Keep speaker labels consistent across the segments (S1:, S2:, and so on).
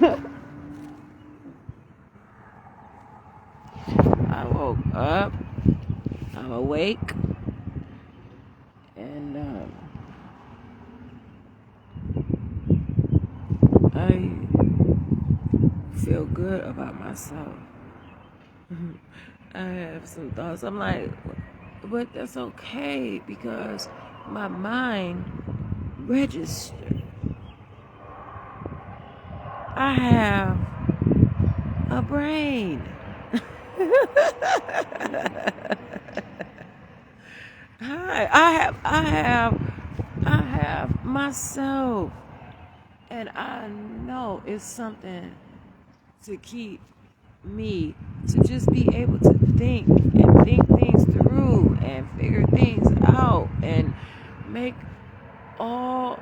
S1: I woke up. I'm awake. And I feel good about myself. I have some thoughts. I'm like, but that's okay because my mind registered. I have a brain. I have myself, and I know it's something to keep me to just be able to think and think things through and figure things out and make all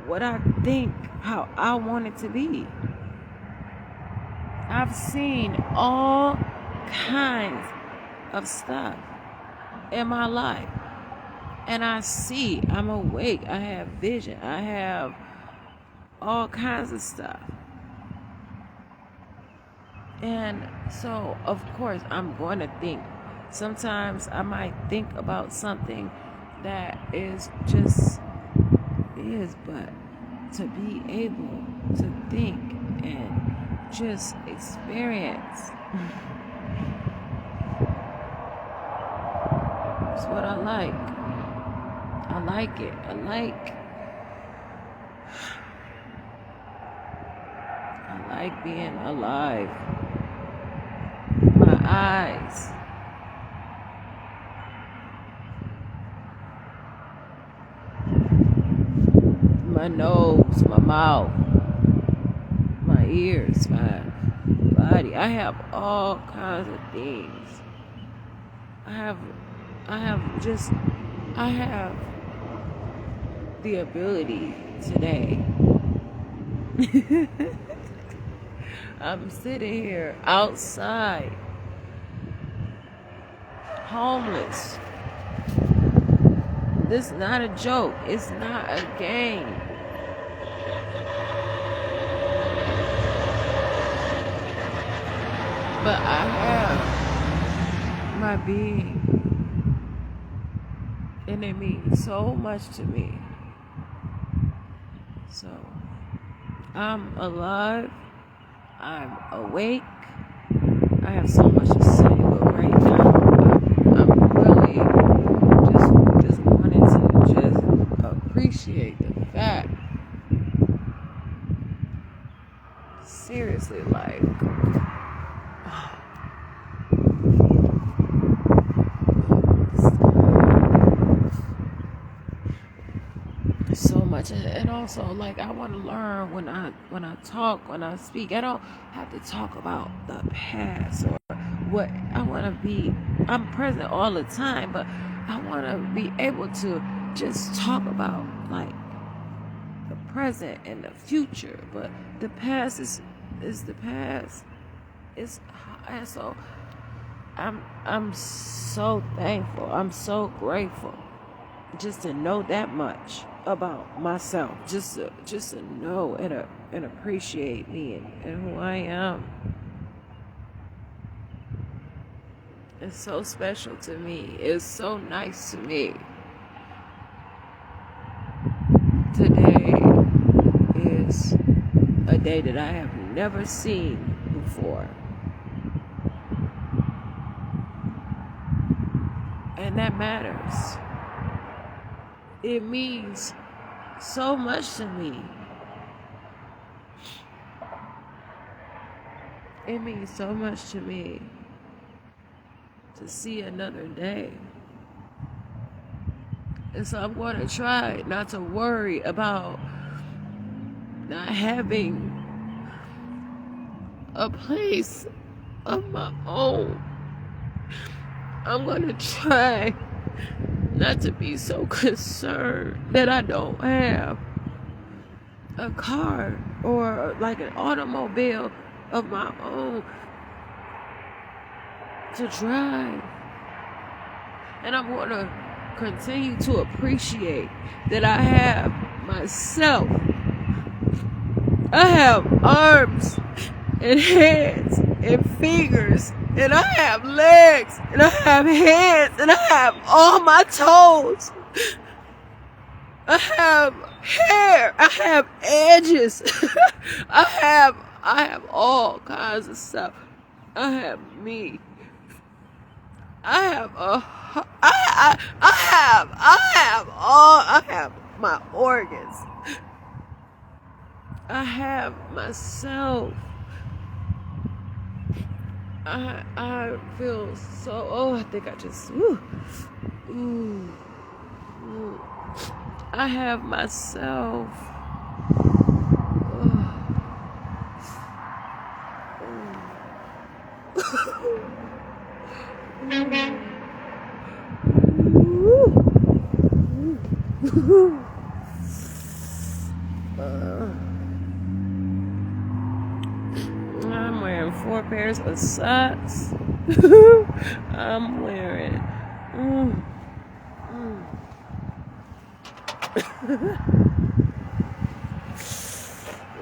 S1: what I think how I want it to be. I've seen all kinds of stuff in my life, and I'm awake, I have vision, I have all kinds of stuff. And so, of course, I'm going to think. Sometimes I might think about something that but to be able to think and just experience. It's what I like. I like it. I like being alive. My eyes. My nose, my mouth, my ears, my body. I have all kinds of things. I have the ability today. I'm sitting here outside, homeless. This is not a joke. It's not a game. But I have my being. And it means so much to me. So, I'm alive. I'm awake. I have so much to say, but right now, I'm really just wanting to just appreciate the fact. Seriously, like, so much. And also, like, I want to learn when I talk, when I speak. I don't have to talk about the past or what I want to be. I'm present all the time, but I want to be able to just talk about, like, the present and the future. But the past is the past. And so I'm so thankful. I'm so grateful just to know that much about myself, just to know and appreciate me and who I am. It's so special to me. It's so nice to me. Today is a day that I have never seen before. And that matters. It means so much to me. It means so much to me to see another day. And so I'm going to try not to worry about not having a place of my own. I'm going to try not to be so concerned that I don't have a car or like an automobile of my own to drive. And I'm going to continue to appreciate that I have myself I have arms and hands and fingers, and I have legs, and I have hands, and I have all my toes. I have hair. I have edges. I have all kinds of stuff. I have me. I have my organs. I have myself. I feel so, I think I just, ooh. I have myself. I'm wearing 4 pairs of socks. I'm wearing.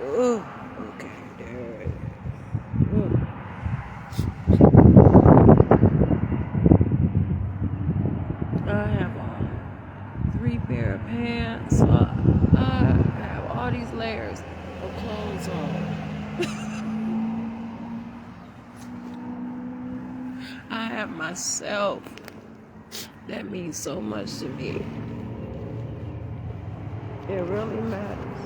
S1: Oh, okay, there. I have 3 pair of pants. I have all these layers of clothes on. I have myself. That means so much to me. It really matters.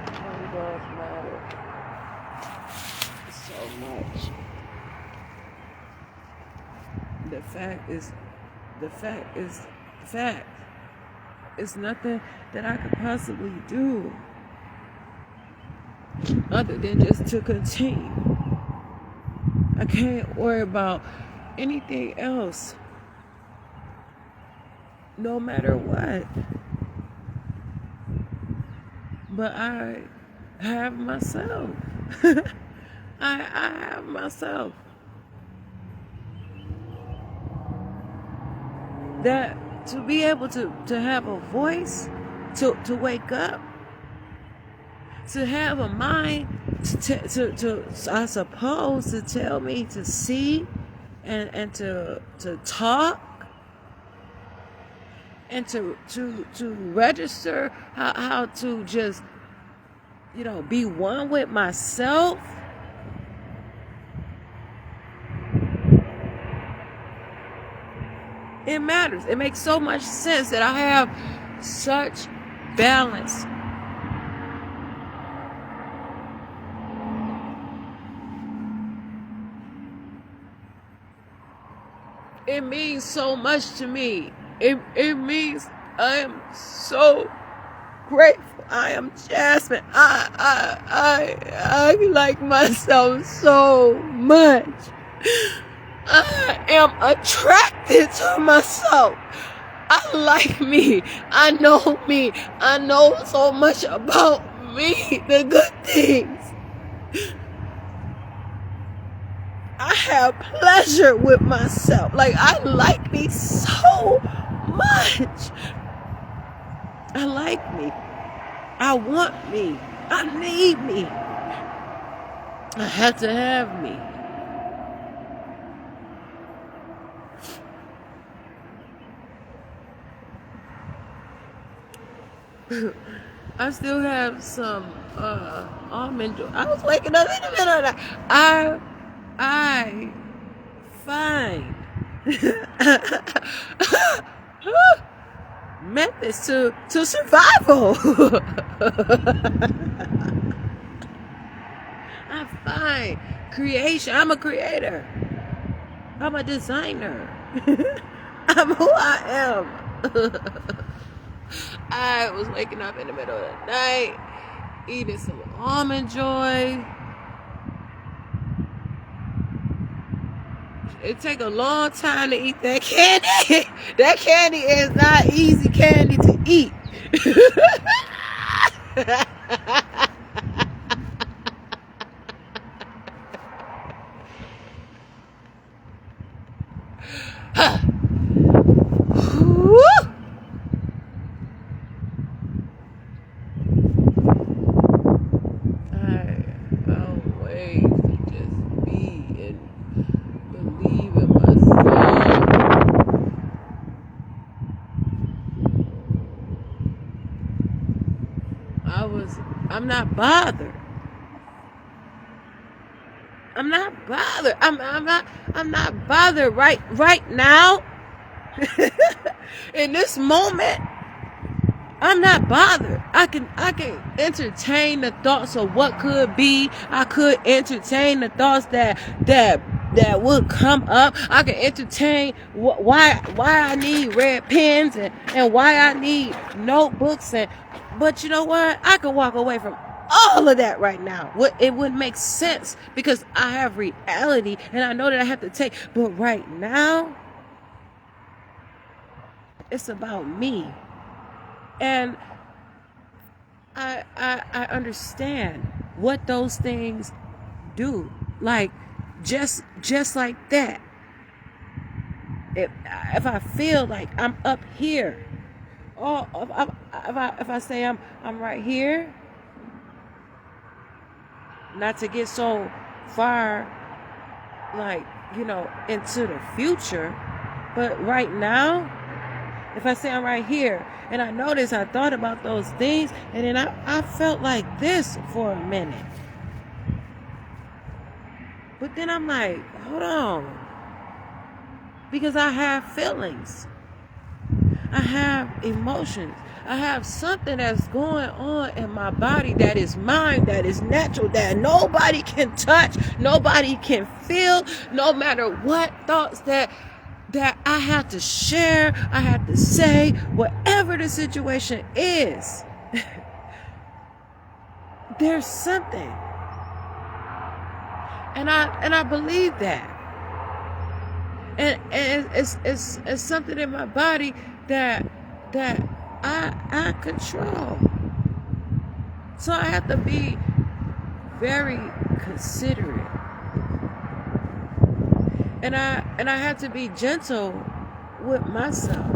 S1: It really does matter so much. The fact is fact. It's nothing that I could possibly do other than just to continue. I can't worry about anything else, no matter what. But I have myself. I have myself. That to be able to have a voice, to wake up, to have a mind, to I suppose to tell me to see and to talk and to register how to just be one with myself. It matters. It makes so much sense that I have such balance. It means so much to me. It means I am so grateful. I am Jasmine. I like myself so much. I am attracted to myself. I like me. I know me. I know so much about me, the good things. I have pleasure with myself. Like, I like me so much. I like me. I want me. I need me. I have to have me. I still have some almond joy. I was waking up in the middle of that. I find methods to survival. I find creation. I'm a creator. I'm a designer. I'm who I am. I was waking up in the middle of the night, eating some almond joy. It take a long time to eat that candy. That candy is not easy candy to eat. not bothered. I'm not bothered. I'm not bothered right now. In this moment, I'm not bothered. I can entertain the thoughts of what could be. I could entertain the thoughts that would come up. I can entertain why I need red pens and why I need notebooks but you know what? I can walk away from all of that right now. It wouldn't make sense because I have reality and I know that I have to take. But right now, it's about me. And I understand what those things do. Like just like that. If I feel like I'm up here, or if I say I'm right here, not to get so far, like, into the future, but right now, if I say I'm right here, and I noticed I thought about those things, and then I felt like this for a minute. But then I'm like, hold on. Because I have feelings. I have emotions. I have something that's going on in my body that is mine, that is natural, that nobody can touch, nobody can feel, no matter what thoughts that I have to share, I have to say, whatever the situation is. There's something. And I believe that. And it's something in my body that I control. So I have to be very considerate. And I have to be gentle with myself.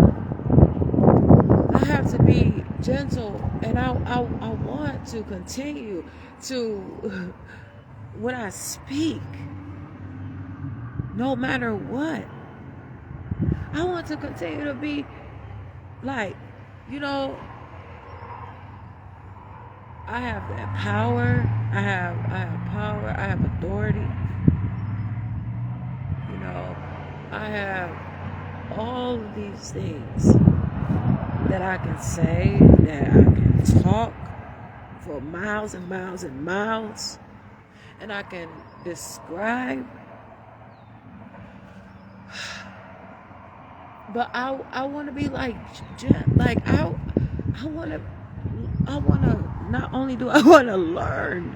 S1: I have to be gentle, and I want to continue to, when I speak, no matter what, I want to continue to be like, I have that power. I have power. I have authority. I have all of these things that I can say, that I can talk for miles and miles and miles, and I can describe. But I want to be like I want to not only do I want to learn,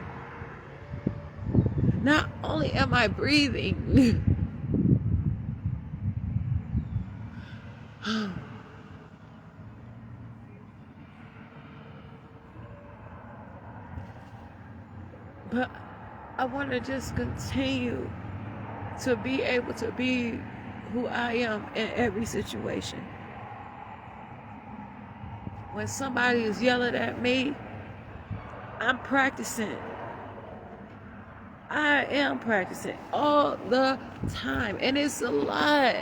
S1: not only am I breathing, but I want to just continue to be able to be who I am in every situation. When somebody is yelling at me, I'm practicing. I am practicing all the time. And it's a lot.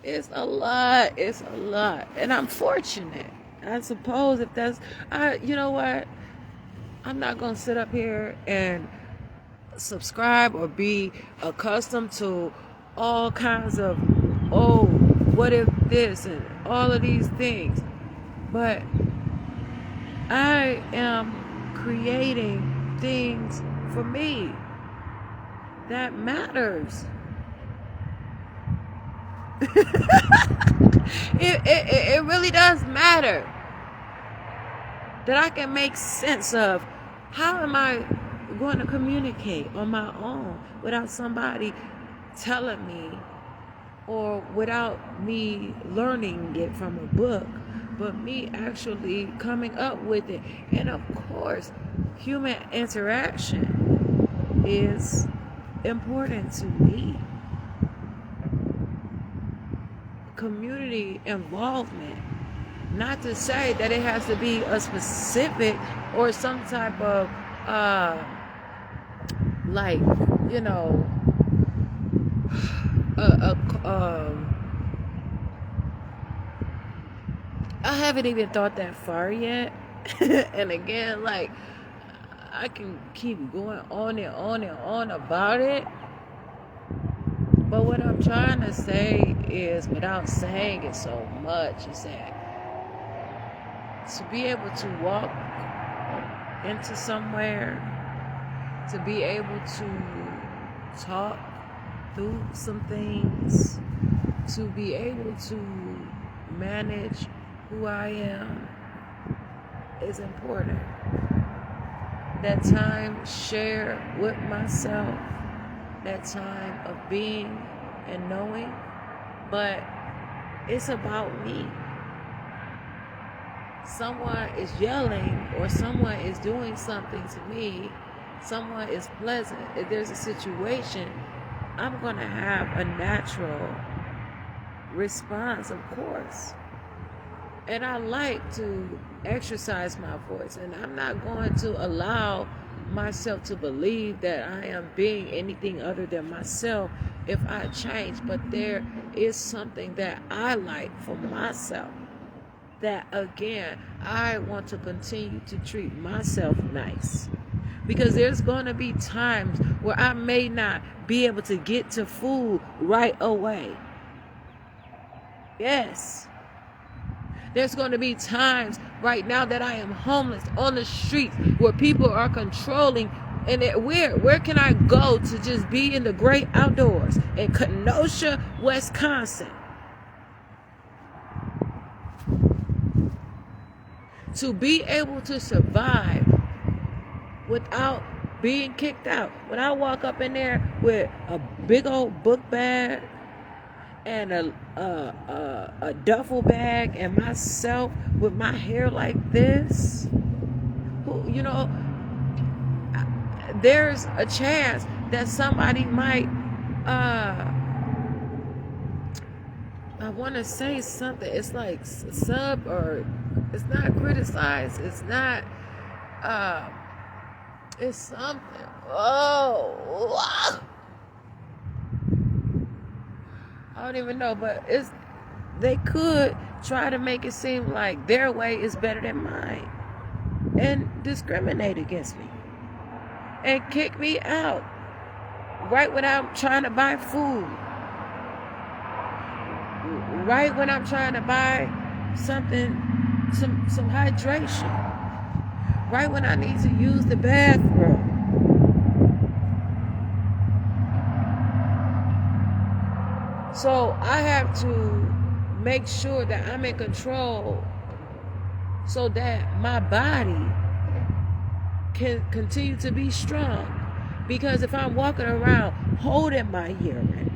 S1: It's a lot. And I'm fortunate. I suppose if that's, you know what? I'm not going to sit up here and subscribe or be accustomed to all kinds of, what if this and all of these things. But I am creating things for me that matters. It really does matter that I can make sense of how am I going to communicate on my own without somebody telling me or without me learning it from a book, but me actually coming up with it. And of course, human interaction is important to me. Community involvement. Not to say that it has to be a specific or some type of I haven't even thought that far yet. And again, I can keep going on and on and on about it. But what I'm trying to say is, without saying it so much, is that to be able to walk into somewhere, to be able to talk through some things, to be able to manage who I am is important. That time shared with myself, that time of being and knowing, but it's about me. Someone is yelling or someone is doing something to me, someone is pleasant. If there's a situation, I'm going to have a natural response, of course. And I like to exercise my voice, and I'm not going to allow myself to believe that I am being anything other than myself if I change. But there is something that I like for myself, that again, I want to continue to treat myself nice. Because there's going to be times where I may not be able to get to food right away. Yes. There's going to be times right now that I am homeless on the streets where people are controlling. And where can I go to just be in the great outdoors? In Kenosha, Wisconsin. To be able to survive without being kicked out. When I walk up in there with a big old book bag and a duffel bag and myself with my hair like this, there's a chance that somebody might I want to say something. It's like sub, or it's not criticize. It's not it's something. Oh, I don't even know, but they could try to make it seem like their way is better than mine and discriminate against me and kick me out right when I'm trying to buy food, right when I'm trying to buy something, some hydration, right when I need to use the bathroom. So I have to make sure that I'm in control so that my body can continue to be strong. Because if I'm walking around holding my urine,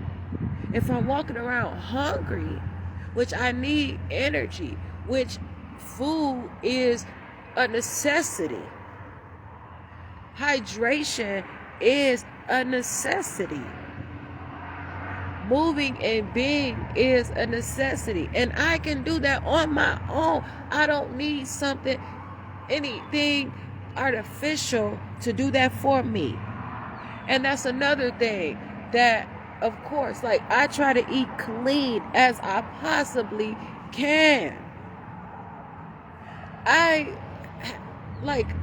S1: if I'm walking around hungry, which I need energy, which food is a necessity. Hydration is a necessity. Moving and being is a necessity. And I can do that on my own. I don't need anything artificial to do that for me. And that's another thing that, of course, like, I try to eat clean as I possibly can.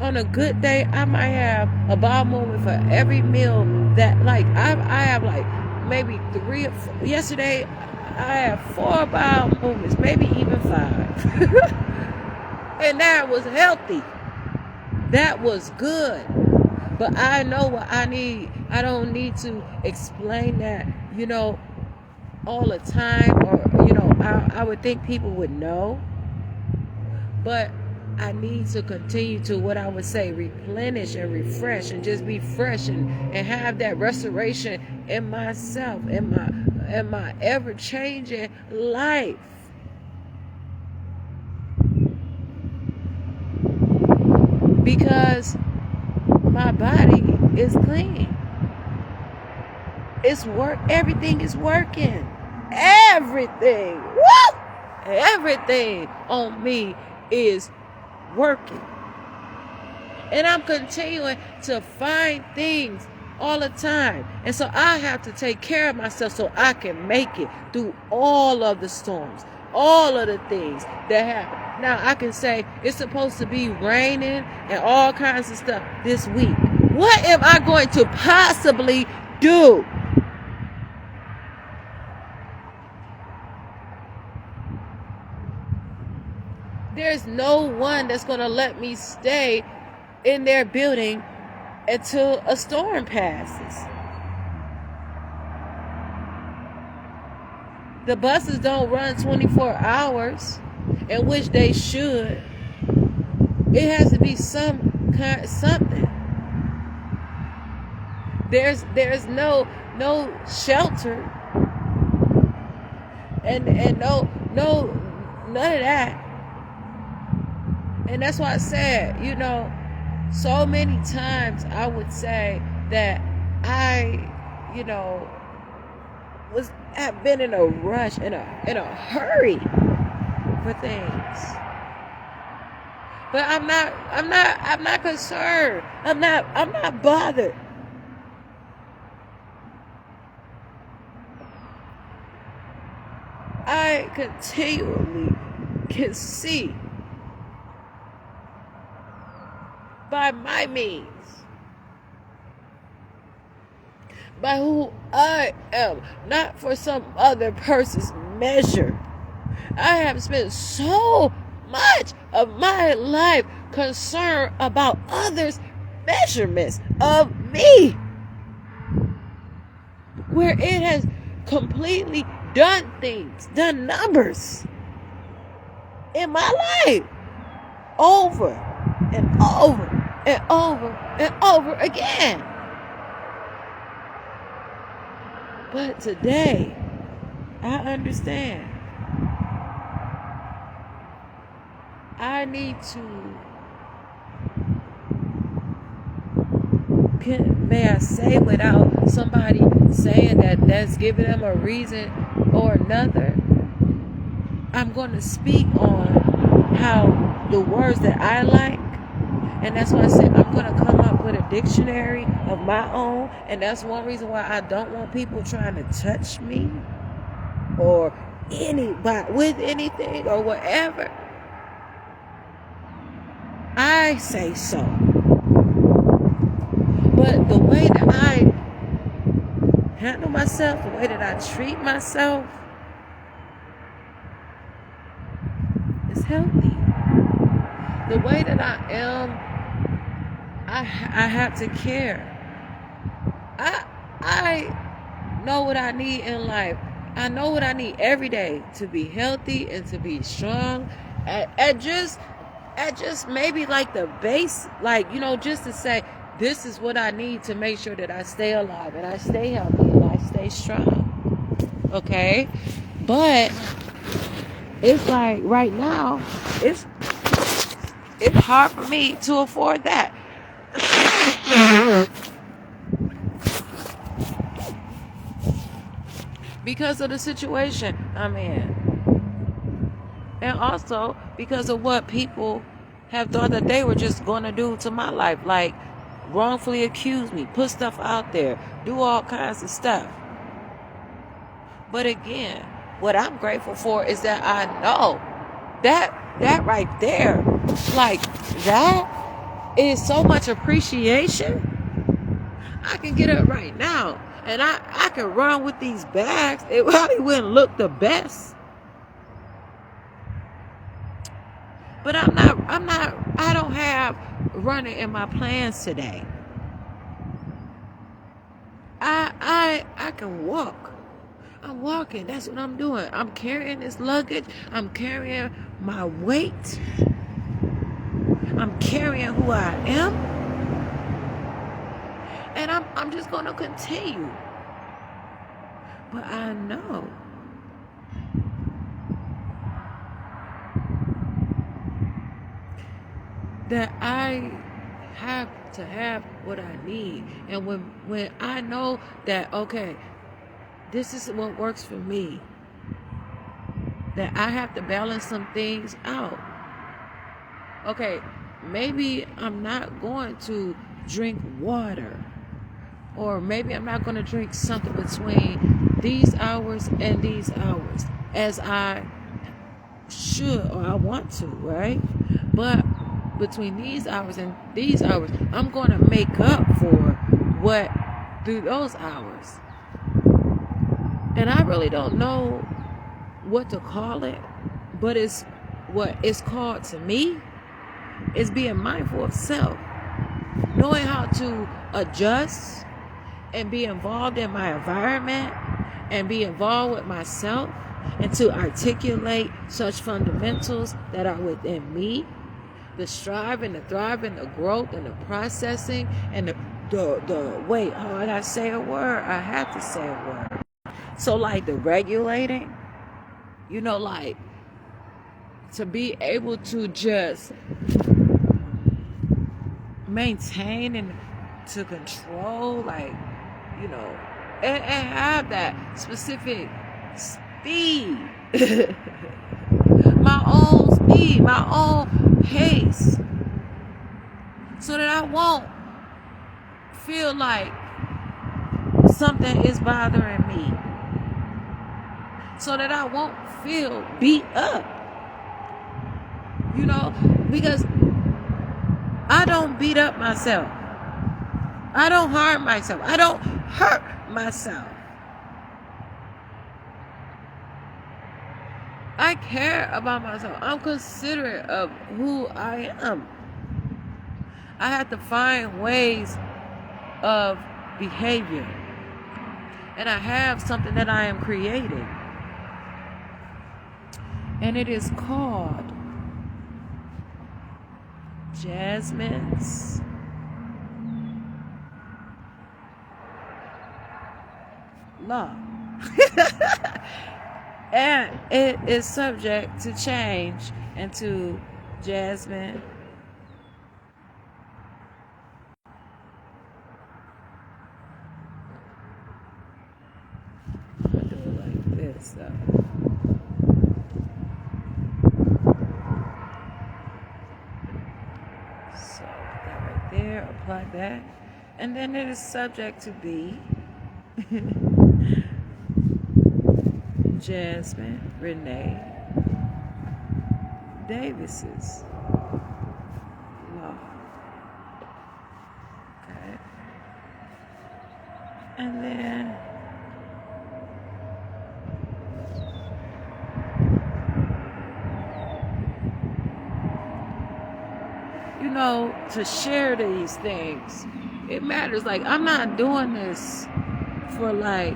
S1: On a good day, I might have a bowel movement for every meal that, like, I have like maybe 3 or 4. Yesterday, I have 4 bowel movements, maybe even 5. And that was healthy. That was good. But I know what I need. I don't need to explain that, all the time. Or, I would think people would know. But I need to continue to, what I would say, replenish and refresh and just be fresh and have that restoration in myself, in my ever-changing life. Because my body is clean. Everything is working. Everything. Woo! Everything on me is working. And I'm continuing to find things all the time. And so I have to take care of myself so I can make it through all of the storms, all of the things that happen. Now I can say it's supposed to be raining and all kinds of stuff this week. What am I going to possibly do? There's no one that's going to let me stay in their building until a storm passes. The buses don't run 24 hours, in which they should. It has to be something. There's no shelter and no none of that. And that's why I said, so many times I would say that I, have been in a rush, in a hurry for things. But I'm not concerned. I'm not bothered. I continually can see by my means, by who I am, not for some other person's measure. I have spent so much of my life concerned about others' measurements of me, where it has completely done numbers in my life over and over and over and over again. But today, I understand. I need to, may I say, without somebody saying that's giving them a reason or another, I'm going to speak on how the words that I like, and that's why I said I'm going to come up with a dictionary of my own, and that's one reason why I don't want people trying to touch me or anybody with anything or whatever. I say so. But the way that I handle myself, the way that I treat myself is healthy. The way that I am, I have to care. I know what I need in life. I know what I need every day to be healthy and to be strong. At just maybe like the base, just to say, this is what I need to make sure that I stay alive and I stay healthy and I stay strong. Okay? But it's like right now, it's hard for me to afford that. Because of the situation I'm in. And also because of what people have thought that they were just going to do to my life. Like wrongfully accuse me, put stuff out there, do all kinds of stuff. But again, what I'm grateful for is that I know that right there, like that is so much appreciation. I can get up right now and I can run with these bags. It probably wouldn't look the best. But I don't have running in my plans today. I can walk. I'm walking. That's what I'm doing. I'm carrying this luggage. I'm carrying my weight. I'm carrying who I am. And I'm just going to continue. But I know that I have to have what I need. And when I know that, okay, this is what works for me, that I have to balance some things out. Okay, maybe I'm not going to drink water, or maybe I'm not going to drink something between these hours and these hours as I should or I want to, right? But between these hours and these hours, I'm going to make up for what through those hours. And I really don't know what to call it, but it's what it's called to me is being mindful of self, knowing how to adjust and be involved in my environment and be involved with myself and to articulate such fundamentals that are within me, the striving, the thriving, the growth and the processing and the wait, oh, I gotta say a word. I have to say a word. So like the regulating, like to be able to just maintain and to control, like, and have that specific speed, my own speed, my own pace, so that I won't feel like something is bothering me, so that I won't feel beat up, because I don't beat up myself. I don't harm myself. I don't hurt myself. I care about myself. I'm considerate of who I am. I have to find ways of behavior. And I have something that I am creating. And it is called Jasmine's Law. And it is subject to change into Jasmine I'll do it like this though. So that right there, apply that. And then it is subject to be Jasmine Renee Davis's Law. Okay. And then to share these things, it matters. Like, I'm not doing this for like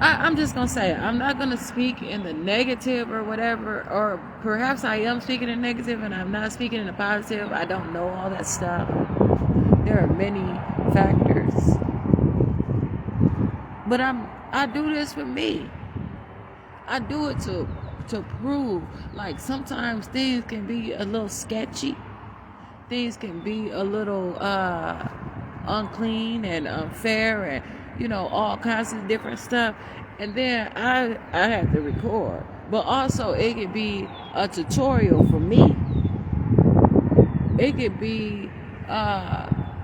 S1: I'm just gonna say it. I'm not gonna speak in the negative or whatever, or perhaps I am speaking in negative and I'm not speaking in the positive. I don't know all that stuff. There are many factors, but I do this for me. I do it to prove, like, sometimes things can be a little sketchy, things can be a little unclean and unfair, and all kinds of different stuff, and then I have to record. But also it could be a tutorial for me. It could be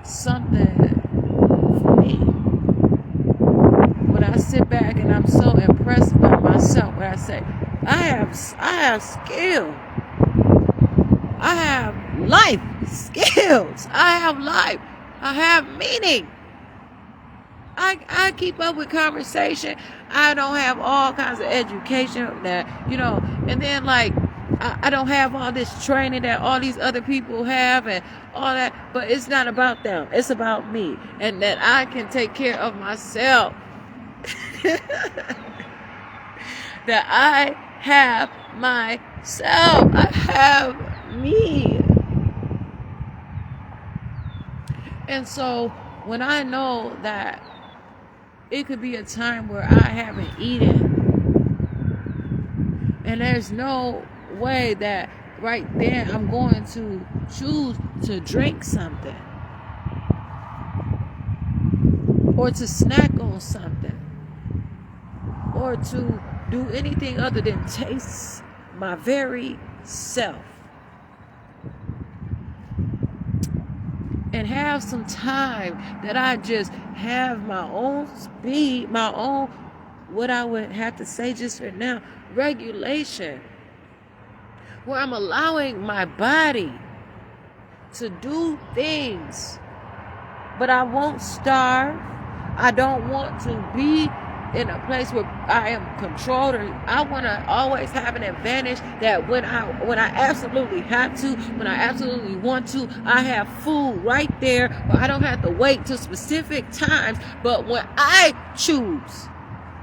S1: something for me. When I sit back and I'm so impressed by myself, when I say I have skill, I have life skills, I have life, I have meaning. I keep up with conversation. I don't have all kinds of education that, and then like I don't have all this training that all these other people have and all that, but it's not about them. It's about me, and that I can take care of myself. That I have myself. I have me. And so when I know that it could be a time where I haven't eaten, and there's no way that right then I'm going to choose to drink something or to snack on something or to do anything other than taste my very self and have some time that I just have my own speed, my own what I would have to say just for now, regulation, where I'm allowing my body to do things, but I won't starve. I don't want to be in a place where I am controlled, or I want to always have an advantage that when I absolutely have to, when I absolutely want to, I have food right there, but I don't have to wait till specific times. But when I choose,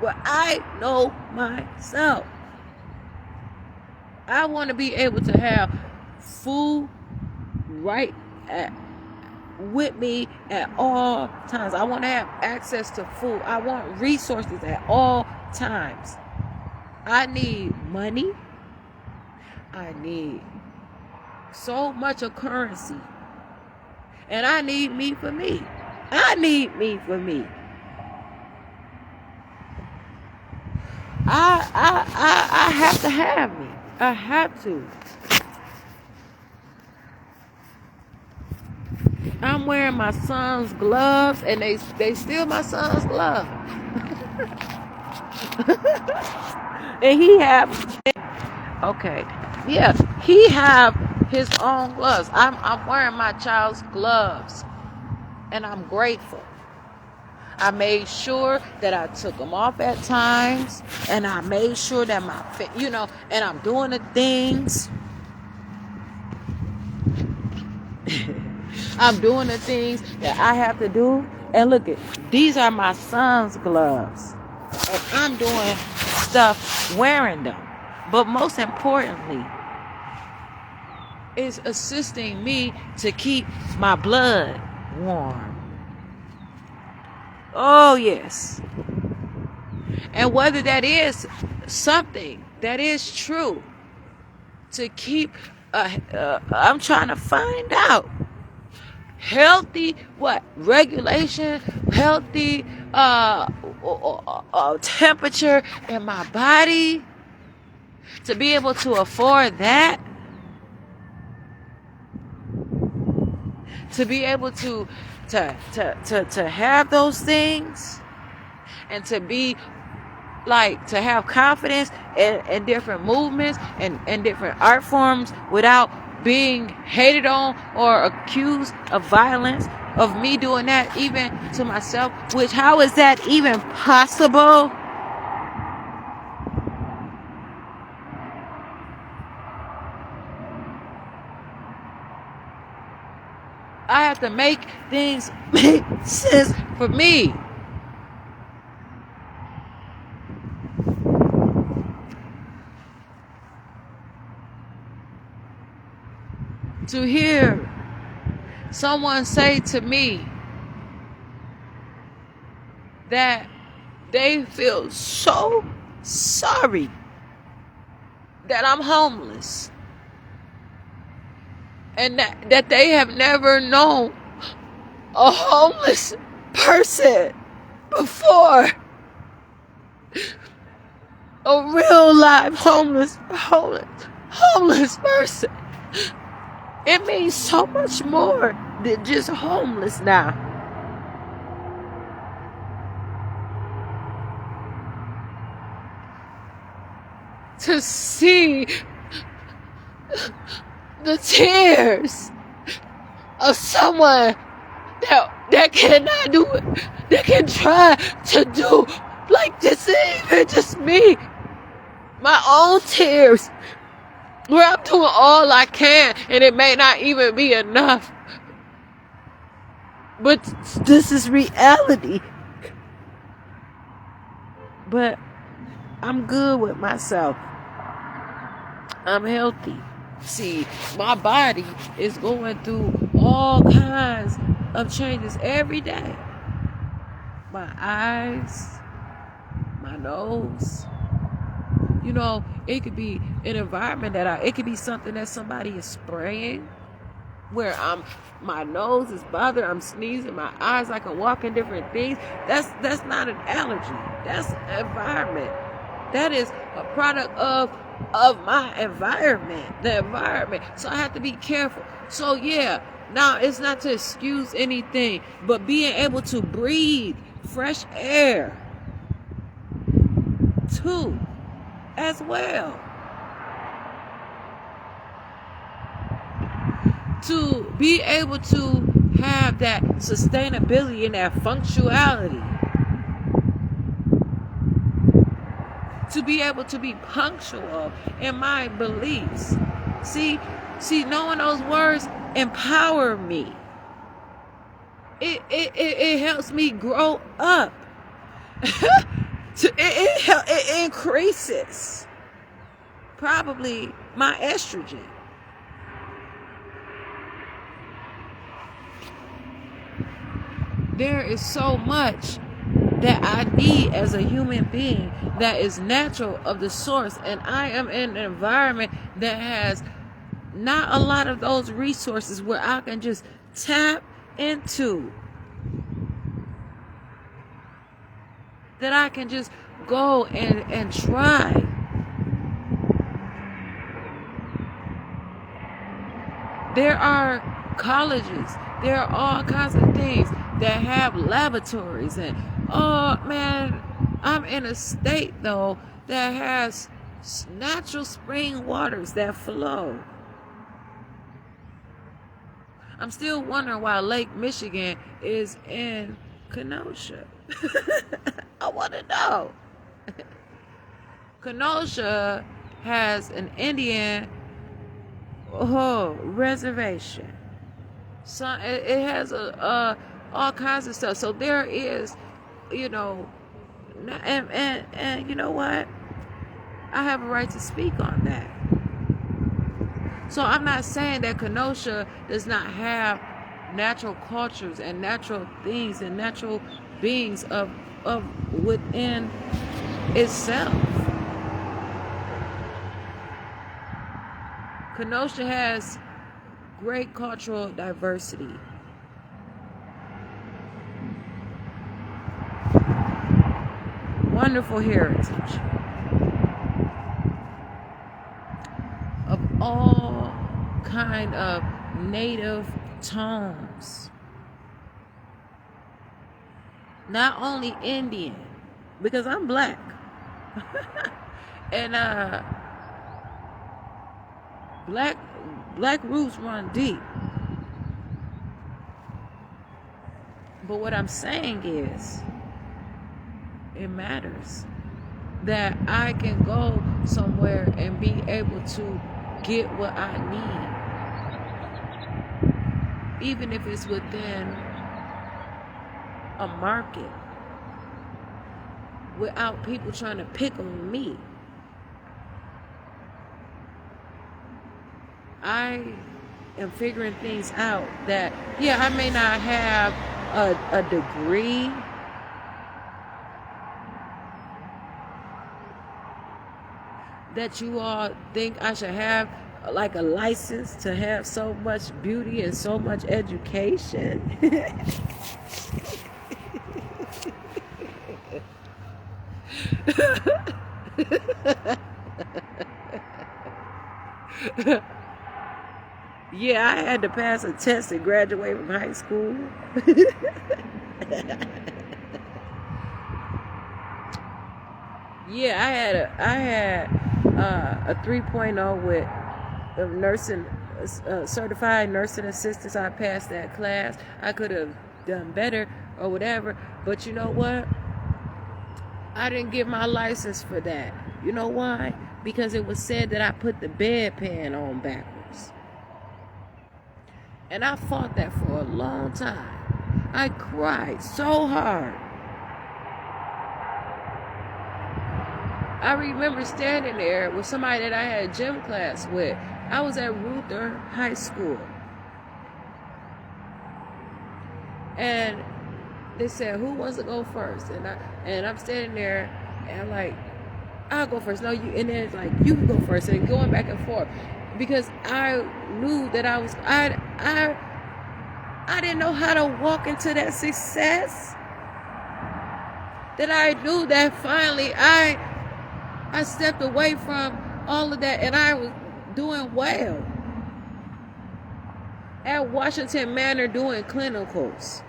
S1: when I know myself, I want to be able to have food right with me at all times. I want to have access to food. I want resources at all times. I need money. I need so much of currency. And I need me for me. I need me for me. I have to have me. I have to. I'm wearing my son's gloves, and they steal my son's gloves. And he have, okay, yeah, he have his own gloves. I'm wearing my child's gloves, and I'm grateful. I made sure that I took them off at times, and I made sure that my fit, and I'm doing the things. I'm doing the things that I have to do. And look at, these are my son's gloves. And I'm doing stuff wearing them. But most importantly, it's assisting me to keep my blood warm. Oh, yes. And whether that is something that is true, to keep, I'm trying to find out. Healthy regulation, healthy temperature in my body, to be able to afford that, to be able to have those things, and to be to have confidence in different movements and different art forms without being hated on or accused of violence, of me doing that even to myself, which, how is that even possible? I have to make things make sense for me. To hear someone say to me that they feel so sorry that I'm homeless, and that they have never known a homeless person before, a real live homeless person. It means so much more than just homeless now. To see the tears of someone that cannot do it, that can try to do, this ain't even just me. My own tears, where I'm doing all I can, and it may not even be enough. But this is reality. But I'm good with myself. I'm healthy. See, my body is going through all kinds of changes every day. My eyes, my nose. It could be an environment it could be something that somebody is spraying, where my nose is bothered, I'm sneezing, my eyes, I can walk in different things. That's not an allergy. That's an environment. That is a product of my environment, the environment. So I have to be careful. So yeah, now it's not to excuse anything, but being able to breathe fresh air too, as well. To be able to have that sustainability and that functionality. To be able to be punctual in my beliefs. See, knowing those words empower me. It helps me grow up. It increases probably my estrogen. There is so much that I need as a human being that is natural of the source, and I am in an environment that has not a lot of those resources where I can just tap into, that I can just go and try. There are colleges, there are all kinds of things that have laboratories, and oh man, I'm in a state though that has natural spring waters that flow. I'm still wondering why Lake Michigan is in Kenosha. I want to know. Kenosha has an Indian reservation. So it has all kinds of stuff. So there is, and you know what? I have a right to speak on that. So I'm not saying that Kenosha does not have natural cultures and natural things and natural beings of within itself. Kenosha has great cultural diversity. Wonderful heritage of all kind of native tones. Not only Indian, because I'm black. And black roots run deep. But what I'm saying is, it matters that I can go somewhere and be able to get what I need, even if it's within a market, without people trying to pick on me. I am figuring things out that, yeah, I may not have a degree, that you all think I should have, like a license to have so much beauty and so much education. Yeah, I had to pass a test and graduate from high school. Yeah, I had a 3.0 with nursing, certified nursing assistants. I passed that class. I could have done better or whatever, but you know what? I didn't get my license for that. You know why? Because it was said that I put the bedpan on backwards. And I fought that for a long time. I cried so hard. I remember standing there with somebody that I had gym class with. I was at Ruther High School. And they said, who wants to go first? And I'm standing there and I'm like, I'll go first. No, you. And then it's like, you can go first. And going back and forth. Because I knew that I didn't know how to walk into that success. That I knew that finally I stepped away from all of that and I was doing well at Washington Manor doing clinicals.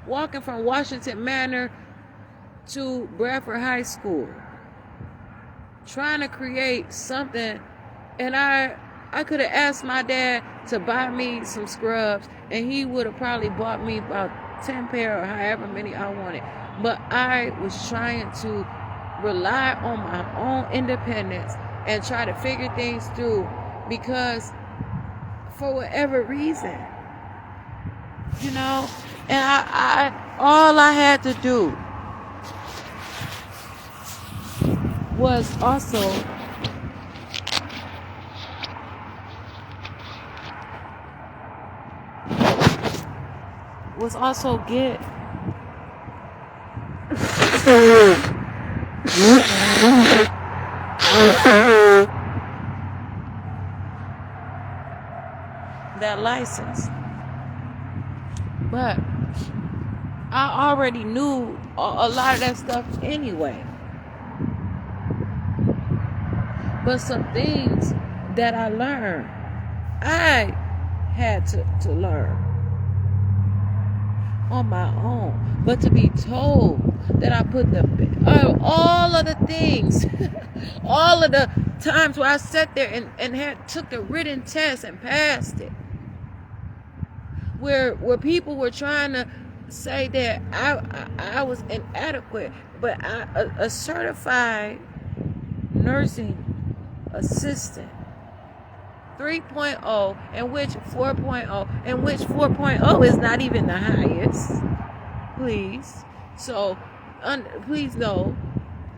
S1: walking from Washington Manor to Bradford High School, trying to create something. And I could have asked my dad to buy me some scrubs, and he would have probably bought me about 10 pair or however many I wanted. But I was trying to rely on my own independence and try to figure things through, because for whatever reason, and I all I had to do was also get that license. But I already knew a lot of that stuff anyway. But some things that I learned, I had to learn on my own. But to be told that I put all of the things, all of the times where I sat there and took the written test and passed it, where people were trying to say that I was inadequate, but a certified nursing assistant 3.0, and which 4.0, and which 4.0 is not even the highest, please. So please know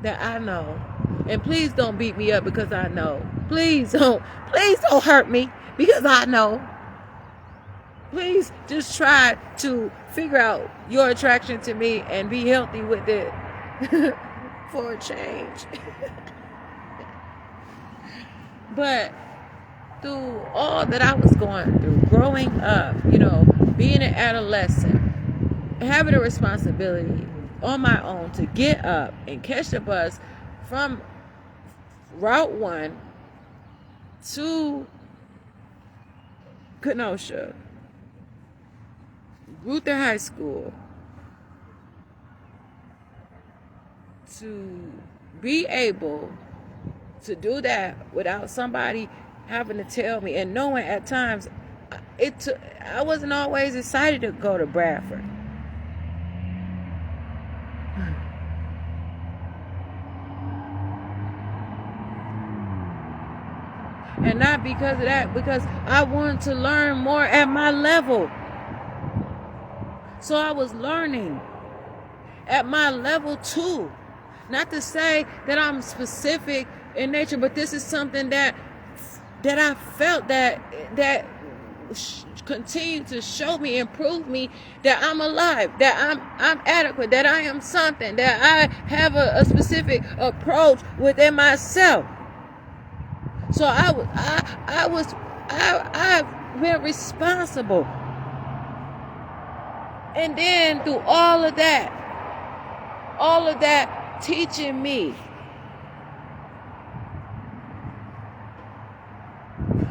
S1: that I know, and please don't beat me up because I know. Please don't hurt me because I know. Please just try to figure out your attraction to me and be healthy with it for a change. But through all that I was going through, growing up, being an adolescent, having a responsibility on my own to get up and catch the bus from Route 1 to Kenosha, Luther High School, to be able to do that without somebody having to tell me, and knowing at times I wasn't always excited to go to Bradford. And not because of that, because I wanted to learn more at my level. So I was learning at my level too. Not to say that I'm specific in nature, but this is something that I felt that continued to show me and prove me that I'm alive, that I'm adequate, that I am something, that I have a specific approach within myself. So I've been responsible. And then through all of that teaching me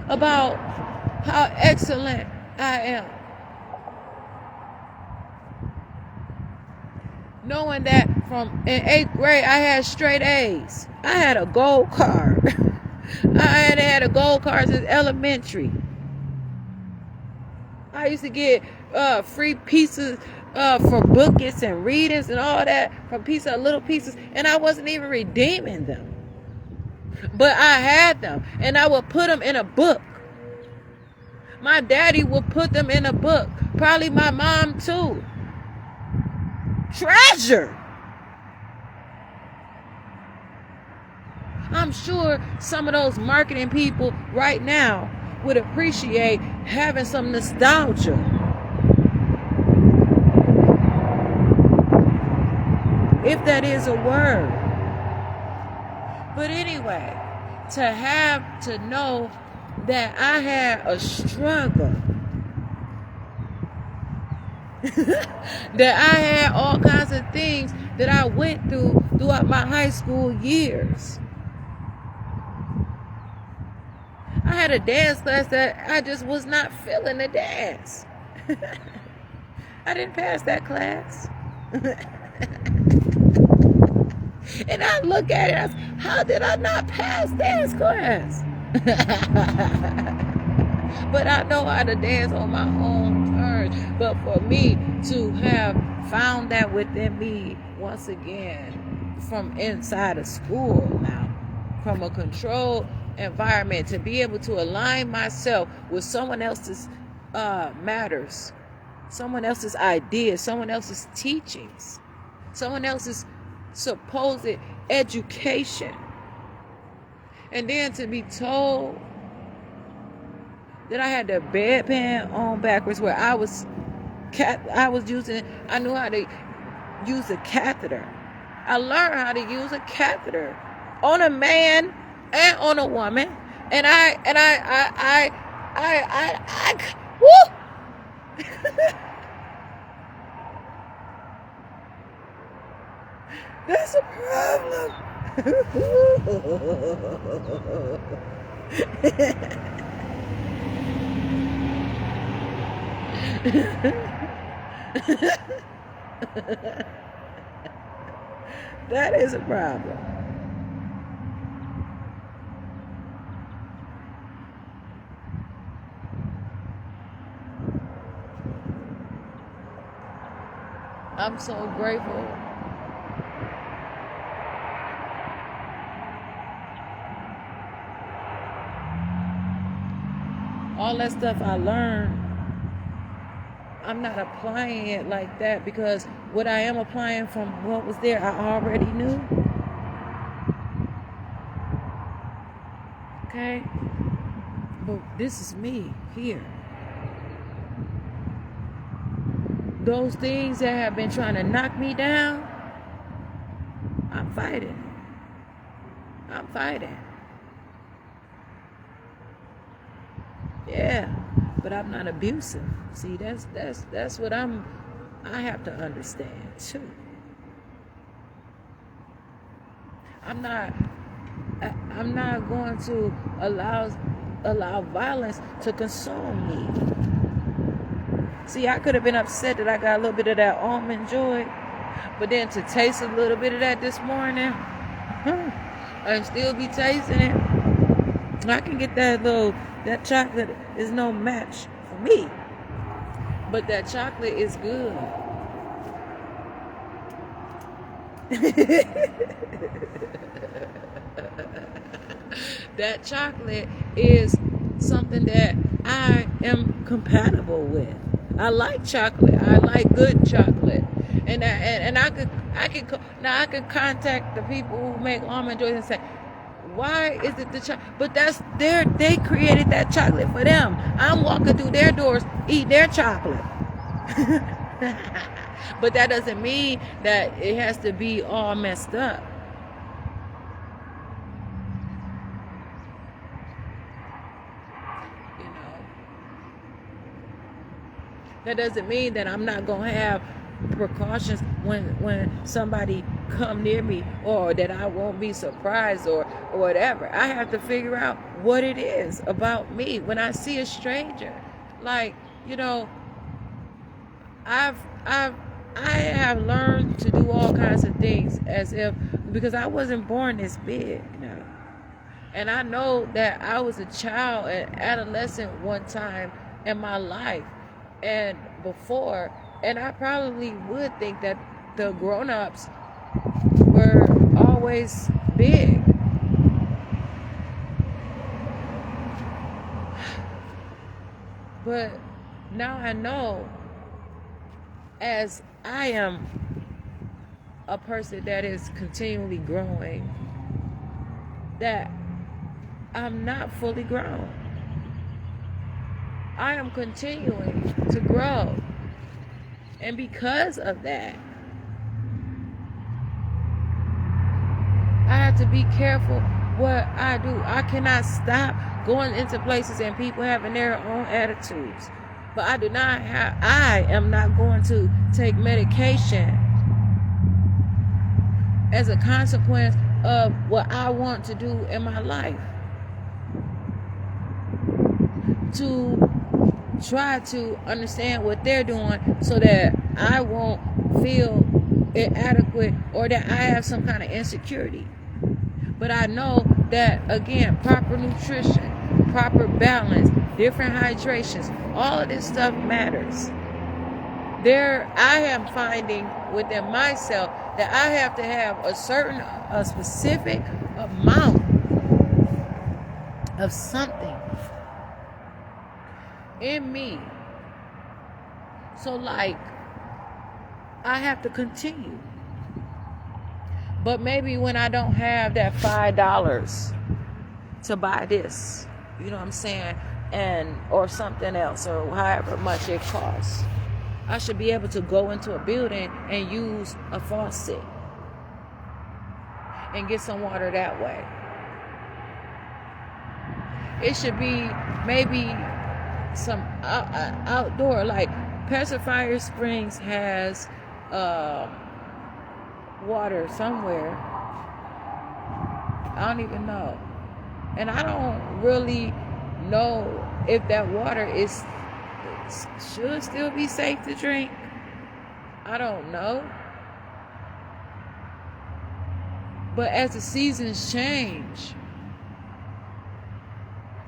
S1: about how excellent I am. Knowing that in 8th grade I had straight A's. I had a gold card. I had a gold card since elementary. I used to get free pieces for booklets and readings and all that from little pieces, and I wasn't even redeeming them. But I had them, and I would put them in a book. My daddy would put them in a book. Probably my mom too. Treasure. I'm sure some of those marketing people right now would appreciate having some nostalgia. If that is a word. But anyway, to know that I had a struggle. That I had all kinds of things that I went through throughout my high school years. I had a dance class that I just was not feeling the dance. I didn't pass that class. And I look at it as, how did I not pass dance class? But I know how to dance on my own terms. But for me to have found that within me once again from inside of school now, from a controlled environment, to be able to align myself with someone else's matters, someone else's ideas, someone else's teachings, someone else's supposed education, and then to be told that I had the bedpan on backwards, where I was using, I knew how to use a catheter. I learned how to use a catheter on a man and on a woman, and I woo! That's a problem. That is a problem. I'm so grateful. All that stuff I learned, I'm not applying it like that, because what I am applying from what was there, I already knew. Okay? But this is me here. Those things that have been trying to knock me down, I'm fighting. I'm fighting. Yeah, but I'm not abusive. See, that's what I have to understand too. I'm not going to allow violence to consume me. See, I could have been upset that I got a little bit of that almond joy, but then to taste a little bit of that this morning, and still be tasting it. I can get that chocolate is no match for me. But that chocolate is good. That chocolate is something that I am compatible with. I like chocolate. I like good chocolate. And I could contact the people who make almond joys and say, why is it the chocolate? But they created that chocolate for them. I'm walking through their doors, eat their chocolate. But that doesn't mean that it has to be all messed up. You know, that doesn't mean that I'm not gonna have precautions when somebody come near me, or that I won't be surprised or whatever. I have to figure out what it is about me when I see a stranger. Like, you know, I have learned to do all kinds of things because I wasn't born this big, you know. And I know that I was a child and adolescent one time in my life and before, and I probably would think that the grown-ups were always big. But now I know, as I am a person that is continually growing, that I'm not fully grown. I am continuing to grow. And because of that, I have to be careful what I do. I cannot stop going into places and people having their own attitudes. But I am not going to take medication as a consequence of what I want to do in my life. To try to understand what they're doing so that I won't feel inadequate or that I have some kind of insecurity. But I know that, again, proper nutrition, proper balance, different hydrations, all of this stuff matters. I am finding within myself that I have to have a specific amount of something in me. So, like, I have to continue. But maybe when I don't have that $5 to buy this, you know what I'm saying, or something else, or however much it costs, I should be able to go into a building and use a faucet and get some water that way. It should be maybe some outdoor, like Pacifier Springs has water somewhere. I don't even know. And I don't really know if that water should still be safe to drink. I don't know. But as the seasons change,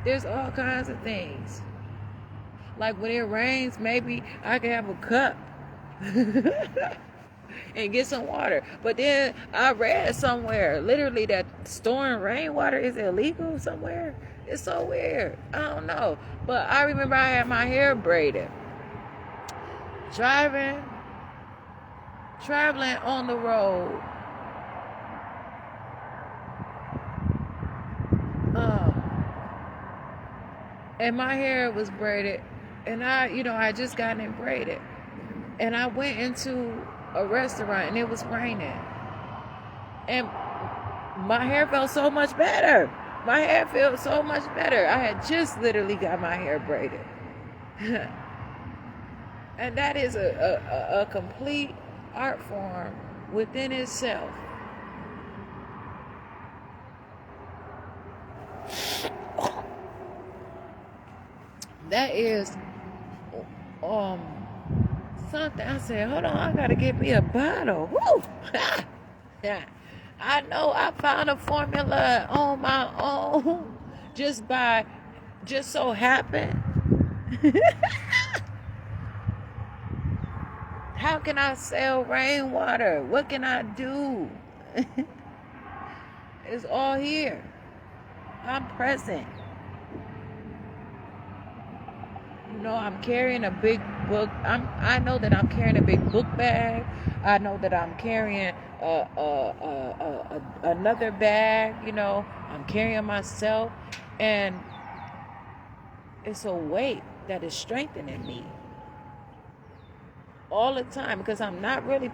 S1: there's all kinds of things. Like when it rains, maybe I can have a cup and get some water. But then I read somewhere, literally, that storing rainwater is illegal somewhere. It's so weird. I don't know. But I remember I had my hair braided. Traveling on the road. And my hair was braided. And I just gotten it braided. And I went into a restaurant and it was raining. And my hair felt so much better. My hair feels so much better. I had just literally got my hair braided. And that is a complete art form within itself. That is something. I said, hold on, I gotta get me a bottle. Woo! I know I found a formula on my own just so happened. How can I sell rainwater? What can I do? It's all here. I'm present. I'm carrying a big book. I know that I'm carrying a big book bag. I know that I'm carrying another bag. I'm carrying myself, and it's a weight that is strengthening me all the time, because I'm not really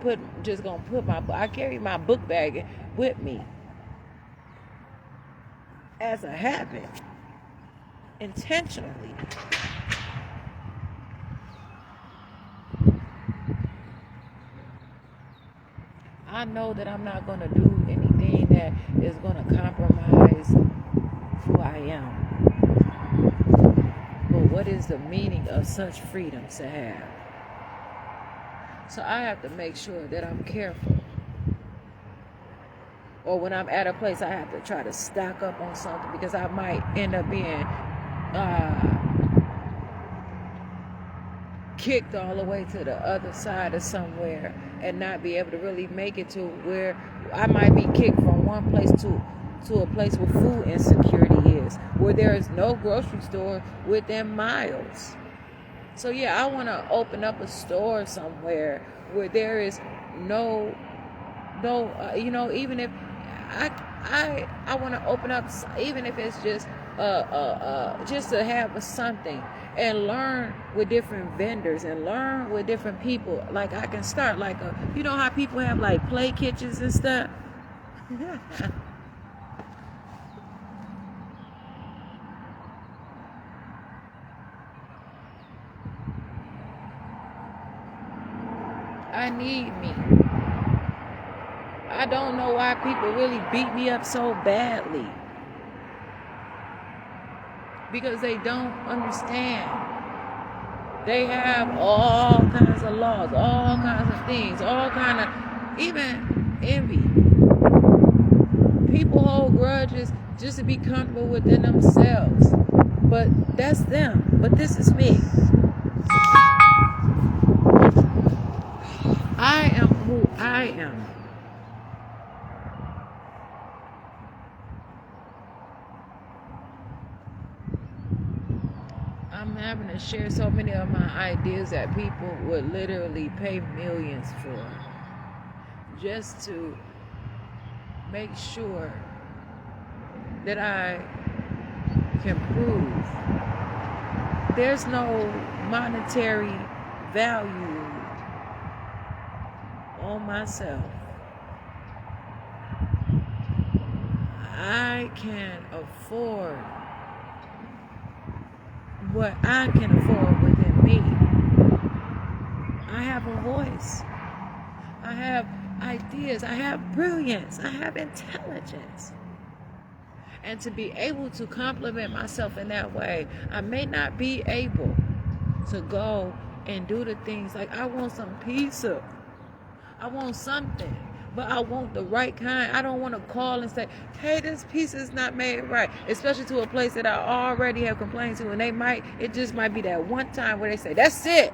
S1: I carry my book bag with me as a habit, intentionally. I know that I'm not going to do anything that is going to compromise who I am. But what is the meaning of such freedom to have? So I have to make sure that I'm careful. Or when I'm at a place, I have to try to stock up on something, because I might end up being kicked all the way to the other side of somewhere and not be able to really make it to where I might be kicked from one place to a place where food insecurity is, where there is no grocery store within miles. So yeah, I want to open up a store somewhere where there is no, even if I want to open up, even if it's just to have something, and learn with different vendors and learn with different people. Like I can start like how people have like play kitchens and stuff. I need me. I don't know why people really beat me up so badly. Because they don't understand. They have all kinds of laws, all kinds of things, all kind of, even envy. People hold grudges just to be comfortable within themselves. But that's them. But this is me. I am who I am. I'm having to share so many of my ideas that people would literally pay millions for, just to make sure that I can prove there's no monetary value on myself. I can afford what I can afford within me. I have a voice. I have ideas. I have brilliance. I have intelligence. And to be able to compliment myself in that way, I may not be able to go and do the things like I want some pizza. I want something. But I want the right kind. I don't want to call and say, hey, this piece is not made right. Especially to a place that I already have complained to. And it just might be that one time where they say, that's it.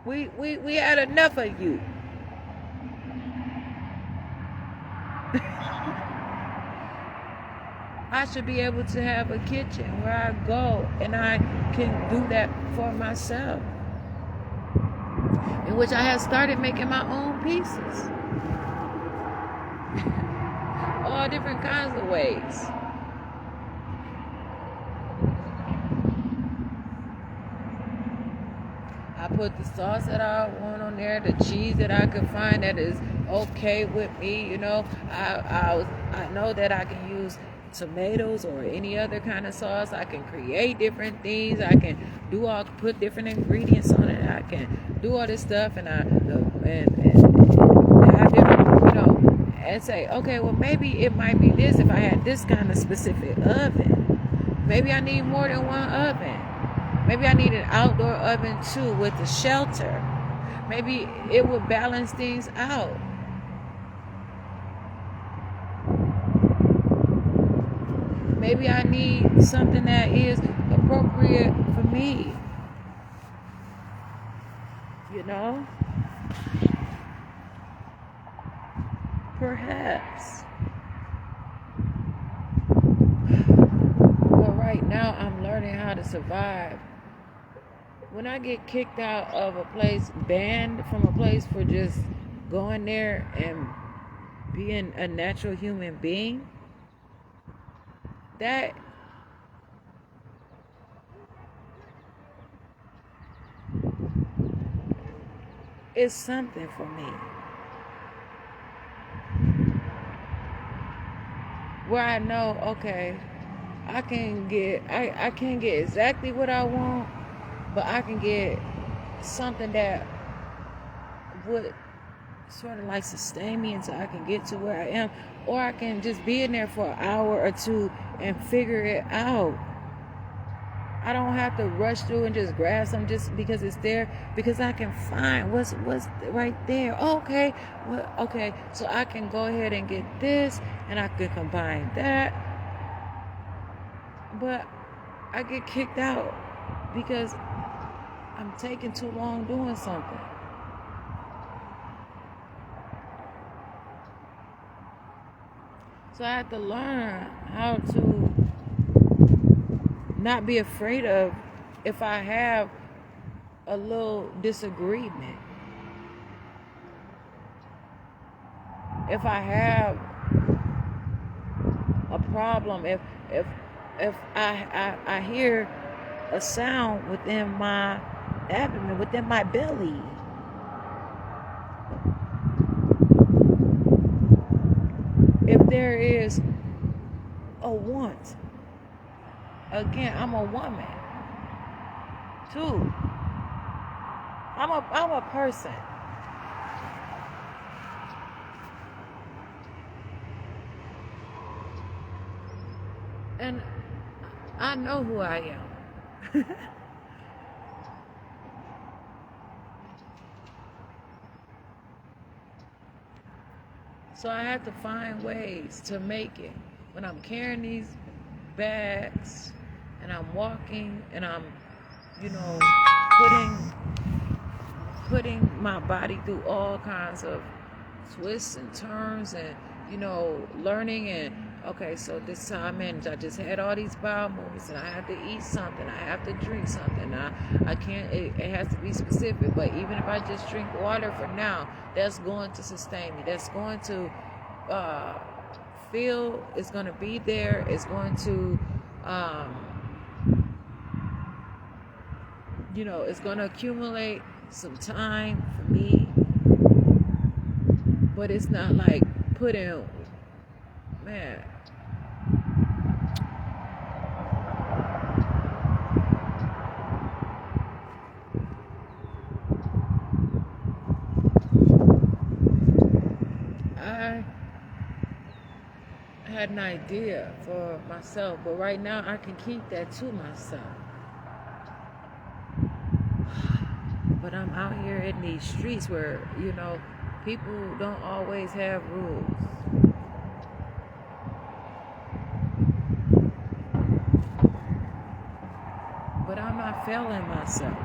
S1: We had enough of you. I should be able to have a kitchen where I go and I can do that for myself. In which I have started making my own pieces. All different kinds of ways. I put the sauce that I want on there, the cheese that I can find that is okay with me. You know, I know that I can use tomatoes or any other kind of sauce. I can create different things. I can put different ingredients on it. I can do all this stuff, and have different, and say, okay, well, maybe it might be this if I had this kind of specific oven. Maybe I need more than one oven. Maybe I need an outdoor oven too with a shelter. Maybe it would balance things out. Maybe I need something that is appropriate for me. You know? Perhaps. But right now I'm learning how to survive. When I get kicked out of a place, banned from a place for just going there and being a natural human being, that is something for me. Where I know, okay, I can't get exactly what I want, but I can get something that would sort of like sustain me until I can get to where I am. Or I can just be in there for an hour or two and figure it out. I don't have to rush through and just grab something just because it's there, because I can find what's right there. Okay, okay, so I can go ahead and get this, and I can combine that. But I get kicked out because I'm taking too long doing something. So I have to learn how to not be afraid of if I have a little disagreement. If I have a problem, if I hear a sound within my abdomen, within my belly, if there is a want, again, I'm a woman too. I'm a person. And I know who I am. So I have to find ways to make it. When I'm carrying these bags and I'm walking and I'm, you know, putting my body through all kinds of twists and turns and, you know, learning and, okay, so this time in, I just had all these bowel movements and I have to eat something, I have to drink something, I can't, it has to be specific, but even if I just drink water for now, that's going to sustain me, that's going to feel, it's going to be there, it's going to, you know, it's going to accumulate some time for me, but it's not like putting, man, I had an idea for myself, but right now I can keep that to myself. But I'm out here in these streets where, you know, people don't always have rules. But I'm not failing myself.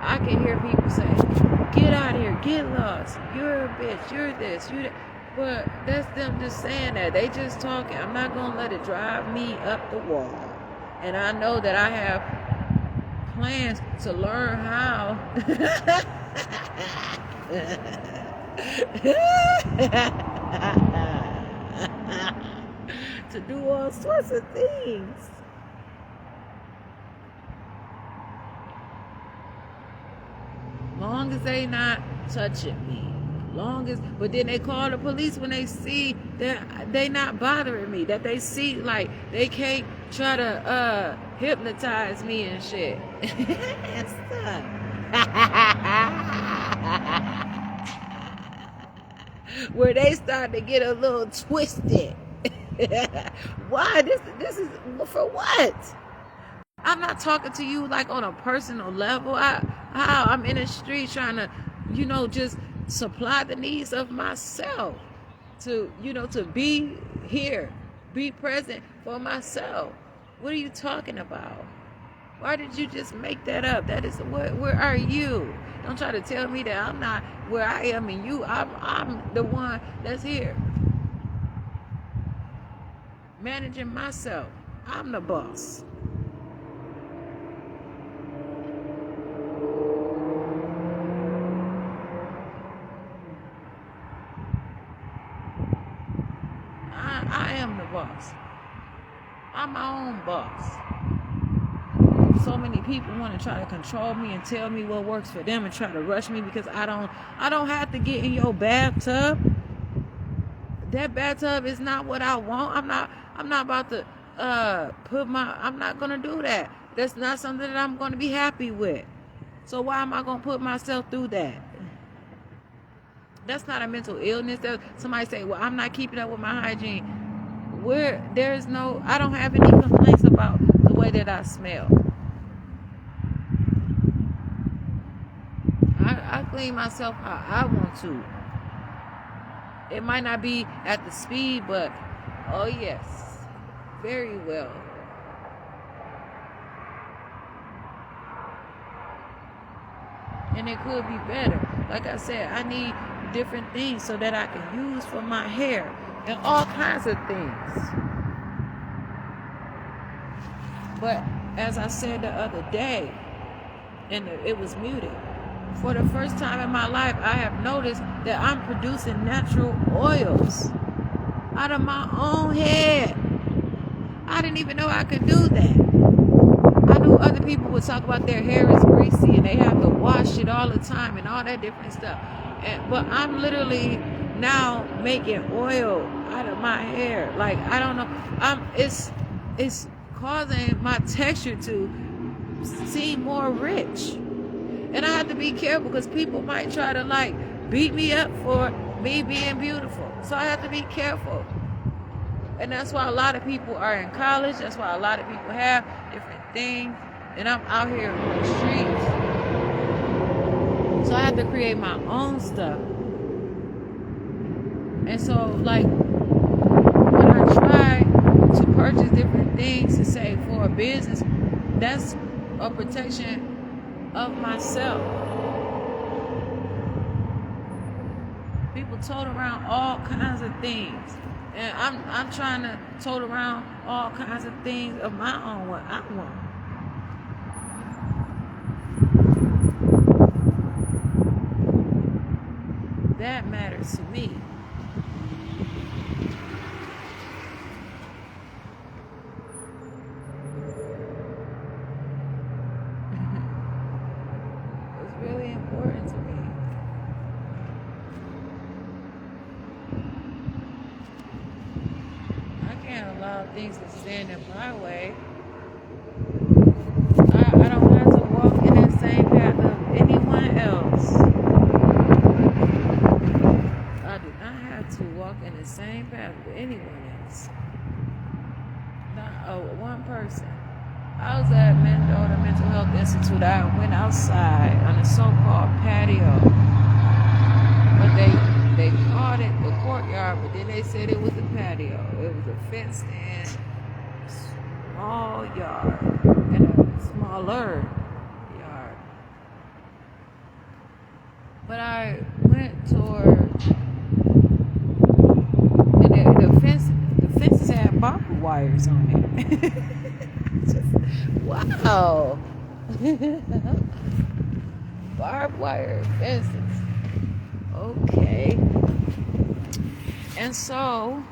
S1: I can hear people say, get out of here, get lost, you're a bitch, you're this, you're that. But that's them just saying that. They just talking. I'm not going to let it drive me up the wall. And I know that I have plans to learn how to do all sorts of things. Long as they not touching me. Long as, but then they call the police when they see that they not bothering me, that they see like they can't try to hypnotize me and shit. And stuff. Where they start to get a little twisted. Why? This is for what? I'm not talking to you like on a personal level. I'm in the street trying to, you know, just supply the needs of myself, to, you know, to be here, be present for myself. What are you talking about? Why did you just make that up? That is, where are you? Don't try to tell me that I'm not where I am in you. I'm the one that's here, managing myself. I'm the boss. I am the boss. I'm my own boss. So many people want to try to control me and tell me what works for them and try to rush me because I don't have to get in your bathtub. That bathtub is not what I want. I'm not about to I'm not going to do that. That's not something that I'm going to be happy with. So why am I going to put myself through that? That's not a mental illness. Somebody say, well, I'm not keeping up with my hygiene. I don't have any complaints about the way that I smell. I clean myself how I want to. It might not be at the speed, but oh yes, very well. And it could be better. Like I said, I need different things so that I can use for my hair and all kinds of things. But as I said the other day, and it was muted, for the first time in my life, I have noticed that I'm producing natural oils out of my own head. I didn't even know I could do that. I knew other people would talk about their hair is greasy and they have to wash it all the time and all that different stuff. But I'm literally now making oil out of my hair. Like, I don't know. It's causing my texture to seem more rich. And I have to be careful because people might try to like beat me up for me being beautiful. So I have to be careful. And that's why a lot of people are in college. That's why a lot of people have different things. And I'm out here on the streets. So I have to create my own stuff. And so, like, when I try to purchase different things to say for a business, that's a protection of myself. People tote around all kinds of things, and I'm trying to tote around all kinds of things of my own, what I want. That matters to me. It's really important to me. I can't allow things to stand in my way. I don't have to walk in the same path of anyone else. I do not have to walk in the same path with anyone else. Not one person. I was at Mendota Mental Health Institute. I went outside on a so-called patio, but they called it the courtyard, but then they said it was a patio. It was a fenced-in small yard and a smaller yard. But I went toward, and the fences had barbed wires on it. Just, wow. Barbed wire fences. Okay. And so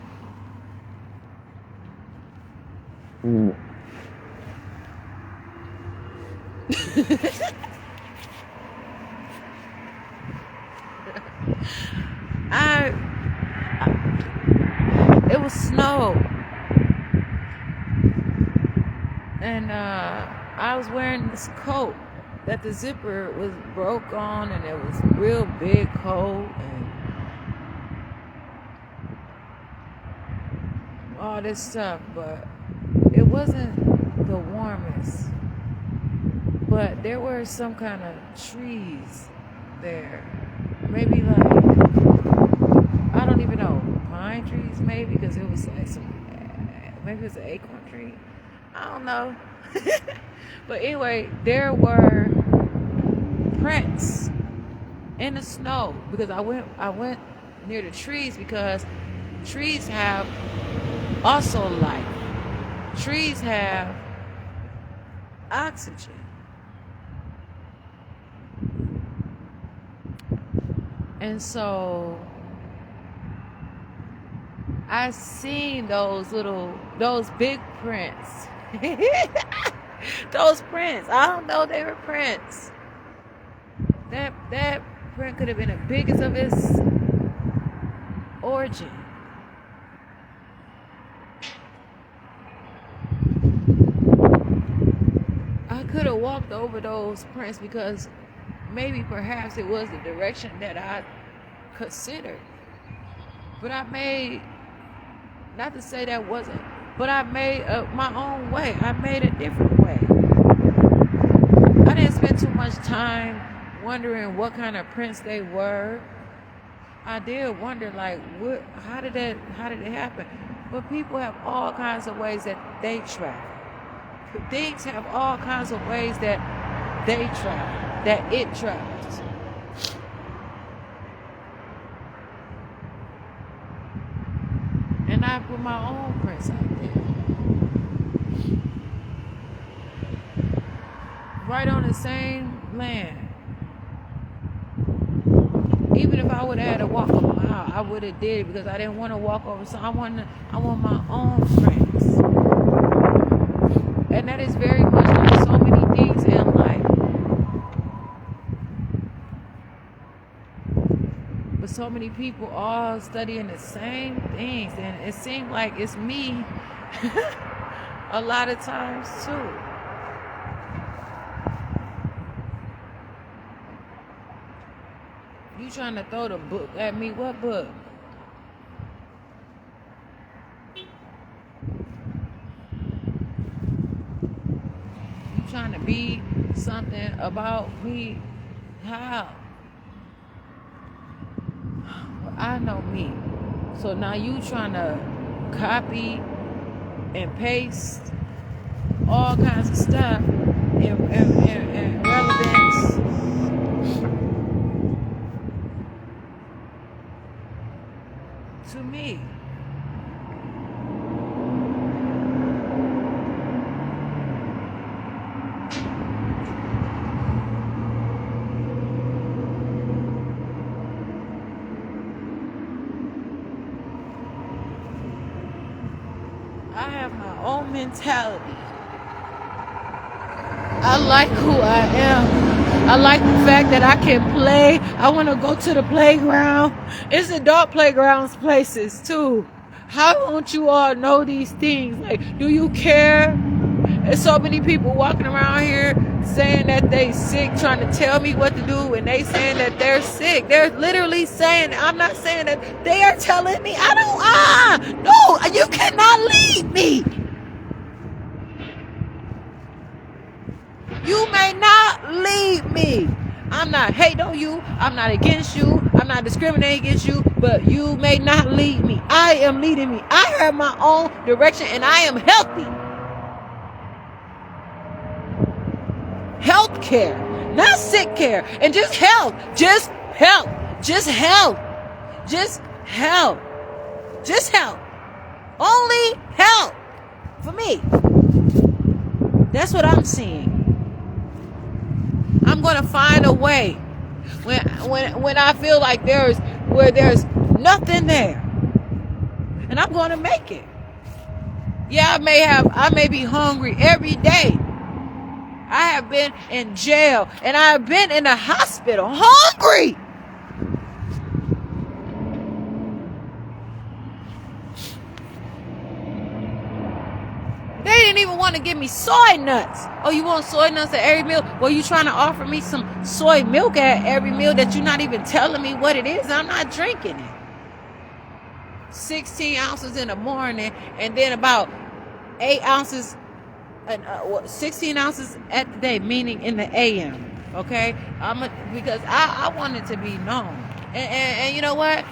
S1: it was snow, and I was wearing this coat that the zipper was broke on, and it was real big coat and all this stuff, but it wasn't the warmest. But there were some kind of trees there, maybe like, I don't even know, pine trees maybe, because it was like maybe it was an acorn tree, I don't know. But anyway, there were prints in the snow, because I went near the trees, because trees have also life. Trees have oxygen. And so I seen those big prints. Those prints. I don't know, they were prints. That print could have been the biggest of its origin. I could have walked over those prints, because maybe perhaps it was the direction that I considered. But I made, not to say that wasn't, but I made my own way. I made a different way. I didn't spend too much time wondering what kind of prints they were. I did wonder, like, how did it happen? But people have all kinds of ways that they travel. Things have all kinds of ways that they travel, that it travels. And I put my own prints out there. Right on the same land. Even if I would have had to walk a mile, I would have did it, because I didn't want to walk over. So I want my own prints. And that is very much like so many things in life. But so many people all studying the same things, and it seems like it's me a lot of times too. You trying to throw the book at me? What book? You trying to be something about me? How? I know me. So now you trying to copy and paste all kinds of stuff and relevance to me. I have my own mentality. I like who I am. I like the fact that I can play. I want to go to the playground. It's adult playgrounds places too. How don't you all know these things? Like, do you care? There's so many people walking around here saying that they sick, trying to tell me what to do, and they saying that they're sick. They're literally saying, I'm not saying that, they are telling me, no, you cannot lead me. You may not lead me. I'm not hating on you. I'm not against you. I'm not discriminating against you, but you may not lead me. I am leading me. I have my own direction and I am healthy. Health care, not sick care, and just health, just health, just health, just health, just health, only health for me. That's what I'm seeing. I'm gonna find a way when I feel like there's nothing there, and I'm gonna make it. Yeah, I may be hungry every day. I have been in jail and I have been in the hospital hungry. They didn't even want to give me soy nuts. Oh, you want soy nuts at every meal? Well, you trying to offer me some soy milk at every meal that you're not even telling me what it is. I'm not drinking it. 16 ounces in the morning and then about 8 ounces 16 ounces at the day, meaning in the AM. Okay, because I wanted to be known, and you know what?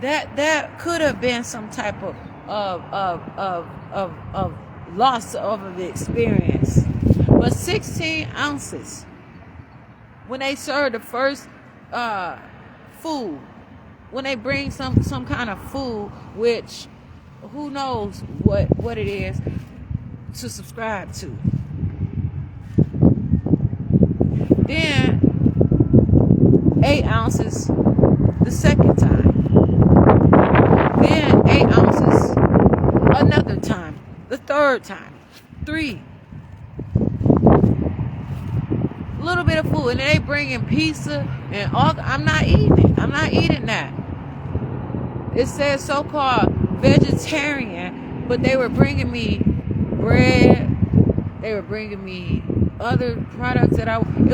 S1: That could have been some type of loss of the experience. But 16 ounces when they serve the first food, when they bring some kind of food, which who knows what it is to subscribe to. Then 8 ounces the second time. Then 8 ounces another time. The third time. 3. A little bit of food. And then they bring in pizza and all. I'm not eating it. I'm not eating that. It says so-called vegetarian, but they were bringing me bread. They were bringing me other products it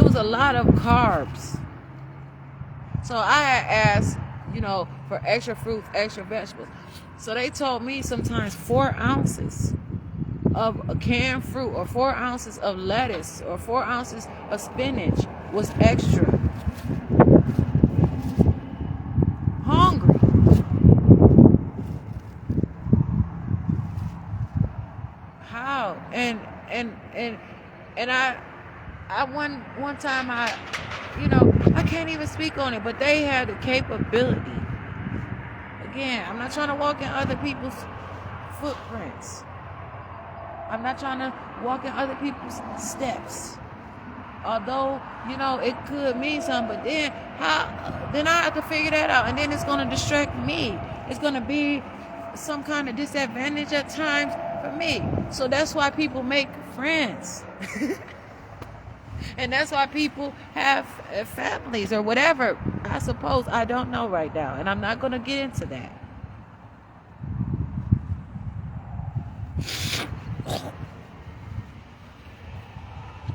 S1: was a lot of carbs. So I had asked, for extra fruits, extra vegetables. So they told me sometimes 4 ounces of a canned fruit or 4 ounces of lettuce or 4 ounces of spinach was extra. Hungry. How? And I one time I can't even speak on it, but they had the capability. Again, I'm not trying to walk in other people's footprints. I'm not trying to walk in other people's steps. Although, it could mean something, but then I have to figure that out, and then it's going to distract me. It's going to be some kind of disadvantage at times for me. So that's why people make friends. And that's why people have families or whatever. I suppose. I don't know right now, and I'm not going to get into that.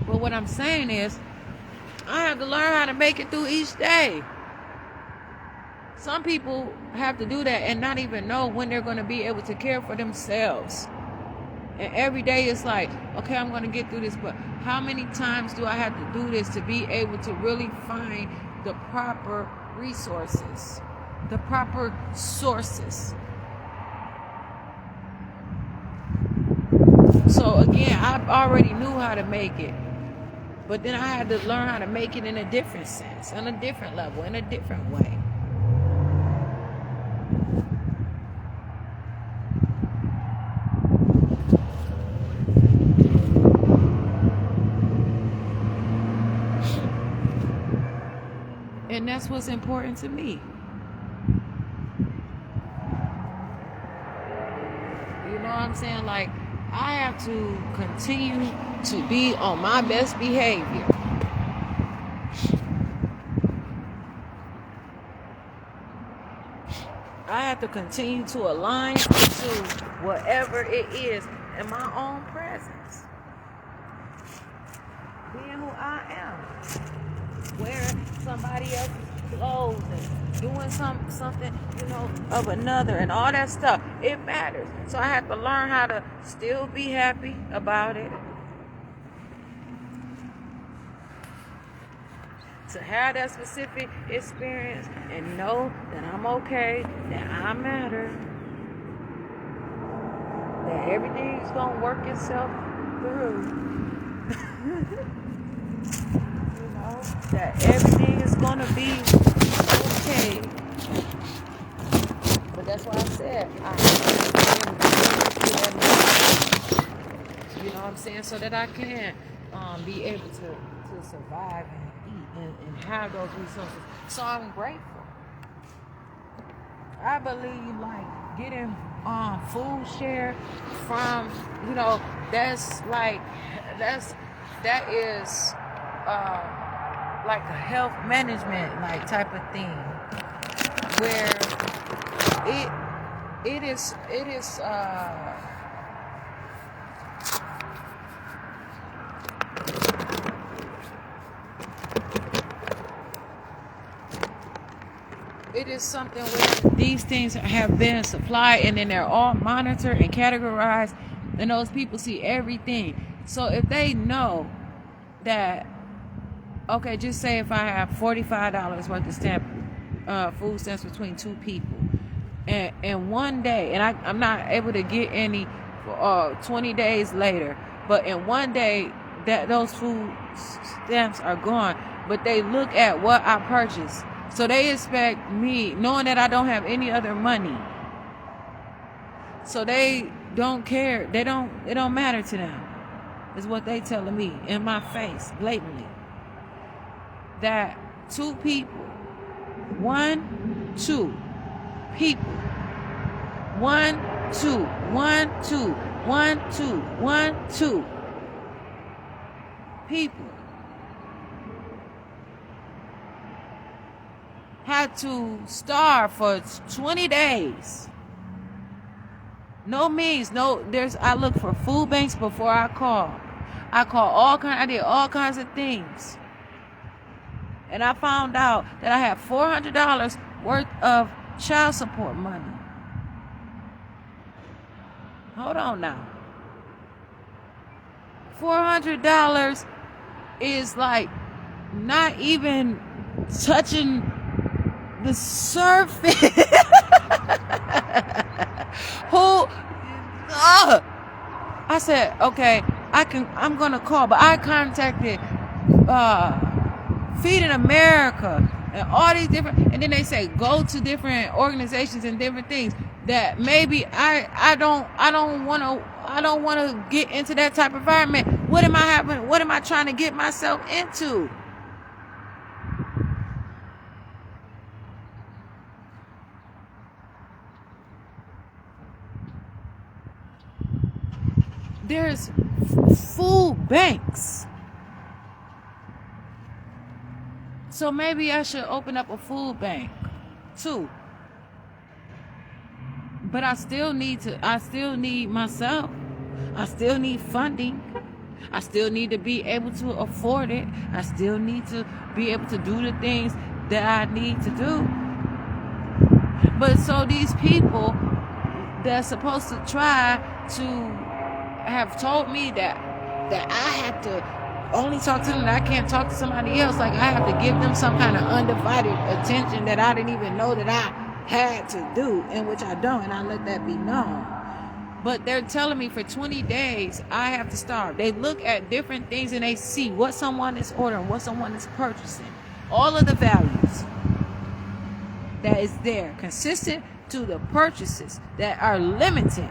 S1: But what I'm saying is, I have to learn how to make it through each day. Some people have to do that and not even know when they're going to be able to care for themselves. And every day it's like, okay, I'm going to get through this, but how many times do I have to do this to be able to really find the proper resources, the proper sources So again, I already knew how to make it, but then I had to learn how to make it in a different sense, on a different level, in a different way. And that's what's important to me. You know what I'm saying? Like, I have to continue to be on my best behavior. I have to continue to align to whatever it is in my own presence. Being who I am. Wearing somebody else's clothes and doing something, of another and all that stuff. It matters. So I have to learn how to still be happy about it. To have that specific experience and know that I'm okay, that I matter, that everything's gonna work itself through. That everything is gonna be okay. But that's why I said you know what I'm saying, so that I can be able to survive and eat and have those resources. So I'm grateful. I believe like getting food share from, that is like a health management like type of thing, where it is it is something where these things have been supplied and then they're all monitored and categorized, and those people see everything. So if they know that, okay, just say if I have $45 worth of food stamps between two people, and one day, and I'm not able to get any 20 days later, but in one day that those food stamps are gone, but they look at what I purchased. So they expect me, knowing that I don't have any other money. So they don't care. It don't matter to them, is what they telling me in my face, blatantly. That two people, two people, 2 people had to starve for 20 days. No means, I look for food banks before I call. I did all kinds of things. And I found out that I had $400 worth of child support money. Hold on now. $400 is like not even touching the surface. I said, okay, I'm gonna call, but I contacted Feeding America and all these different, and then they say go to different organizations and different things that maybe I don't want to get into that type of environment. What am I trying to get myself into? There's food banks. So maybe I should open up a food bank too. But I still need myself. I still need funding. I still need to be able to afford it. I still need to be able to do the things that I need to do. But so these people that's supposed to try to have told me that I have to only talk to them, that I can't talk to somebody else, like I have to give them some kind of undivided attention that I didn't even know that I had to do, in which I don't, and I let that be known. But they're telling me for 20 days I have to starve. They look at different things and they see what someone is ordering, what someone is purchasing. All of the values that is there, consistent to the purchases that are limited.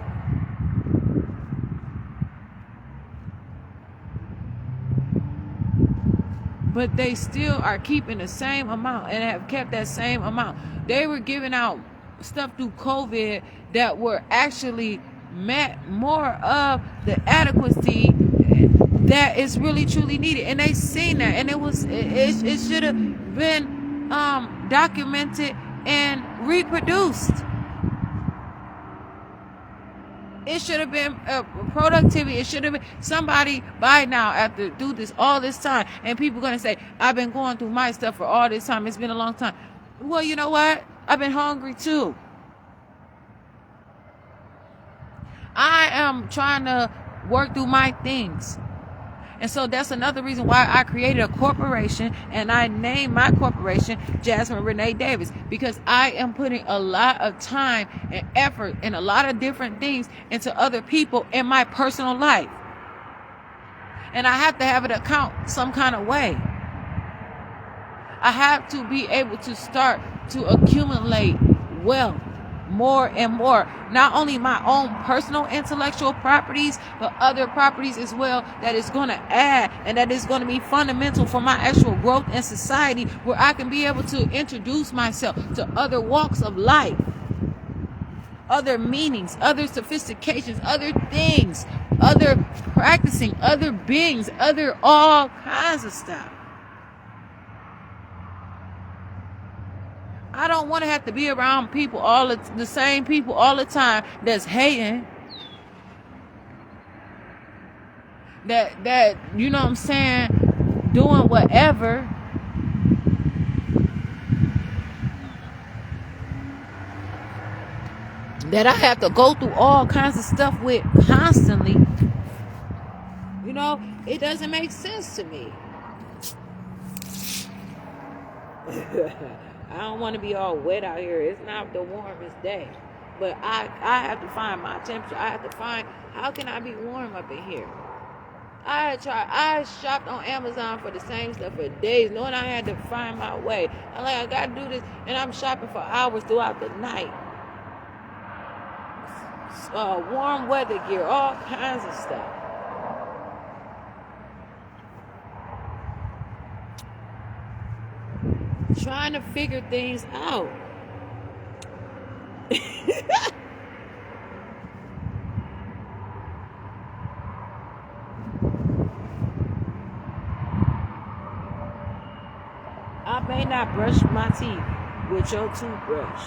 S1: But they still are keeping the same amount and have kept that same amount. They were giving out stuff through COVID that were actually met more of the adequacy that is really truly needed. And they seen that. And it should have been documented and reproduced. It should have been productivity. It should have been somebody by now after do this all this time. And people going to say, I've been going through my stuff for all this time. It's been a long time. Well, you know what? I've been hungry too. I am trying to work through my things. And so that's another reason why I created a corporation, and I named my corporation Jasmine Renee Davis, because I am putting a lot of time and effort and a lot of different things into other people in my personal life. And I have to have it account some kind of way. I have to be able to start to accumulate wealth more and more, not only my own personal intellectual properties, but other properties as well that is going to add and that is going to be fundamental for my actual growth in society, where I can be able to introduce myself to other walks of life, other meanings, other sophistications, other things, other practicing, other beings, other all kinds of stuff. I don't want to have to be around people, the same people all the time that's hating. That you know what I'm saying, doing whatever. That I have to go through all kinds of stuff with constantly. You know, it doesn't make sense to me. I don't want to be all wet out here. It's not the warmest day. But I have to find my temperature. I have to find, how can I be warm up in here? I shopped on Amazon for the same stuff for days, knowing I had to find my way. I'm like, I got to do this. And I'm shopping for hours throughout the night. Warm weather gear, all kinds of stuff. Trying to figure things out. I may not brush my teeth with your toothbrush,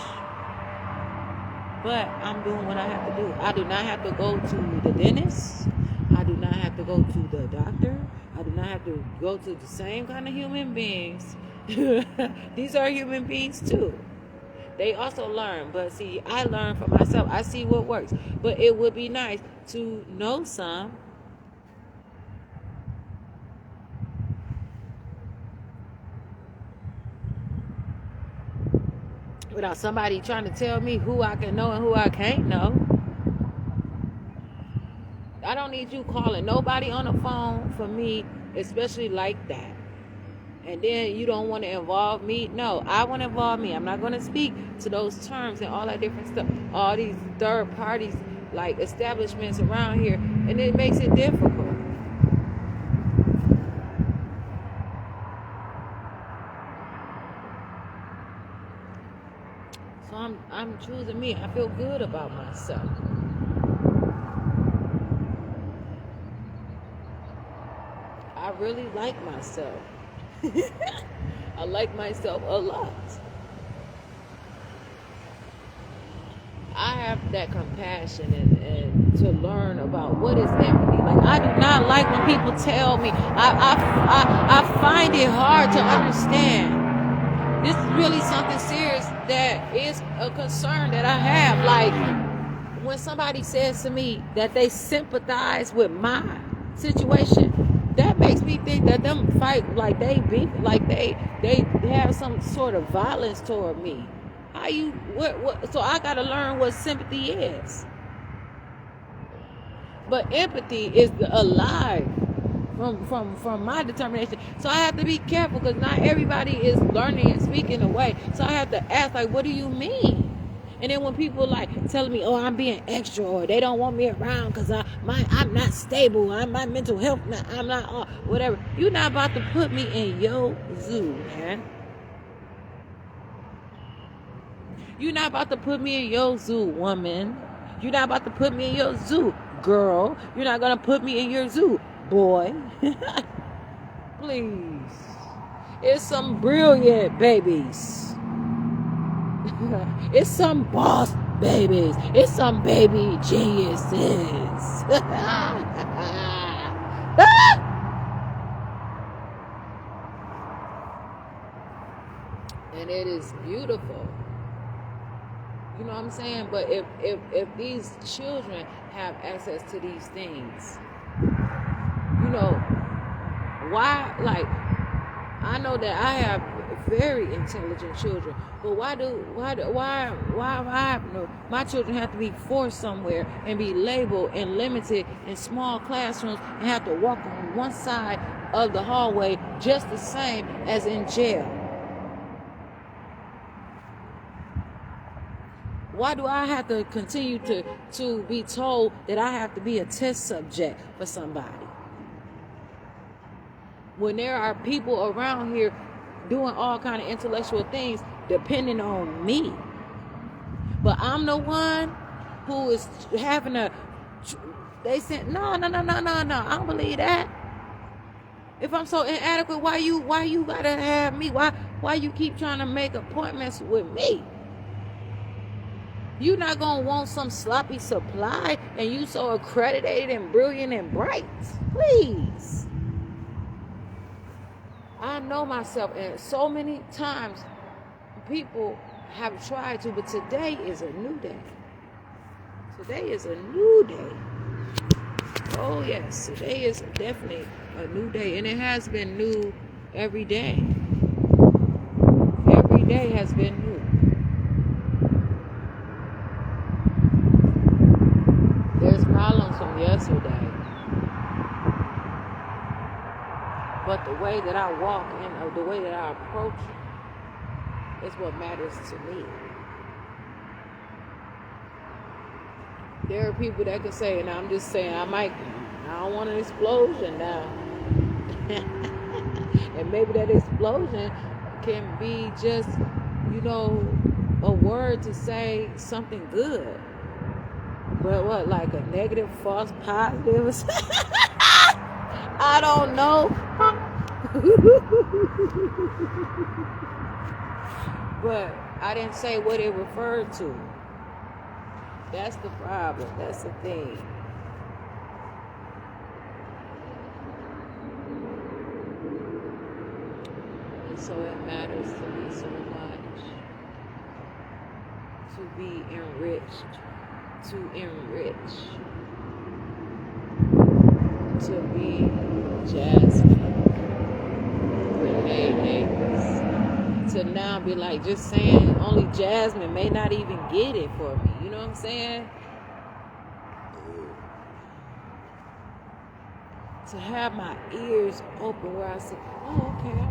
S1: but I'm doing what I have to do. I do not have to go to the dentist. I do not have to go to the doctor. I do not have to go to the same kind of human beings. These are human beings too. They also learn, but see, I learn for myself. I see what works. But it would be nice to know some. Without somebody trying to tell me who I can know and who I can't know. I don't need you calling nobody on the phone for me, especially like that. And then you don't want to involve me. No, I want to involve me. I'm not going to speak to those terms and all that different stuff. All these third parties, like establishments around here. And it makes it difficult. So I'm choosing me. I feel good about myself. I really like myself. I like myself a lot. I have that compassion and to learn about what is empathy. Like, I do not like when people tell me. I find it hard to understand. This is really something serious that is a concern that I have. Like, when somebody says to me that they sympathize with my situation, that makes me think that them fight like they beef, like they have some sort of violence toward me. How you what? So I gotta learn what sympathy is. But empathy is alive from my determination. So I have to be careful because not everybody is learning and speaking away. So I have to ask, like, what do you mean? And then when people like telling me, oh, I'm being extra, or they don't want me around because I'm not stable, my mental health, I'm not whatever. You're not about to put me in your zoo, man. You're not about to put me in your zoo, woman. You're not about to put me in your zoo, girl. You're not gonna put me in your zoo, boy. Please. It's some brilliant babies. It's some boss babies. It's some baby geniuses. And it is beautiful. You know what I'm saying? But if these children have access to these things, you know, why, like, I know that I have very intelligent children, but why my children have to be forced somewhere and be labeled and limited in small classrooms and have to walk on one side of the hallway just the same as in jail? Why do I have to continue to be told that I have to be a test subject for somebody? When there are people around here doing all kind of intellectual things depending on me. But I'm the one who is having they said, no, I don't believe that. If I'm so inadequate, why you gotta have me? Why you keep trying to make appointments with me? You not gonna want some sloppy supply and you so accredited and brilliant and bright. Please. I know myself, and so many times people have tried to, but today is a new day. Today is a new day. Oh yes, today is definitely a new day, and it has been new every day. Every day has been new. There's problems from yesterday. But the way that I walk and the way that I approach is what matters to me. There are people that can say, and I'm just saying, I don't want an explosion now. And maybe that explosion can be just, a word to say something good. But what, like a negative, false positive? I don't know. But I didn't say what it referred to. That's the problem. That's the thing. And so it matters to me so much to be enriched, to enrich, to be Jasmine, Renee Davis, to now be like, just saying only Jasmine may not even get it for me. You know what I'm saying? To have my ears open where I say, oh, okay,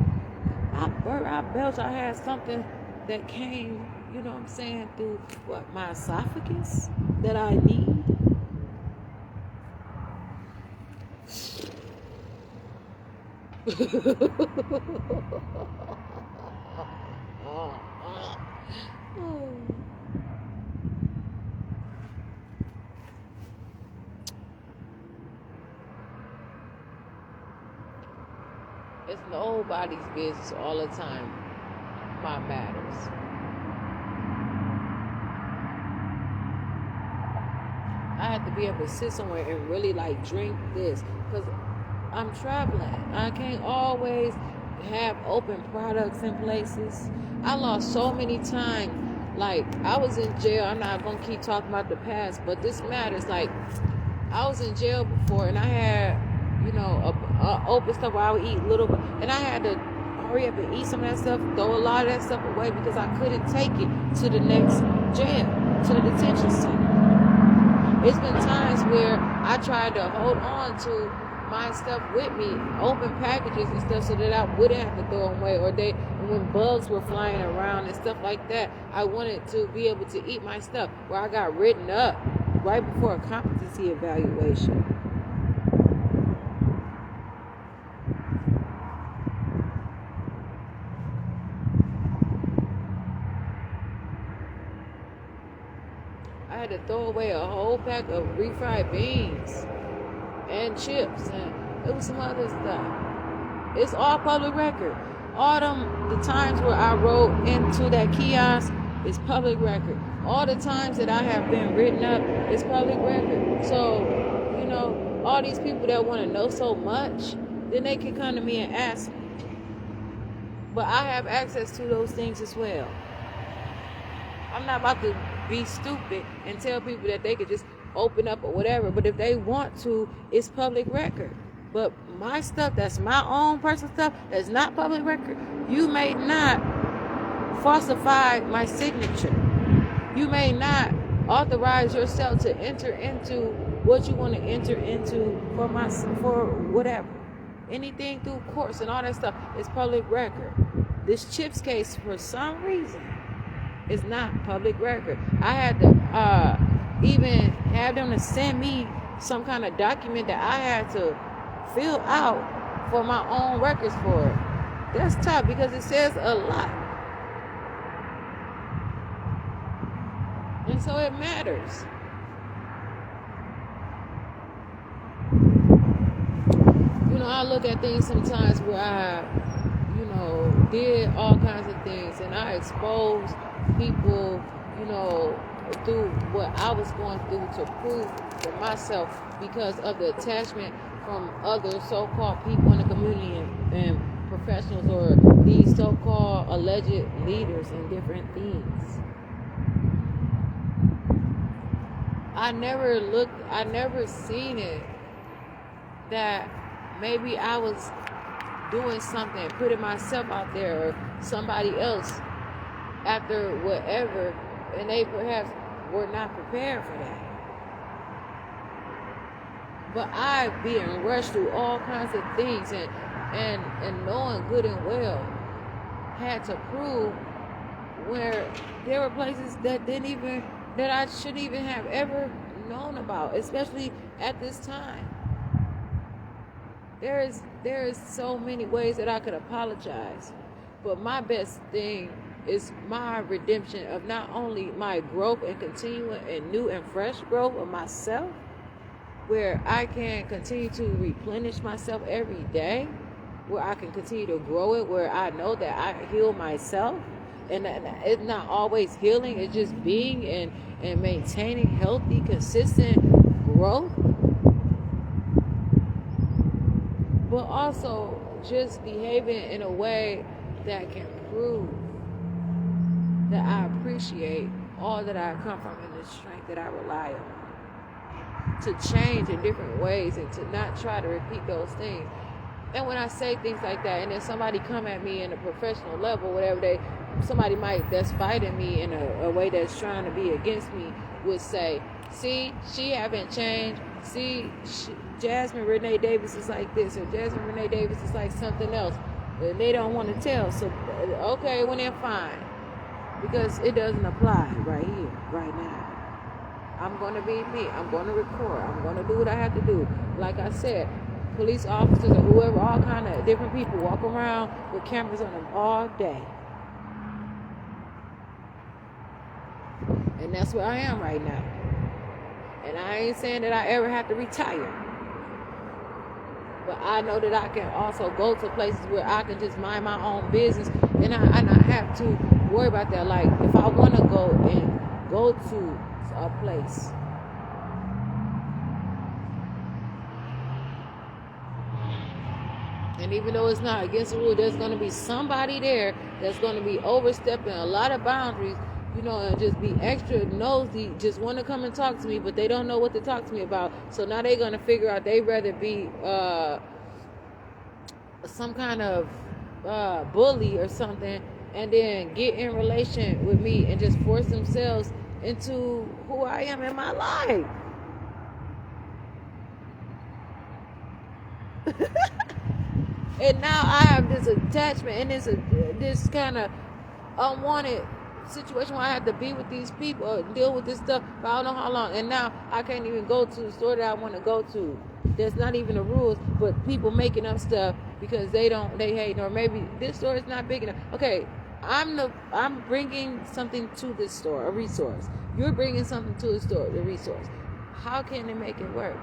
S1: I belch, I had something that came, you know what I'm saying, through my esophagus that I need. It's nobody's business all the time. My matters. I have to be able to sit somewhere and really drink this, because I'm traveling. I can't always have open products in places. I lost so many times. I was in jail. I'm not going to keep talking about the past, but this matters. I was in jail before, and I had, open stuff where I would eat little, and I had to hurry up and eat some of that stuff, throw a lot of that stuff away because I couldn't take it to the next jail, to the detention center. It's been times where I tried to hold on to my stuff with me, open packages and stuff, so that I wouldn't have to throw them away, or when bugs were flying around and stuff like that, I wanted to be able to eat my stuff, where I got written up right before a competency evaluation. I had to throw away a whole pack of refried beans and chips, and it was some other stuff. It's all public record. All the times where I rode into that kiosk is public record. All the times that I have been written up is public record. So, all these people that want to know so much, then they can come to me and ask me. But I have access to those things as well. I'm not about to be stupid and tell people that they could just open up or whatever. But if they want to, it's public record. But my stuff, that's my own personal stuff, that's not public record, you may not falsify my signature. You may not authorize yourself to enter into what you want to enter into for whatever. Anything through courts and all that stuff is public record. This CHIPS case, for some reason, is not public record. I had to even have them to send me some kind of document that I had to fill out for my own records for it. That's tough because it says a lot. And so it matters. I look at things sometimes where I, did all kinds of things, and I exposed people, through what I was going through to prove for myself because of the attachment from other so-called people in the community and professionals, or these so-called alleged leaders in different things. I never seen it that maybe I was doing something, putting myself out there, or somebody else after whatever, and they perhaps were not prepared for that. But I being rushed through all kinds of things and knowing good and well, had to prove where there were places that I shouldn't even have ever known about, especially at this time. There is so many ways that I could apologize, but my best thing is my redemption of not only my growth and continuing and new and fresh growth of myself, where I can continue to replenish myself every day, where I can continue to grow it, where I know that I heal myself, and it's not always healing, it's just being and maintaining healthy, consistent growth. But also just behaving in a way that can prove that I appreciate all that I come from and the strength that I rely on. To change in different ways and to not try to repeat those things. And when I say things like that, and then somebody come at me in a professional level, whatever somebody that's fighting me in a way that's trying to be against me, would say, see, she haven't changed. See, Jasmine Renee Davis is like this, or Jasmine Renee Davis is like something else. And they don't want to tell. So, okay, well then fine. Because it doesn't apply right here, right now. I'm going to be me. I'm going to record. I'm going to do what I have to do. Like I said, police officers or whoever, all kind of different people walk around with cameras on them all day. And that's where I am right now. And I ain't saying that I ever have to retire. But I know that I can also go to places where I can just mind my own business and I not have to worry about that. Like, if I want to go to a place, and even though it's not against the rule, there's going to be somebody there that's going to be overstepping a lot of boundaries, and just be extra nosy, just want to come and talk to me, but they don't know what to talk to me about. So now they're going to figure out they'd rather be some kind of bully or something, and then get in relation with me and just force themselves into who I am in my life. And now I have this attachment and this kind of unwanted situation where I have to be with these people or deal with this stuff for I don't know how long. And now I can't even go to the store that I want to go to. There's not even the rules, but people making up stuff because they hate, or maybe this store is not big enough. Okay, I'm bringing something to this store, a resource. You're bringing something to the store, the resource. How can they make it work?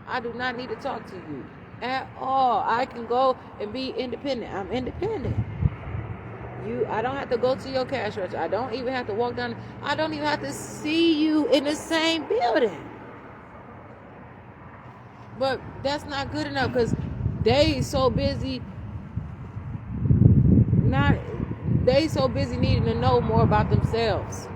S1: I do not need to talk to you at all. I can go and be independent. I'm independent. I don't have to go to your cash register. I don't even have to walk down. I don't even have to see you in the same building. But that's not good enough because they so busy needing to know more about themselves.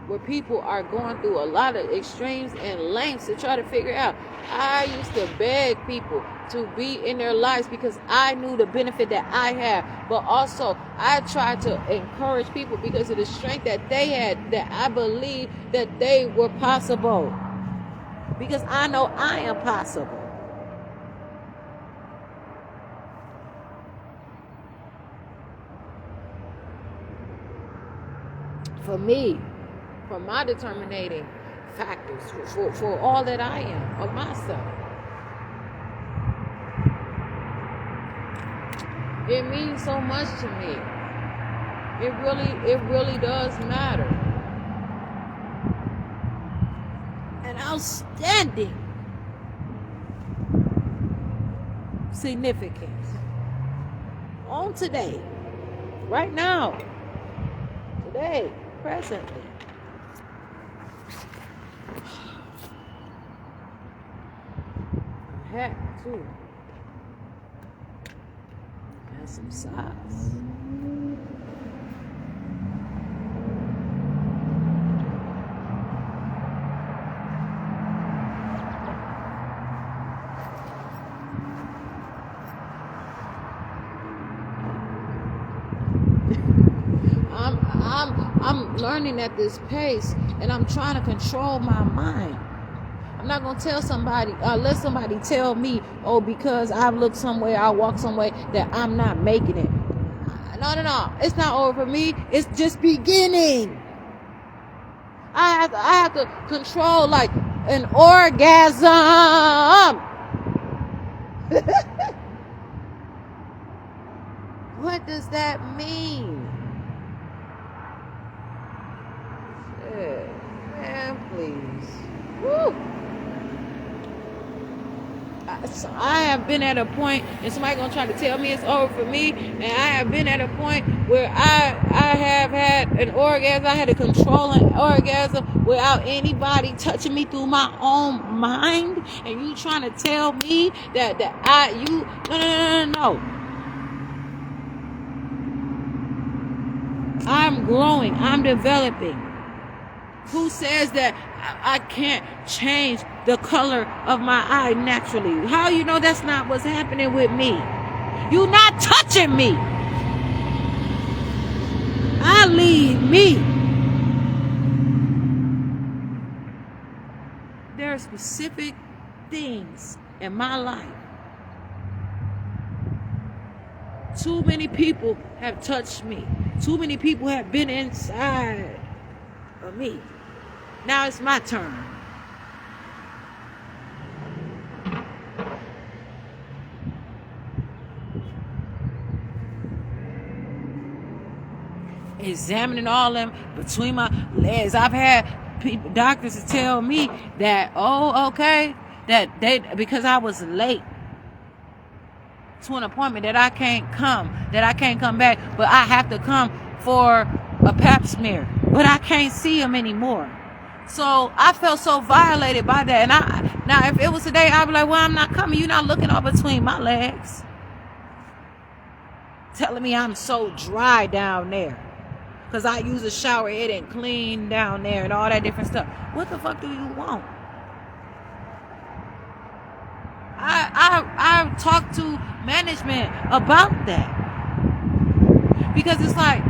S1: Where people are going through a lot of extremes and lengths to try to figure out. I used to beg people to be in their lives because I knew the benefit that I had, but also I tried to encourage people because of the strength that they had, that I believed that they were possible, because I know I am possible. For me, for my determining factors, for all that I am of myself. It means so much to me. It really does matter. An outstanding significance on today, right now, today, presently. Hat too. And some socks. I'm learning at this pace, and I'm trying to control my mind. I'm not going to tell somebody, let somebody tell me, oh, because I look somewhere, I walk somewhere, that I'm not making it. No. It's not over for me. It's just beginning. I have to control like an orgasm. What does that mean? Shit, man, please. Woo. I have been at a point, and somebody gonna try to tell me it's over for me, and I have been at a point where I have had an orgasm. I had to control an orgasm without anybody touching me through my own mind, and you trying to tell me that no. I'm growing. I'm developing. Who says that I can't change the color of my eye naturally? How you know that's not what's happening with me? You not touching me. I leave me. There are specific things in my life. Too many people have touched me. Too many people have been inside of me. Now it's my turn. Examining all them between my legs. I've had doctors to tell me that, because I was late to an appointment, that I can't come back, but I have to come for a pap smear, but I can't see them anymore. So I felt so violated by that. And now if it was today, I'd be like, well, I'm not coming. You're not looking all between my legs, telling me I'm so dry down there because I use a shower head and clean down there and all that different stuff. What the fuck do you want? I talked to management about that, because it's like,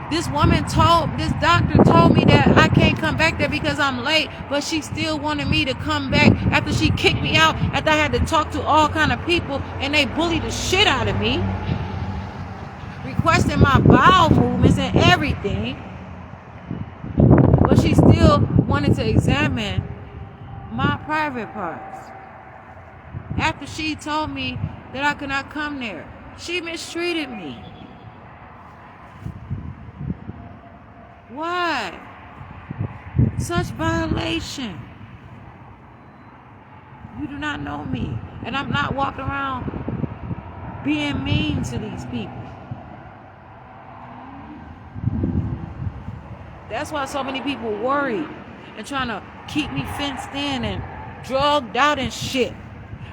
S1: This doctor told me that I can't come back there because I'm late, but she still wanted me to come back after she kicked me out, after I had to talk to all kind of people and they bullied the shit out of me, requesting my bowel movements and everything. But she still wanted to examine my private parts. After she told me that I could not come there, she mistreated me. Why? Such violation. You do not know me. And I'm not walking around being mean to these people. That's why so many people worry and trying to keep me fenced in and drugged out and shit.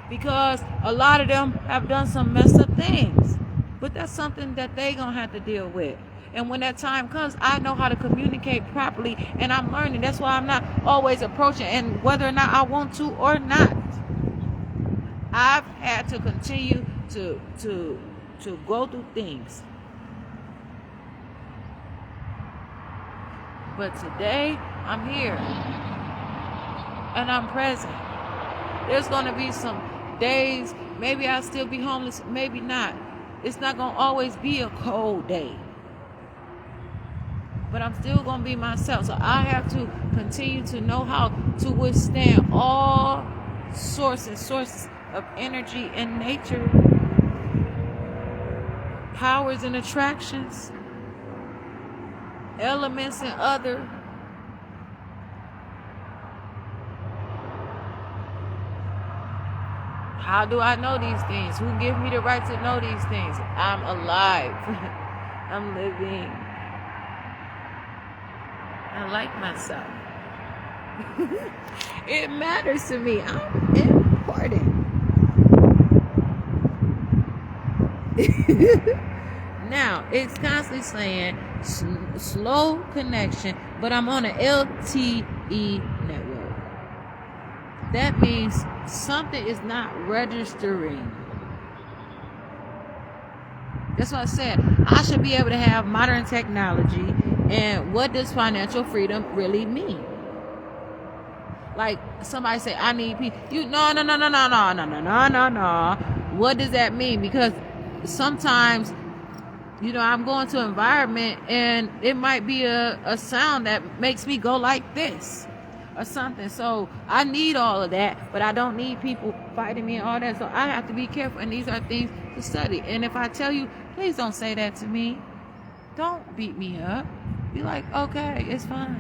S1: Because a lot of them have done some messed up things. But that's something that they gonna have to deal with. And when that time comes, I know how to communicate properly, and I'm learning. That's why I'm not always approaching, and whether or not I want to or not, I've had to continue to go through things. But today, I'm here, and I'm present. There's going to be some days, maybe I'll still be homeless, maybe not. It's not going to always be a cold day. But I'm still going to be myself. So I have to continue to know how to withstand all sources of energy in nature, powers and attractions, elements and other. How do I know these things? Who give me the right to know these things? I'm alive. I'm living. I like myself. It matters to me. I'm important. Now, it's constantly saying slow connection, but I'm on an LTE network. That means something is not registering. That's what I said. I should be able to have modern technology. And what does financial freedom really mean? Like somebody say, I need peace. No. What does that mean? Because sometimes, I'm going to an environment and it might be a sound that makes me go like this or something. So I need all of that, but I don't need people fighting me and all that. So I have to be careful. And these are things to study. And if I tell you, please don't say that to me. Don't beat me up. Be like, okay, it's fine.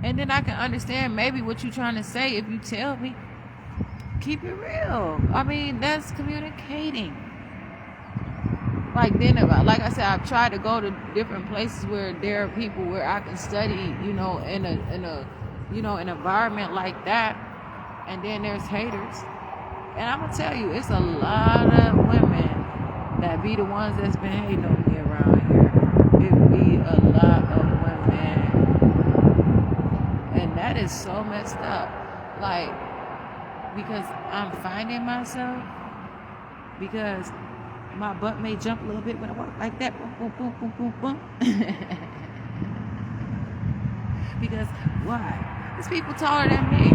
S1: And then I can understand maybe what you're trying to say if you tell me. Keep it real. I mean, that's communicating. Like I said, I've tried to go to different places where there are people where I can study, in an environment like that. And then there's haters. And I'm gonna tell you, it's a lot of women that be the ones that's been hating on me around here. It be a lot of women. And that is so messed up. Like, because I'm finding myself, because my butt may jump a little bit when I walk like that. Boom, boom, boom, boom, boom, boom. Because why? There's people taller than me.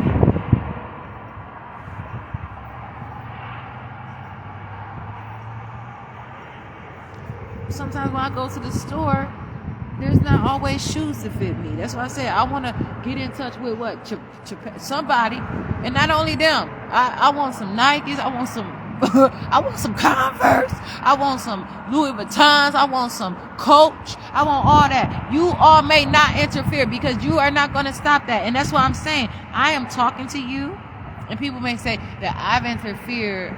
S1: Sometimes when I go to the store, there's not always shoes to fit me. That's why I say I want to get in touch with somebody, and not only them. I want some Nikes. I want some I want some Converse. I want some Louis Vuittons. I want some Coach. I want all that. You all may not interfere because you are not going to stop that. And that's what I'm saying. I am talking to you, and people may say that I've interfered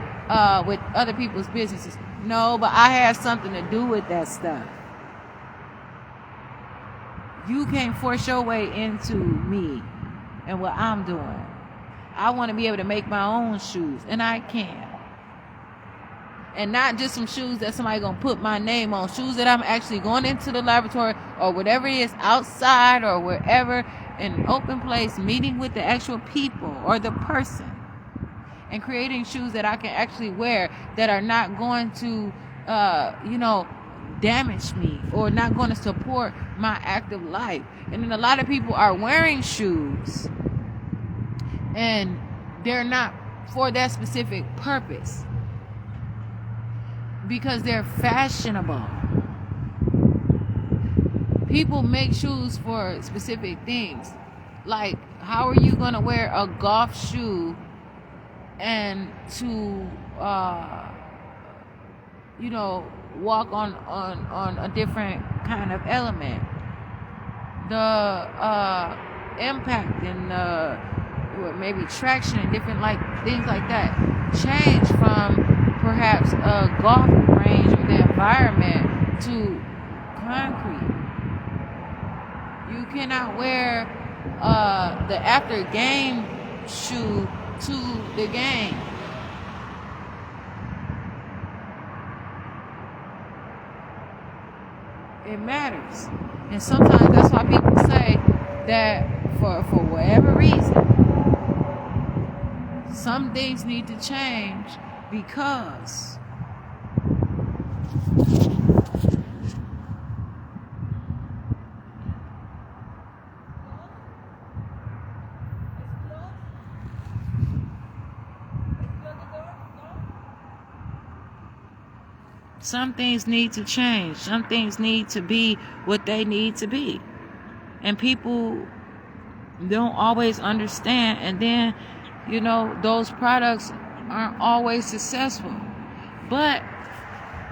S1: with other people's businesses. No, but I had something to do with that stuff. You can't force your way into me and what I'm doing. I want to be able to make my own shoes, and I can. And not just some shoes that somebody gonna put my name on. Shoes that I'm actually going into the laboratory or whatever it is, outside or wherever, in an open place, meeting with the actual people or the person, and creating shoes that I can actually wear that are not going to, damage me or not going to support my active life. And then a lot of people are wearing shoes and they're not for that specific purpose because they're fashionable. People make shoes for specific things. Like, how are you going to wear a golf shoe and to walk on a different kind of element? The impact and maybe traction and different things like that change from perhaps a golf range or the environment to concrete. You cannot wear the after game shoe to the game. It matters. And sometimes that's why people say that for whatever reason, some things need to change because some things need to change. Some things need to be what they need to be. And people don't always understand. And then, those products aren't always successful. But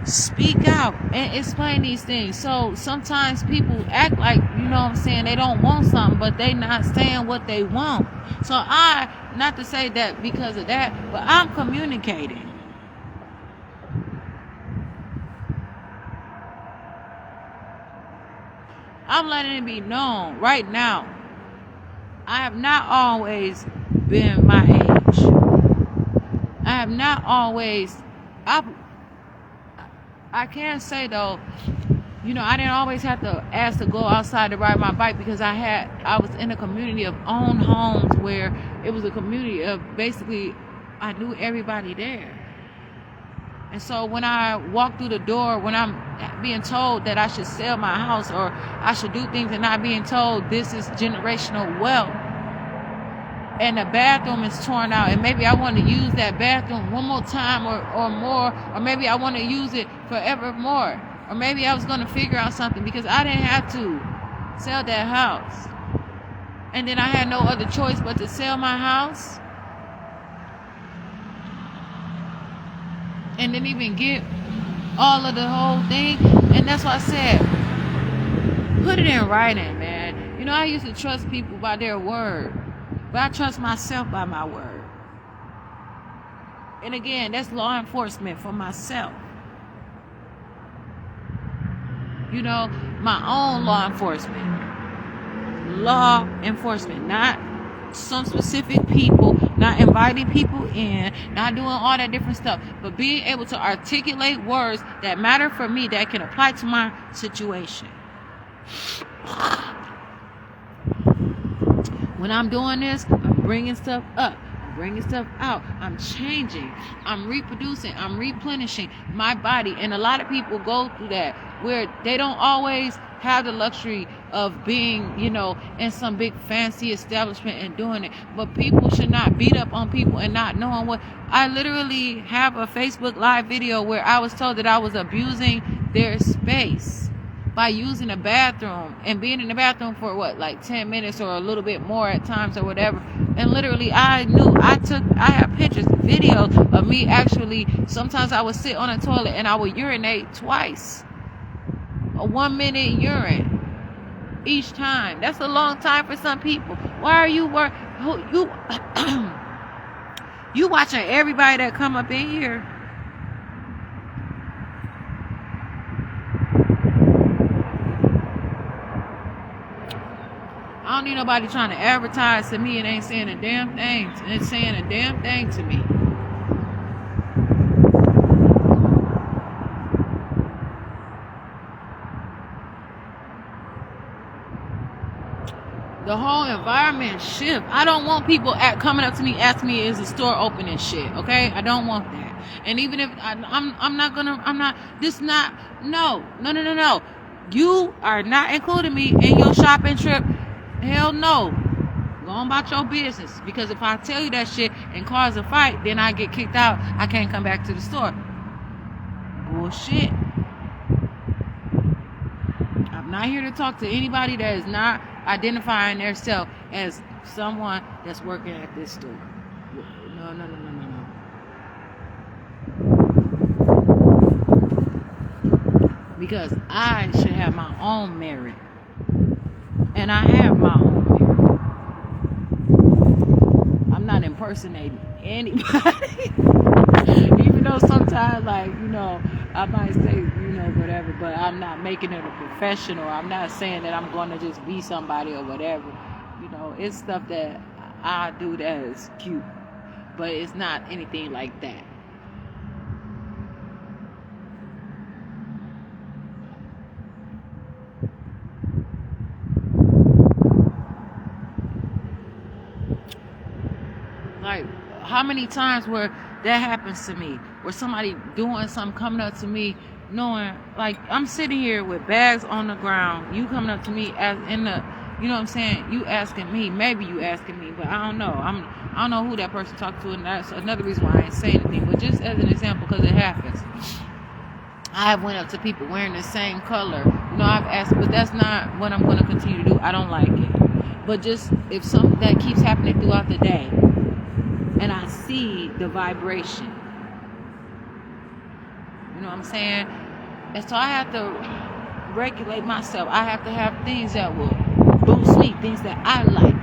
S1: speak out and explain these things. So sometimes people act like, they don't want something, but they not saying what they want. So not to say that because of that, but I'm communicating. I'm letting it be known right now. I have not always been my age. I have not always. I can't say though. I didn't always have to ask to go outside to ride my bike because I was in a community of owned homes where it was a community of basically I knew everybody there. And so when I walk through the door, when I'm being told that I should sell my house or I should do things and not being told this is generational wealth, and the bathroom is torn out, and maybe I want to use that bathroom one more time or more, or maybe I want to use it forevermore, or maybe I was going to figure out something because I didn't have to sell that house. And then I had no other choice but to sell my house. And didn't even get all of the whole thing. And that's why I said, put it in writing, man. I used to trust people by their word, but I trust myself by my word. And again, that's law enforcement for myself. My own law enforcement. Law enforcement, not some specific people, not inviting people in, not doing all that different stuff, but being able to articulate words that matter for me, that can apply to my situation. When I'm doing this, I'm bringing stuff up, I'm bringing stuff out, I'm changing, I'm reproducing, I'm replenishing my body. And a lot of people go through that where they don't always have the luxury of being, in some big fancy establishment and doing it. But people should not beat up on people and not knowing what. I literally have a Facebook Live video where I was told that I was abusing their space by using a bathroom and being in the bathroom for 10 minutes or a little bit more at times or whatever. And literally I have pictures, videos of me actually, sometimes I would sit on a toilet and I would urinate twice. A 1 minute urine each time. That's a long time for some people. Why are you you watching everybody that come up in here? I don't need nobody trying to advertise to me and ain't saying a damn thing. It's saying a damn thing to me. The whole environment shift. I don't want people coming up to me asking me, is the store open and shit, okay? I don't want that. And even if I'm not this not no. You are not including me in your shopping trip. Hell no. Go on about your business. Because if I tell you that shit and cause a fight, then I get kicked out. I can't come back to the store. Bullshit. I'm not here to talk to anybody that is not identifying themselves as someone that's working at this store. No. Because I should have my own merit. And I have my own merit. I'm not impersonating anybody. Even though sometimes, like, I might say, whatever, but I'm not making it a professional. I'm not saying that I'm going to just be somebody or whatever. It's stuff that I do that is cute. But it's not anything like that. Like, how many times where that happens to me, where somebody doing something, coming up to me, knowing, like, I'm sitting here with bags on the ground, you coming up to me as in the, you know what I'm saying, you asking me, maybe you asking me, but I don't know. I don't know who that person talked to, and that's another reason why I ain't saying anything. But just as an example, because it happens, I have went up to people wearing the same color. I've asked, but that's not what I'm going to continue to do. I don't like it. But just if something that keeps happening throughout the day, and I see the vibration, you know what I'm saying? And so I have to regulate myself. I have to have things that will boost me, things that I like.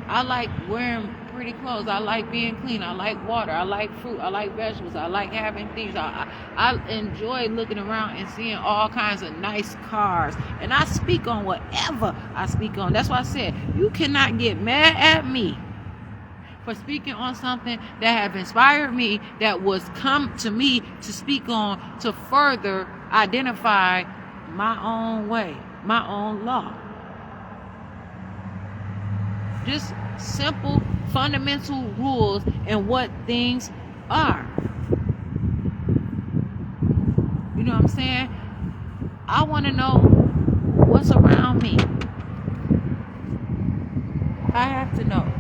S1: I like wearing pretty clothes. I like being clean. I like water. I like fruit. I like vegetables. I like having things. I enjoy looking around and seeing all kinds of nice cars. And I speak on whatever I speak on. That's why I said, you cannot get mad at me for speaking on something that have inspired me, that was come to me to speak on, to further identify my own way, my own law. Just simple, fundamental rules and what things are. You know what I'm saying? I want to know what's around me. I have to know.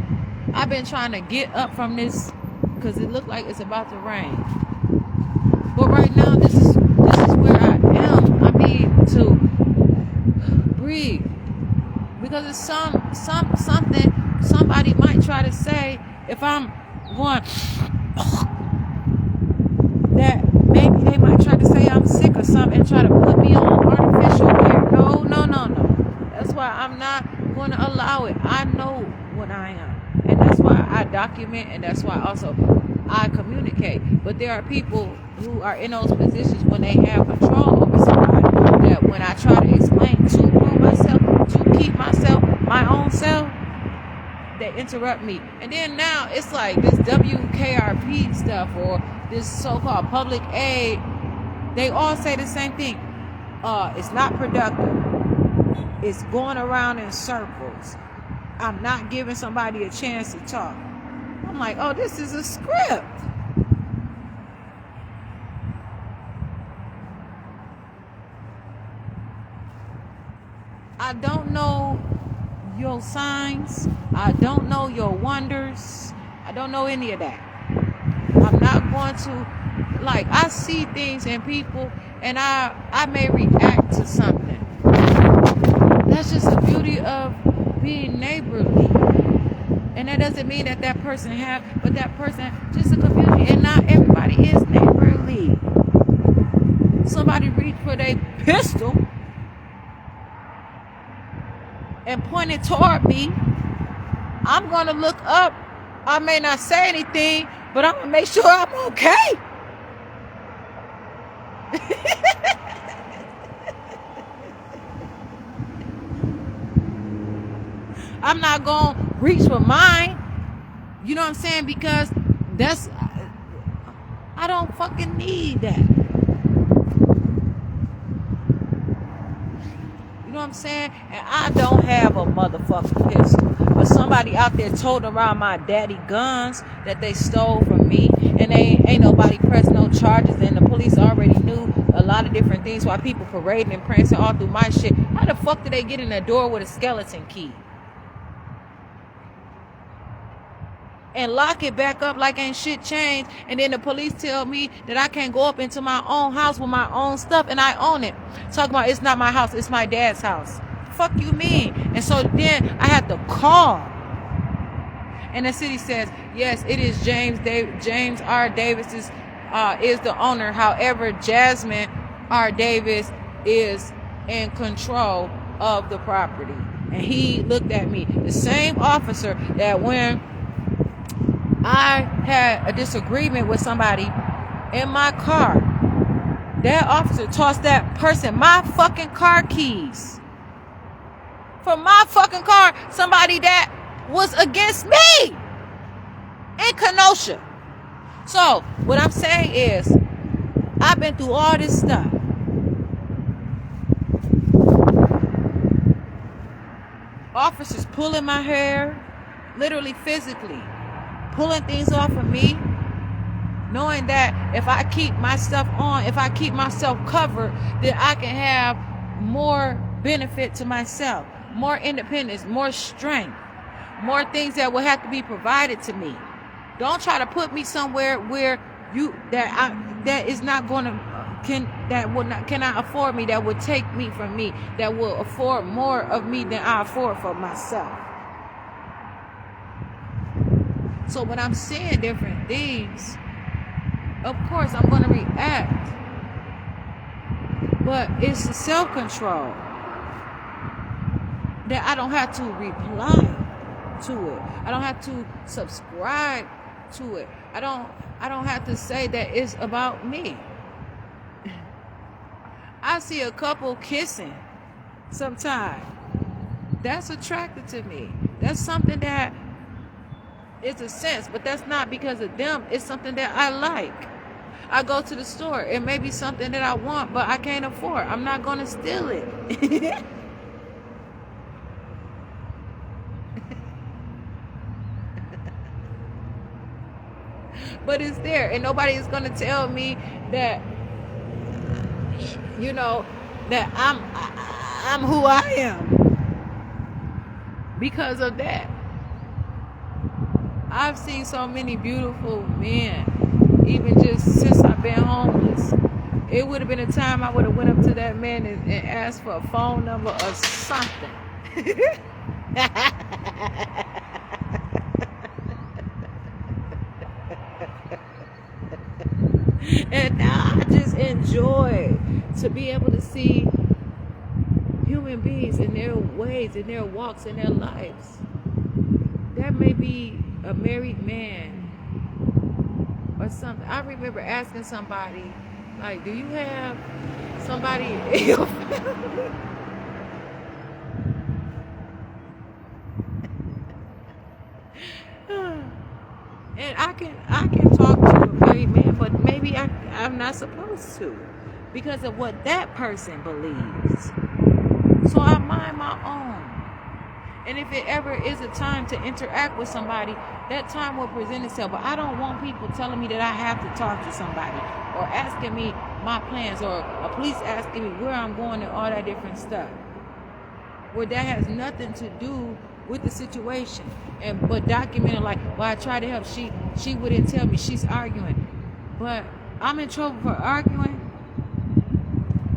S1: I've been trying to get up from this because it looked like it's about to rain. But right now, this is where I am. I need to breathe, because it's something somebody might try to say if I'm going that maybe they might try to say I'm sick or something and try to put me on artificial air. No. That's why I'm not going to allow it. I know what I am. And that's why I document, and that's why also I communicate. But there are people who are in those positions when they have control over somebody, that when I try to explain to prove myself, to keep myself, my own self, they interrupt me. And then now it's like this WKRP stuff or this so-called public aid, they all say the same thing. It's not productive. It's going around in circles. I'm not giving somebody a chance to talk. I'm like, oh, this is a script. I don't know your signs. I don't know your wonders. I don't know any of that. I'm not going to, like, I see things in people and I may react to something. That's just the beauty of being neighborly. And that doesn't mean that person but that person just a community, and not everybody is neighborly. Somebody reach for their pistol and point it toward me. I'm gonna look up. I may not say anything, but I'm gonna make sure I'm okay. I'm not gonna reach for mine. You know what I'm saying? Because I don't fucking need that. You know know what I'm saying? And I don't have a motherfucking pistol. But somebody out there toting around my daddy guns that they stole from me, and they ain't nobody pressed no charges, and the police already knew a lot of different things while people parading and prancing all through my shit. How the fuck did they get in the door with a skeleton key? And lock it back up like ain't shit changed, and then the police tell me that I can't go up into my own house with my own stuff, and I own it. Talking about it's not my house, it's my dad's house. Fuck you mean? And so then I had to call, and the city says yes, it is James R. Davis is the owner. However, Jasmine R. Davis is in control of the property. And he looked at me, the same officer that when I had a disagreement with somebody in my car, that officer tossed that person my fucking car keys. For my fucking car, somebody that was against me in Kenosha. So, what I'm saying is, I've been through all this stuff. Officers pulling my hair, literally physically pulling things off of me, knowing that if I keep my stuff on, if I keep myself covered, then I can have more benefit to myself, more independence, more strength, more things that will have to be provided to me. Don't try to put me somewhere where that is not going to cannot afford me, that would take me from me, that will afford more of me than I afford for myself. So when I'm seeing different things, of course I'm going to react. But it's self-control that I don't have to reply to it. I don't have to subscribe to it. I don't have to say that it's about me. I see a couple kissing sometimes. That's attractive to me. That's something that is a sense, but that's not because of them. It's something that I like. I go to the store. It may be something that I want, but I can't afford. I'm not going to steal it. But it's there, and nobody is going to tell me that, that I'm who I am because of that. I've seen so many beautiful men, even just since I've been homeless. It would have been a time I would have went up to that man and asked for a phone number or something. And now I just enjoy to be able to see human beings in their ways, in their walks, in their lives. That may be a married man or something. I remember asking somebody, like, do you have somebody in your family? And I can talk to a married man, but maybe I'm not supposed to because of what that person believes. So I mind my own. And if it ever is a time to interact with somebody, that time will present itself. But I don't want people telling me that I have to talk to somebody or asking me my plans or a police asking me where I'm going and all that different stuff. Where that has nothing to do with the situation. But documenting like, well, I tried to help. She wouldn't tell me. She's arguing. But I'm in trouble for arguing.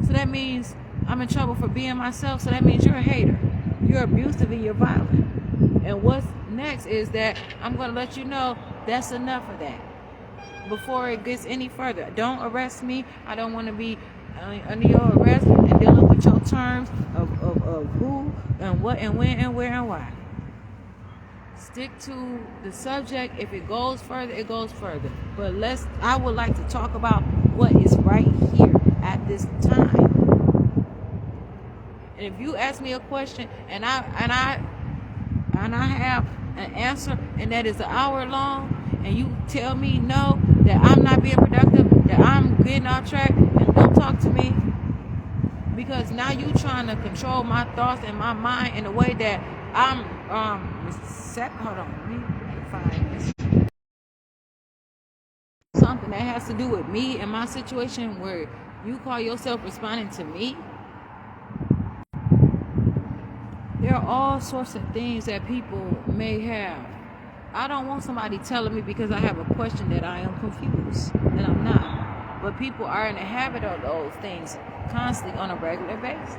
S1: So that means I'm in trouble for being myself. So that means you're a hater. You're abusive and you're violent. And what's next is that I'm going to let you know that's enough of that before it gets any further. Don't arrest me. I don't want to be under your arrest and dealing with your terms of who and what and when and where and why. Stick to the subject. If it goes further, it goes further. But I would like to talk about what is right here at this time. And if you ask me a question and I have an answer and that is an hour long, and you tell me no, that I'm not being productive, that I'm getting off track, and don't talk to me, because now you trying to control my thoughts and my mind in a way that I'm hold on, let me find this. Something that has to do with me and my situation where you call yourself responding to me. There are all sorts of things that people may have. I don't want somebody telling me because I have a question that I am confused, and I'm not. But people are in the habit of those things constantly on a regular basis.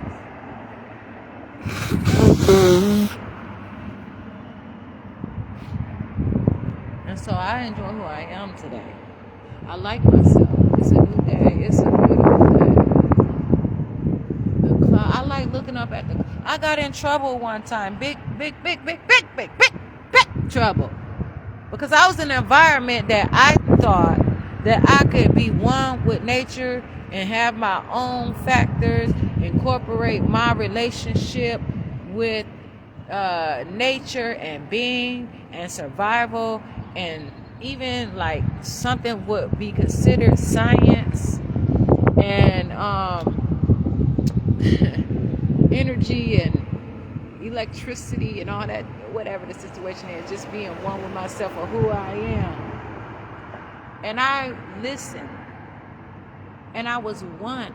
S1: And so I enjoy who I am today. I like myself. It's a new day. It's a beautiful day. I like looking up at the. I got in trouble one time. Big trouble. Because I was in an environment that I thought that I could be one with nature and have my own factors, incorporate my relationship with nature and being and survival, and even like something would be considered science and energy and electricity and all that, whatever the situation is, just being one with myself or who I am. And I listened, and I was one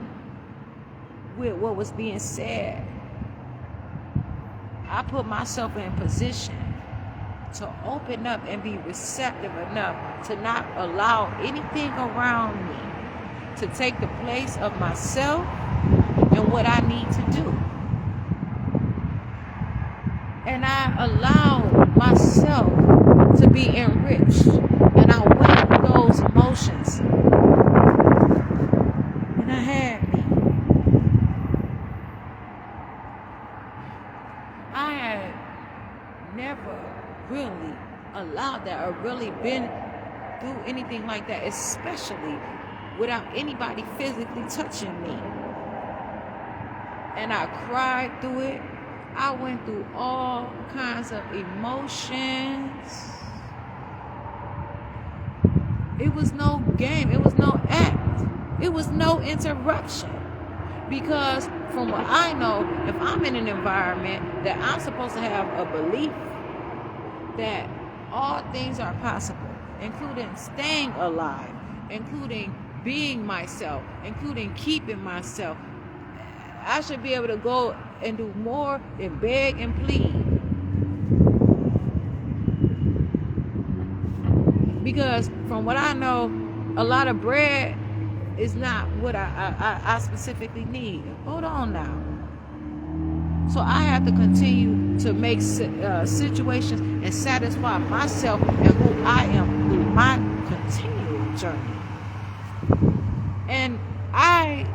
S1: with what was being said. I put myself in position to open up and be receptive enough to not allow anything around me to take the place of myself and what I need to do. And I allowed myself to be enriched, and I went through those emotions, and I had me. I had never really allowed that or really been through anything like that, especially without anybody physically touching me. And I cried through it. I went through all kinds of emotions. It was no game. It was no act. It was no interruption. Because from what I know, if I'm in an environment that I'm supposed to have a belief that all things are possible, including staying alive, including being myself, including keeping myself, I should be able to go and do more than beg and plead. Because from what I know, a lot of bread is not what I specifically need. Hold on now. So I have to continue to make situations and satisfy myself and who I am through my continual journey. And I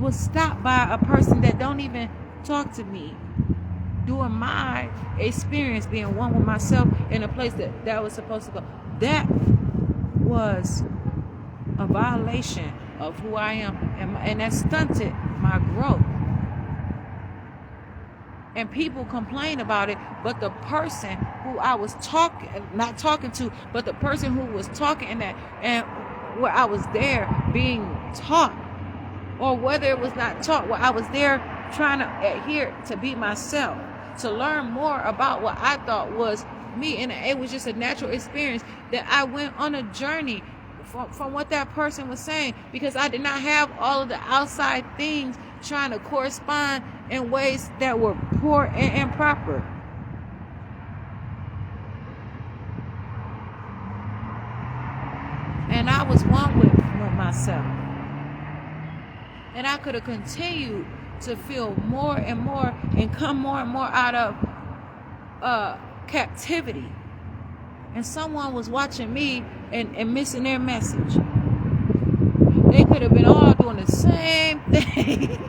S1: was stopped by a person that don't even talk to me during my experience being one with myself in a place that was supposed to go. That was a violation of who I am, and that stunted my growth. And people complain about it, but the person who I was not talking to, but the person who was talking in that, and where I was there being taught, or whether it was not taught, where I was there trying to adhere to be myself, to learn more about what I thought was me. And it was just a natural experience that I went on a journey from what that person was saying, because I did not have all of the outside things trying to correspond in ways that were poor and improper. And I was one with myself. And I could have continued to feel more and more and come more and more out of captivity. And someone was watching me and missing their message. They could have been all doing the same thing.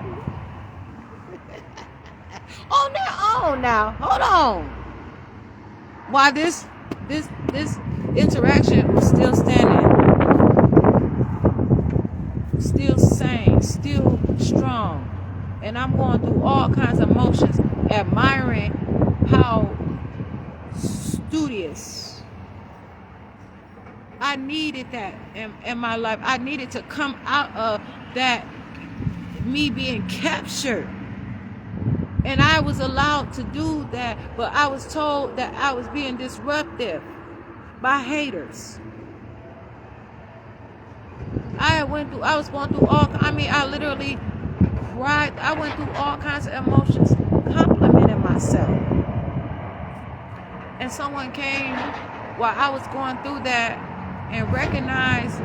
S1: Now, hold on. While this interaction was still standing, still sane, still strong, and I'm going through all kinds of emotions, admiring how studious. I needed that in my life. I needed to come out of that me being captured. And I was allowed to do that, but I was told that I was being disruptive by haters. I was going through I literally cried. I went through all kinds of emotions, complimenting myself. And someone came while I was going through that and recognized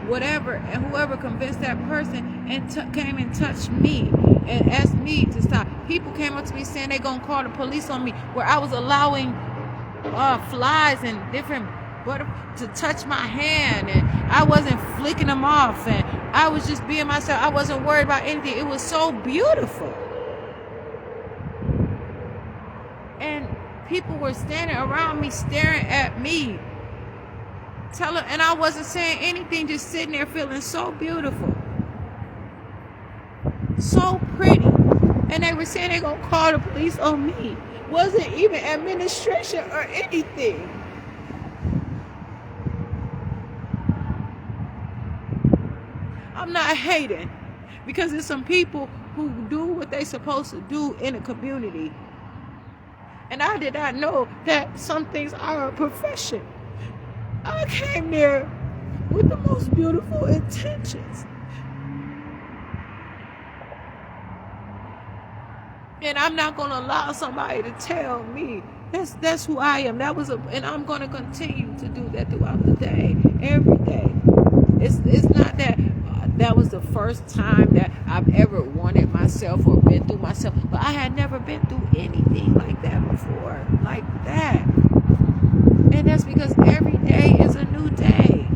S1: whatever, and whoever convinced that person and came and touched me and asked me to stop. People came up to me saying they're going to call the police on me, where I was allowing flies and different to touch my hand, and I wasn't flicking them off, and I was just being myself. I wasn't worried about anything. It was so beautiful. And people were standing around me, staring at me, and I wasn't saying anything, just sitting there feeling so beautiful, so pretty. And they were saying they're gonna call the police on me. Wasn't even administration or anything. I'm not hating, because there's some people who do what they're supposed to do in a community. And I did not know that some things are a profession. I came there with the most beautiful intentions. And I'm not going to allow somebody to tell me that's who I am. And I'm going to continue to do that throughout the day, every day. It's not that was the first time that I've ever wanted myself or been through myself, but I had never been through anything like that before, like that. And that's because every day is a new day.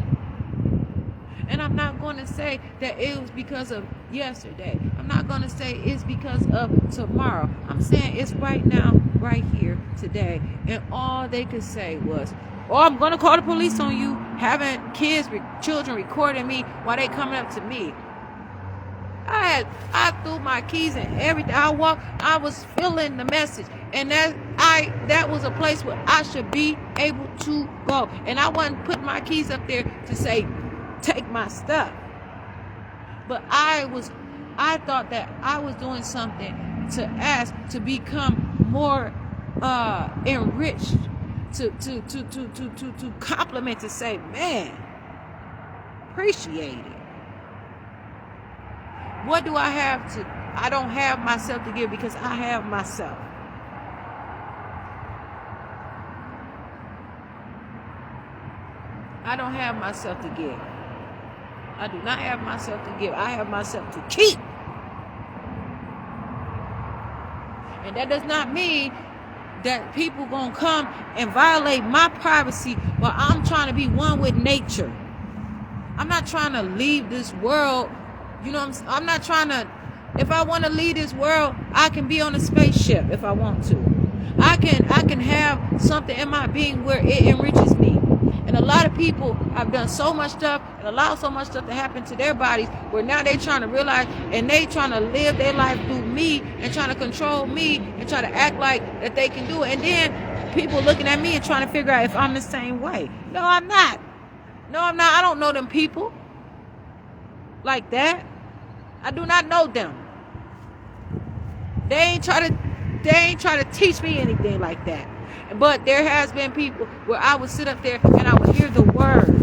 S1: And I'm not going to say that it was because of yesterday. I'm not going to say it's because of tomorrow. I'm saying it's right now, right here, today. And all they could say was, "Oh, I'm going to call the police on you," having children recording me while they coming up to me. I threw my keys and everything. I was feeling the message. And that was a place where I should be able to go. And I wasn't putting my keys up there to say, take my stuff. But I thought that I was doing something to ask to become more enriched, to compliment, to say, man, appreciate it. What do I have to? I don't have myself to give, because I have myself. I don't have myself to give. I do not have myself to give. I have myself to keep. And that does not mean that people gonna come and violate my privacy while I'm trying to be one with nature. I'm not trying to leave this world. You know what I'm saying? I'm not trying to. If I want to leave this world, I can be on a spaceship if I want to. I can have something in my being where it enriches me. And a lot of people have done so much stuff and allowed so much stuff to happen to their bodies, where now they trying to realize, and they trying to live their life through me and trying to control me and try to act like that they can do it. And then people looking at me and trying to figure out if I'm the same way. No, I'm not. No, I'm not. I don't know them people like that. I do not know them. They ain't try to teach me anything like that. But there has been people where I would sit up there and I would hear the word.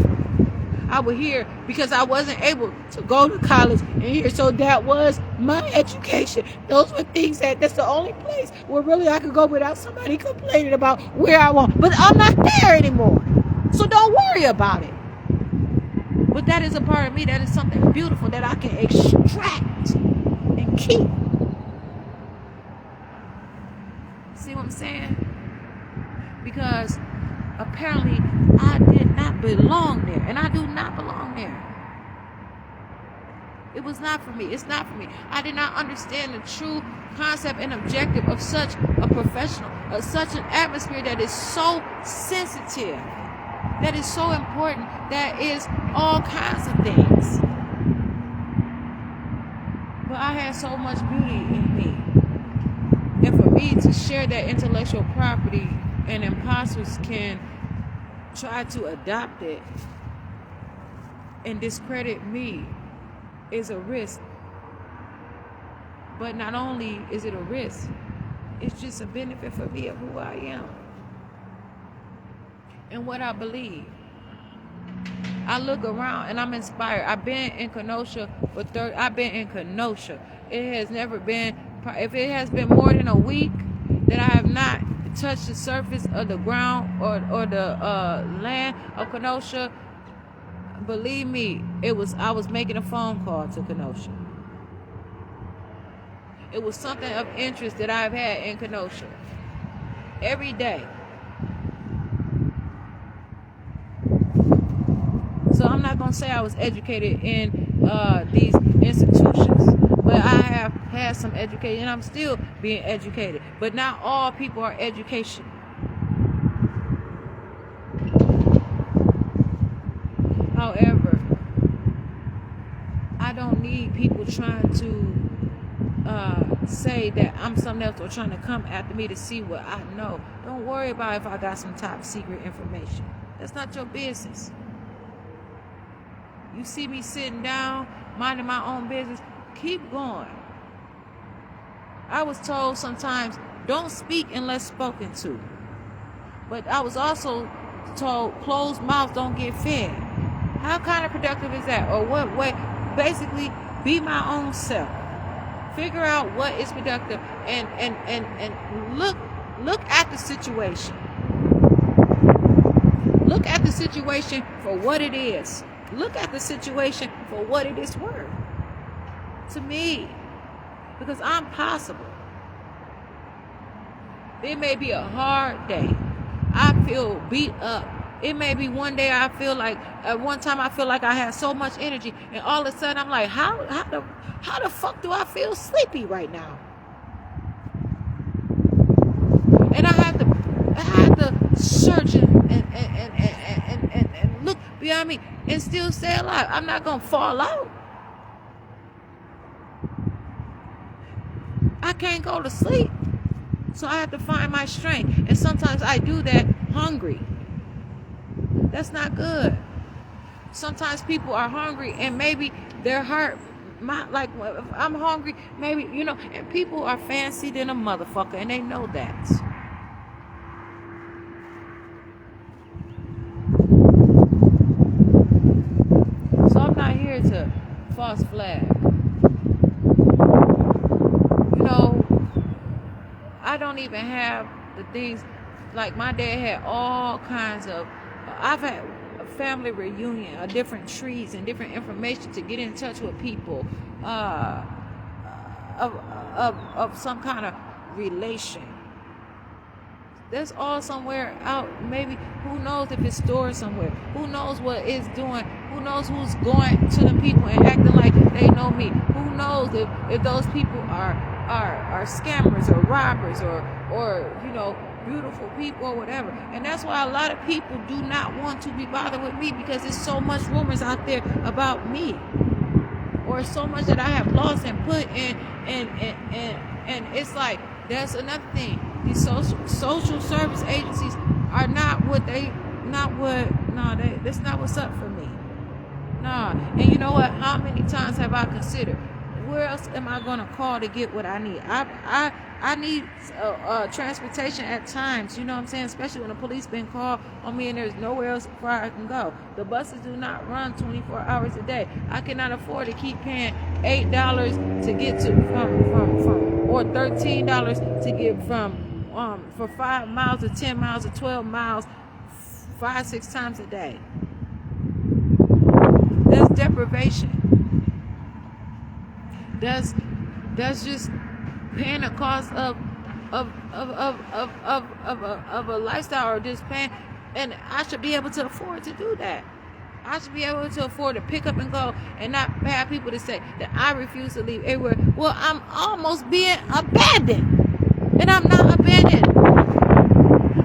S1: I would hear, because I wasn't able to go to college and hear. So that was my education. Those were things that's the only place where really I could go without somebody complaining about where I want. But I'm not there anymore. So don't worry about it. But that is a part of me. That is something beautiful that I can extract and keep. See what I'm saying? Because apparently I did not belong there. And I do not belong there. It was not for me. It's not for me. I did not understand the true concept and objective of such a professional, of such an atmosphere that is so sensitive, that is so important, that is all kinds of things. But I had so much beauty in me. And for me to share that intellectual property, and imposters can try to adopt it and discredit me, is a risk But not only is it a risk, it's just a benefit for me of who I am and what I believe. I look around and I'm inspired. I've been in Kenosha for I've been in Kenosha. It has never been, if it has been more than a week that I have not touched the surface of the ground or the land of Kenosha, believe me, I was making a phone call to Kenosha. It was something of interest that I've had in Kenosha every day. So I'm not going to say I was educated in these institutions, but I have had some education, and I'm still being educated. But not all people are education. However, I don't need people trying to say that I'm something else or trying to come after me to see what I know. Don't worry about if I got some top secret information. That's not your business. You see me sitting down, minding my own business, keep going. I was told sometimes, don't speak unless spoken to. But I was also told, closed mouths don't get fed. How kind of productive is that? Or what way? Basically, be my own self. Figure out what is productive and look at the situation. Look at the situation for what it is. Look at the situation for what it is worth to me, because I'm possible. It may be a hard day. I feel beat up. It may be one day I feel like, at one time I feel like I had so much energy, and all of a sudden I'm like, how the fuck do I feel sleepy right now? And I had to search and look beyond me and still stay alive. I'm not gonna fall out. I can't go to sleep. So I have to find my strength. And sometimes I do that hungry. That's not good. Sometimes people are hungry and maybe their heart, like if I'm hungry, maybe, and people are fancy than a motherfucker and they know that. So I'm not here to false flag. I don't even have the things, like my dad had all kinds of, I've had a family reunion, different trees and different information to get in touch with people of some kind of relation. That's all somewhere out. Maybe, who knows if it's stored somewhere. Who knows what it's doing. Who knows who's going to the people and acting like they know me. Who knows if those people are scammers or robbers or beautiful people or whatever. And that's why a lot of people do not want to be bothered with me, because there's so much rumors out there about me, or so much that I have lost and put in, and it's like, that's another thing. These social service agencies are that's not what's up for me. Nah. And you know what? How many times have I considered, where else am I going to call to get what I need? I need transportation at times, you know what I'm saying? Especially when the police been called on me and there's nowhere else where I can go. The buses do not run 24 hours a day. I cannot afford to keep paying $8 to get to from or $13 to get from for 5 miles or 10 miles or 12 miles 5-6 times a day. That's deprivation. That's just paying the cost of a lifestyle, or just paying, and I should be able to afford to do that. I should be able to afford to pick up and go and not have people to say that I refuse to leave everywhere. Well, I'm almost being abandoned, and I'm not abandoned.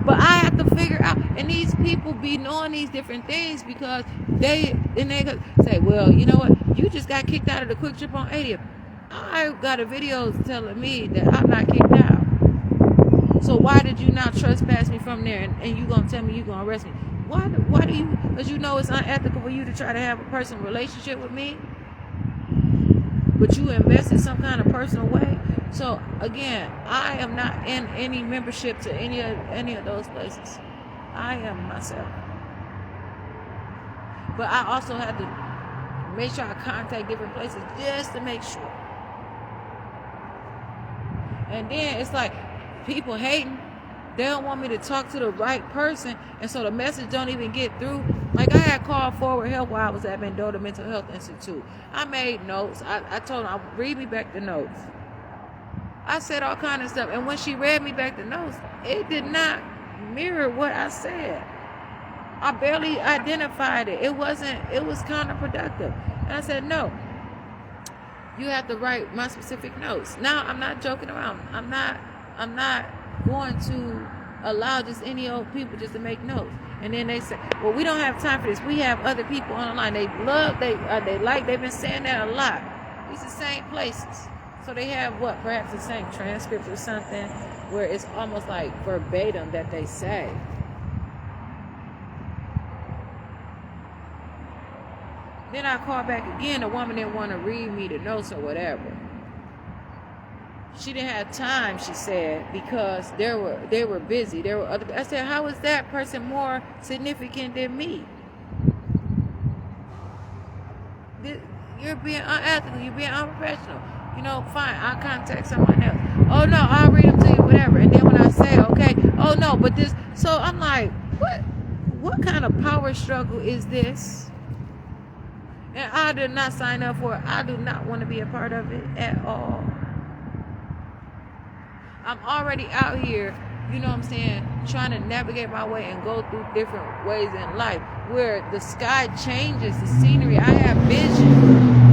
S1: But I have to figure out, and these people be knowing these different things because they say, well, you know what? You just got kicked out of the Quick Trip on 80th. I got a video telling me that I'm not kicked out. So why did you not trespass me from there, and you gonna tell me you gonna arrest me? Why do you? Because you know it's unethical for you to try to have a personal relationship with me. but you invest in some kind of personal way. So again, I am not in any membership to any of those places. I am myself. But I also have to make sure I contact different places just to make sure. And then it's like people hating. They don't want me to talk to the right person, and so the message don't even get through. Like I had called Forward Health while I was at Mendota Mental Health Institute. I made notes. I told them, read me back the notes. I said all kind of stuff, and when she read me back the notes, it did not mirror what I said. I barely identified it. It was counterproductive. And I said, no, you have to write my specific notes. Now, I'm not joking around. I'm not going to allow just any old people just to make notes. And then they say, well, we don't have time for this. We have other people on the line. They've been saying that a lot. These are the same places. So they have perhaps the same transcripts or something where it's almost like verbatim that they say. Then I called back again. The woman didn't want to read me the notes or whatever. She didn't have time, she said, because they were busy. There were other. I said, how is that person more significant than me? You're being unethical. You're being unprofessional. Fine. I'll contact someone else. Oh no, I'll read them to you, whatever. And then when I say, okay, oh no, but this. So I'm like, what kind of power struggle is this? And I did not sign up for it. I do not want to be a part of it at all. I'm already out here, you know what I'm saying, trying to navigate my way and go through different ways in life where the sky changes, the scenery, I have vision.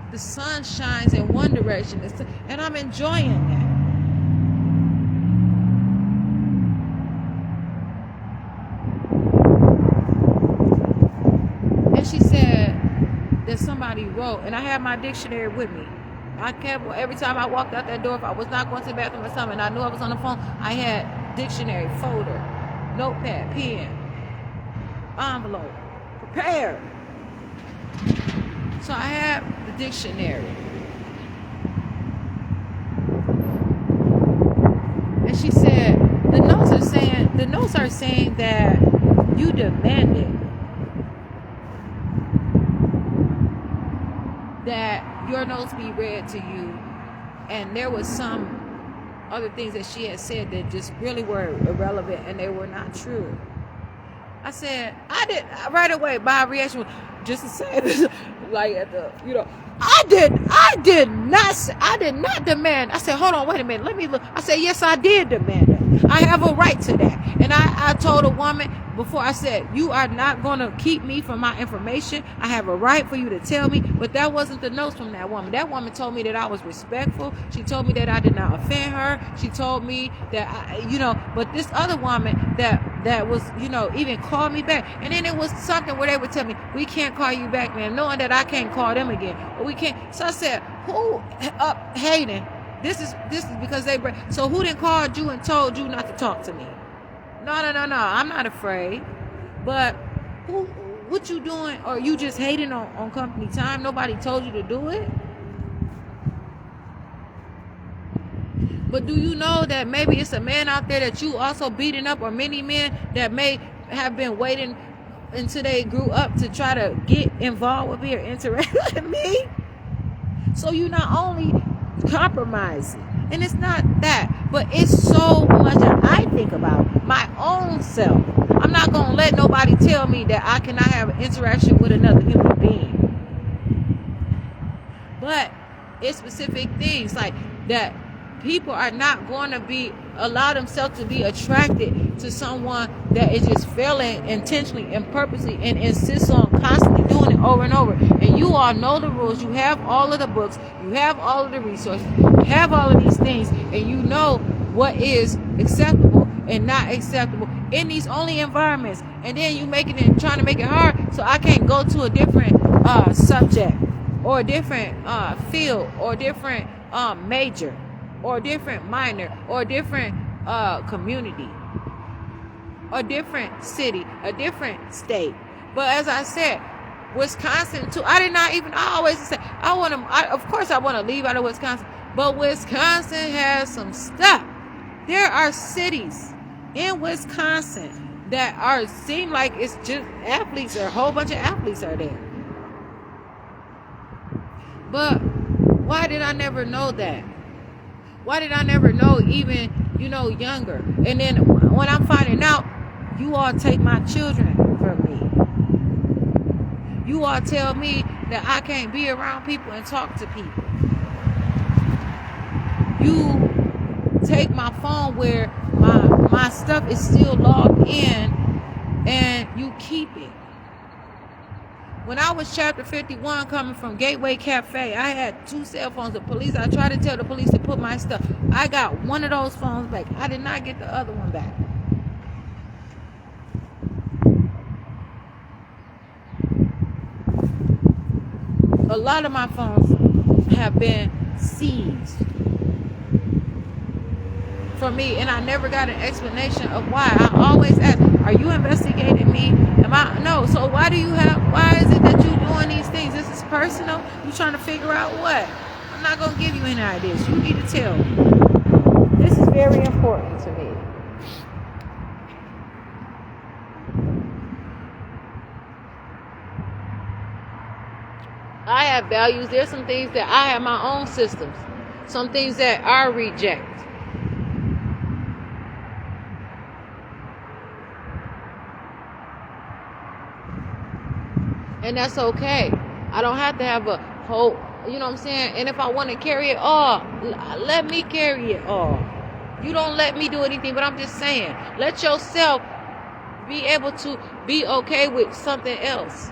S1: The sun shines in one direction, and I'm enjoying that. And she said that somebody wrote, and I have my dictionary with me. I kept, every time I walked out that door, if I was not going to the bathroom or something, and I knew I was on the phone, I had dictionary, folder, notepad, pen, envelope, prepared. So I have the dictionary. And she said, the notes are saying that you demanded that your notes be read to you, and there was some other things that she had said that just really were irrelevant and they were not true. I said, right away, my reaction was just to say, like at the, I did not demand. I said, hold on, wait a minute, let me look. I said, yes, I did demand it. I have a right to that. And I told a woman before, I said, you are not going to keep me from my information. I have a right for you to tell me. But that wasn't the notes from that woman. That woman told me that I was respectful. She told me that I did not offend her. She told me that, but this other woman that was, even called me back. And then it was something where they would tell me, we can't call you back, ma'am, knowing that I can't call them again. But we can't. So I said, who up hating? This is because so who didn't call you and told you not to talk to me? No, I'm not afraid. But what you doing? Or you just hating on company time? Nobody told you to do it? But do you know that maybe it's a man out there that you also beating up, or many men that may have been waiting until they grew up to try to get involved with me or interact with me? So you not only compromising, and it's not that, but it's so much that I think about my own self. I'm not going to let nobody tell me that I cannot have an interaction with another human being. But it's specific things like that. People are not going to allow themselves to be attracted to someone that is just failing intentionally and purposely and insists on constantly doing it over and over. And you all know the rules. You have all of the books. You have all of the resources. You have all of these things. And you know what is acceptable and not acceptable in these only environments. And then you trying to make it hard so I can't go to a different subject or a different field or a different major or a different minor or a different community, a different city, a different state. But as I said, Wisconsin too. I always say of course I want to leave out of Wisconsin, but Wisconsin has some stuff. There are cities in Wisconsin that seem like it's just athletes, or a whole bunch of athletes are there. But why did I never know that? Why did I never know, even, younger? And then when I'm finding out, you all take my children from me. You all tell me that I can't be around people and talk to people. You take my phone where my stuff is still logged in, and you keep it. When I was chapter 51 coming from Gateway Cafe, I had 2 cell phones. I tried to tell the police to put my stuff. I got one of those phones back. I did not get the other one back. A lot of my phones have been seized from me, and I never got an explanation of why. I always ask, are you investigating me? No. So why is it that you're doing these things? This is personal? You trying to figure out what? I'm not going to give you any ideas. You need to tell me. This is very important to me. I have values. There's some things that I have my own systems. Some things that I reject. And that's okay. I don't have to have a whole, you know what I'm saying? And if I want to carry it all, let me carry it all. You don't let me do anything, but I'm just saying, let yourself be able to be okay with something else.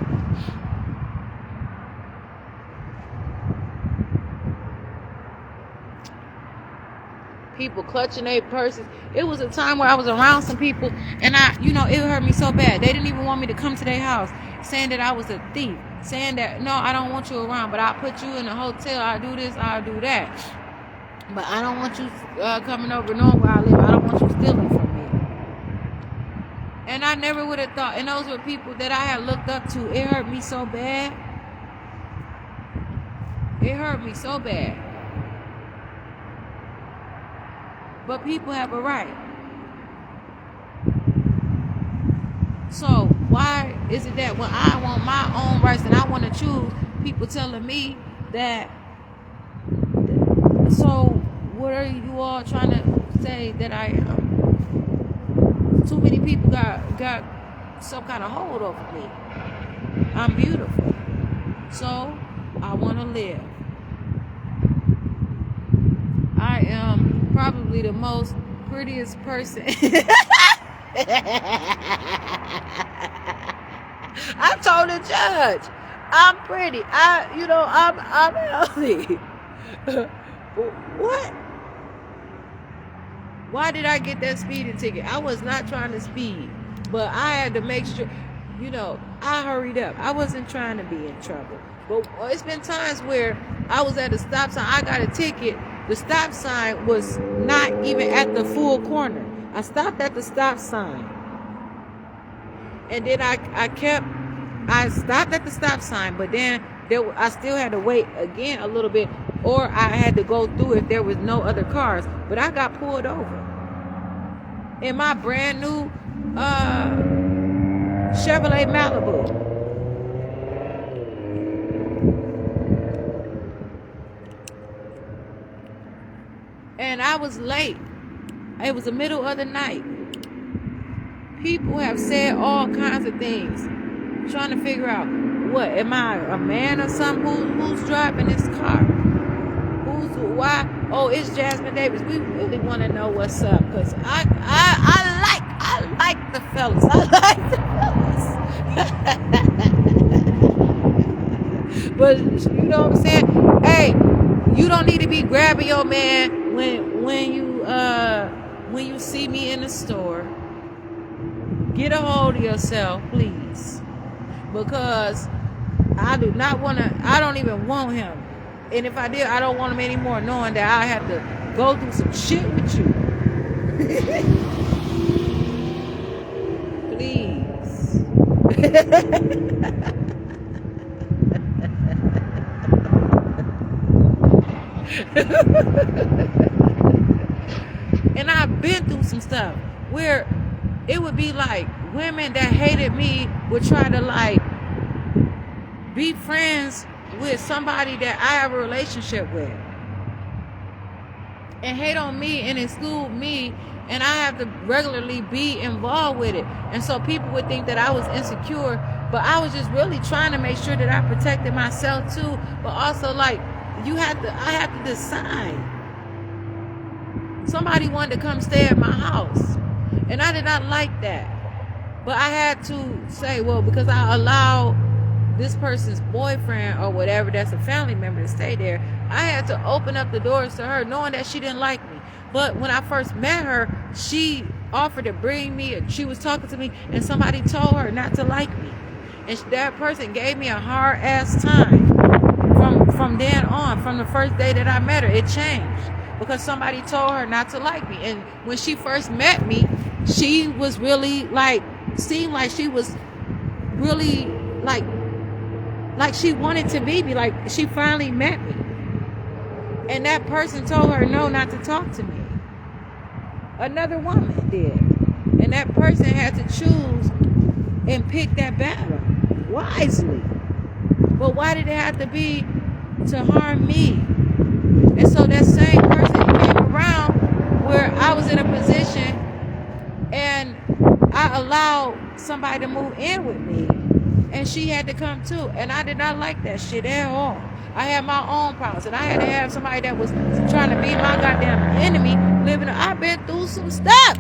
S1: People clutching their purses. It was a time where I was around some people, and it hurt me so bad. They didn't even want me to come to their house, saying that I was a thief, saying that, no, I don't want you around, but I'll put you in a hotel, I'll do this, I'll do that. But I don't want you coming over knowing where I live. I don't want you stealing from me. And I never would have thought, and those were people that I had looked up to. It hurt me so bad. It hurt me so bad. But people have a right. So why is it that when I want my own rights and I want to choose, people telling me that? So what are you all trying to say that I am? Too many people got some kind of hold over me. I'm beautiful. So I want to live. I am probably the most prettiest person. I told the judge, I'm pretty. I'm healthy. What? Why did I get that speeding ticket? I was not trying to speed, but I had to make sure, I hurried up. I wasn't trying to be in trouble. But it's been times where I was at a stop sign. I got a ticket. The stop sign was not even at the full corner. I stopped at the stop sign. And then I stopped at the stop sign, but then I still had to wait again a little bit, or I had to go through if there was no other cars. But I got pulled over in my brand new Chevrolet Malibu. And I was late. It was the middle of the night. People have said all kinds of things, trying to figure out, what, am I a man or something? Who's driving this car? Why? Oh, it's Jasmine Davis. We really want to know what's up, because I like the fellas. I like the fellas. But you know what I'm saying? Hey, you don't need to be grabbing your man when you see me in the store. Get a hold of yourself, please, because I do not want to. I don't even want him, and if I did, I don't want him anymore, knowing that I have to go through some shit with you. Please. And I've been through some stuff where it would be like women that hated me would try to like be friends with somebody that I have a relationship with and hate on me and exclude me, and I have to regularly be involved with it. And so people would think that I was insecure, but I was just really trying to make sure that I protected myself too. But also, like, I had to decide. Somebody wanted to come stay at my house, and I did not like that. But I had to say, well, because I allowed this person's boyfriend or whatever that's a family member to stay there, I had to open up the doors to her, knowing that she didn't like me. But when I first met her, she offered to bring me, she was talking to me, and somebody told her not to like me. And that person gave me a hard ass time. From then on, from the first day that I met her, it changed. Because somebody told her not to like me. And when she first met me, she was really like, seemed like she was really like she wanted to be me, like she finally met me. And that person told her no, not to talk to me. Another woman did. And that person had to choose and pick that battle wisely. But why did it have to be to harm me? And so that same person came around where I was in a position and I allowed somebody to move in with me, and she had to come too. And I did not like that shit at all. I had my own problems, and I had to have somebody that was trying to be my goddamn enemy living. I've been through some stuff.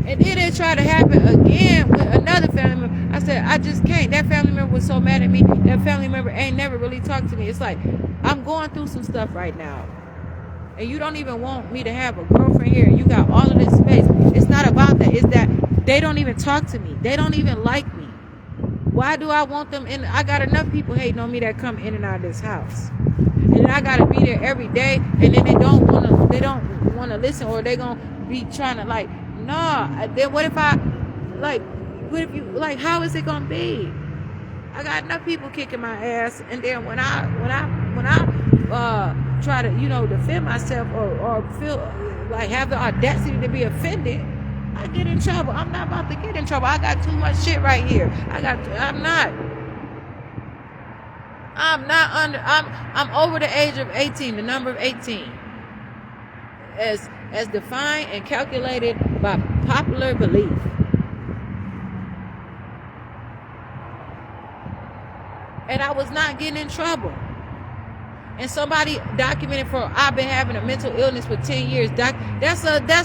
S1: And then it tried to happen again with another family member. I said, I just can't. That family member was so mad at me. That family member ain't never really talked to me. It's like, I'm going through some stuff right now. And you don't even want me to have a girlfriend here. You got all of this space. It's not about that. It's that they don't even talk to me. They don't even like me. Why do I want them in? I got enough people hating on me that come in and out of this house. And then I got to be there every day. And then they don't want to listen, or they going to be trying to like, nah. Then what if I, like, what if you, like, how is it gonna be? I got enough people kicking my ass, and then when I try to, defend myself or feel like have the audacity to be offended, I get in trouble. I'm not about to get in trouble. I got too much shit right here. I'm over the age of 18, the number of 18. As defined and calculated by popular belief. And I was not getting in trouble. And somebody documented I've been having a mental illness for 10 years. That's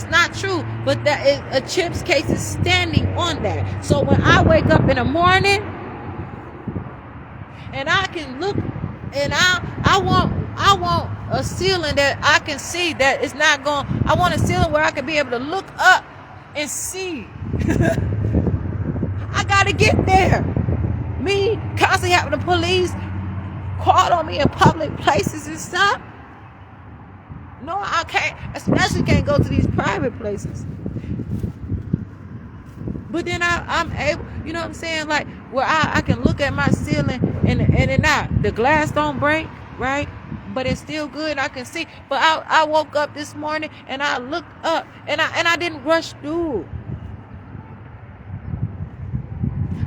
S1: not true. But that is a CHIPS case is standing on that. So when I wake up in the morning and I can look, and I want a ceiling that I can see that it's not going. I want a ceiling where I can be able to look up and see. I gotta get there. Me constantly having the police call on me in public places and stuff. No, I can't. Especially can't go to these private places. But then I'm able, you know what I'm saying? Like where I can look at my ceiling and the glass don't break, right? But it's still good. I can see. But I woke up this morning and I looked up and I didn't rush through.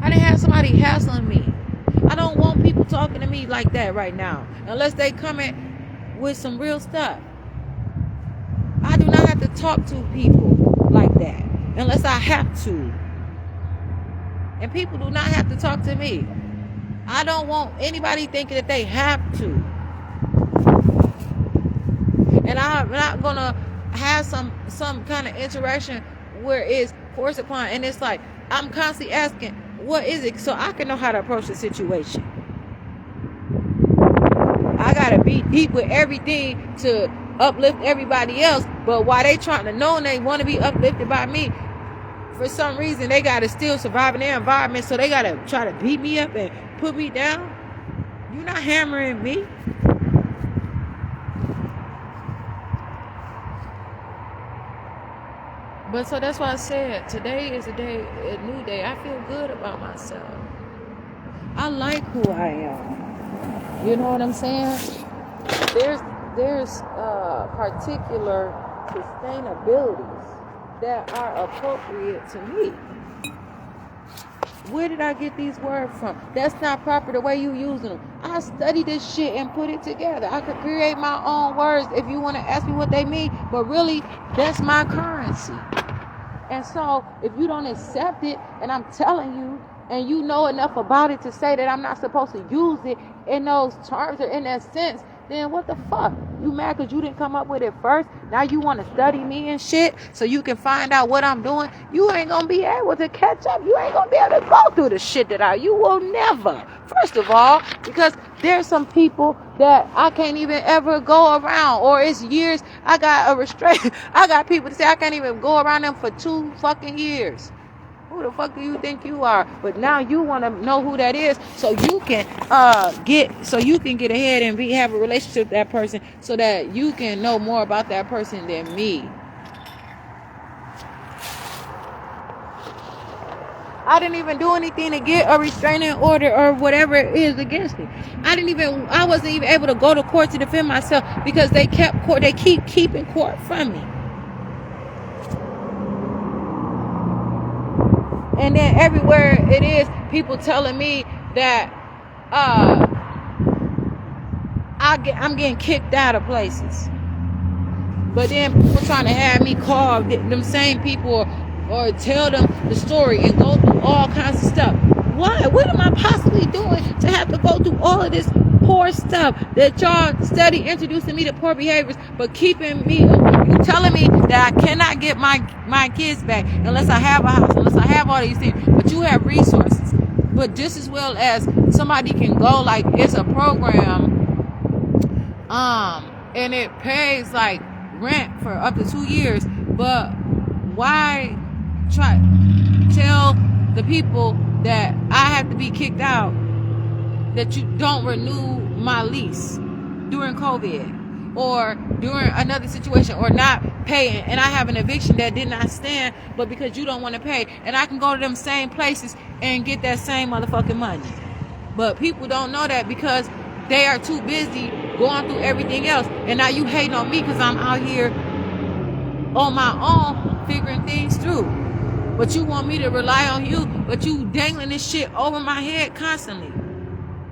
S1: I didn't have somebody hassling me. I don't want people talking to me like that right now, unless they coming with some real stuff. I do not have to talk to people like that unless I have to. And people do not have to talk to me. I don't want anybody thinking that they have to. And I'm not gonna have some kind of interaction where it's forced upon, and it's like I'm constantly asking, what is it, so I can know how to approach the situation. I gotta be deep with everything to uplift everybody else, but while they trying to know and they want to be uplifted by me, for some reason they gotta still survive in their environment, so they gotta try to beat me up and put me down. You're not hammering me. But so that's why I said today is a new day. I feel good about myself. I like who I am. You know what I'm saying? there's particular sustainabilities that are appropriate to me. Where did I get these words from? That's not proper the way you using them. I studied this shit and put it together. I could create my own words if you want to ask me what they mean, but really, that's my currency. And so, if you don't accept it, and I'm telling you, and you know enough about it to say that I'm not supposed to use it in those terms or in that sense, then what the fuck? You mad because you didn't come up with it first? Now you want to study me and shit so you can find out what I'm doing? You ain't going to be able to catch up. You ain't going to be able to go through the shit you will never. First of all, because there's some people that I can't even ever go around, or it's years. I got a restraint. I got people to say I can't even go around them for 2 fucking years. Who the fuck do you think you are? But now you want to know who that is, so you can get ahead and have a relationship with that person, so that you can know more about that person than me. I didn't even do anything to get a restraining order or whatever it is against me. I wasn't even able to go to court to defend myself because they keep keeping court from me. And then everywhere it is, people telling me that I'm getting kicked out of places. But then people trying to have me call them same people or tell them the story and go through all kinds of stuff. Why? What am I possibly doing to have to go through all of this poor stuff that y'all study introducing me to poor behaviors, but keeping me, you telling me that I cannot get my kids back unless I have a house, unless I have all these things, but you have resources. But just as well as somebody can go, like, it's a program, and it pays like rent for up to 2 years, but why tell the people that I have to be kicked out, that you don't renew my lease during COVID or during another situation, or not paying, and I have an eviction that did not stand, but because you don't want to pay, and I can go to them same places and get that same motherfucking money. But people don't know that because they are too busy going through everything else, and now you hating on me because I'm out here on my own figuring things through. But you want me to rely on you, but you dangling this shit over my head constantly,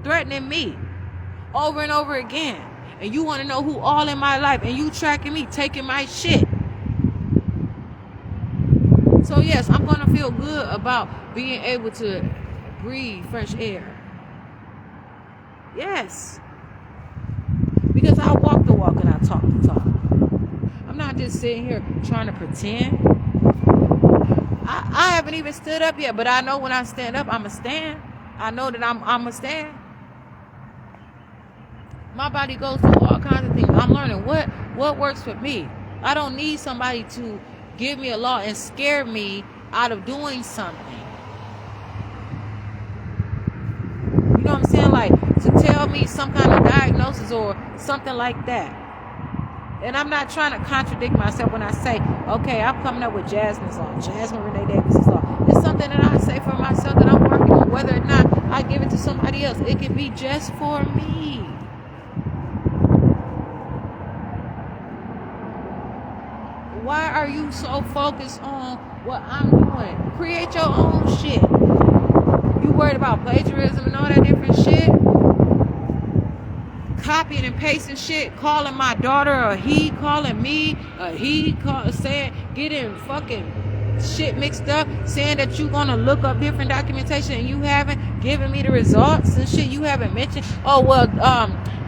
S1: threatening me over and over again. And you want to know who all in my life, and you tracking me, taking my shit. So yes, I'm going to feel good about being able to breathe fresh air. Yes. Because I walk the walk and I talk the talk. I'm not just sitting here trying to pretend. I haven't even stood up yet, but I know when I stand up, I'm a stand. I know that I'm a stand. My body goes through all kinds of things. I'm learning what works for me. I don't need somebody to give me a law and scare me out of doing something. You know what I'm saying? Like, to tell me some kind of diagnosis or something like that. And I'm not trying to contradict myself when I say, okay, I'm coming up with Jasmine's law, Jasmine Renee Davis's law. It's something that I say for myself that I'm working on. Whether or not I give it to somebody else, it can be just for me. Why are you so focused on what I'm doing? Create your own shit. You worried about plagiarism and all that different shit? Copying and pasting shit, calling my daughter a he, calling me a he, saying, getting fucking shit mixed up, saying that you gonna look up different documentation and you haven't given me the results and shit you haven't mentioned. Oh, well,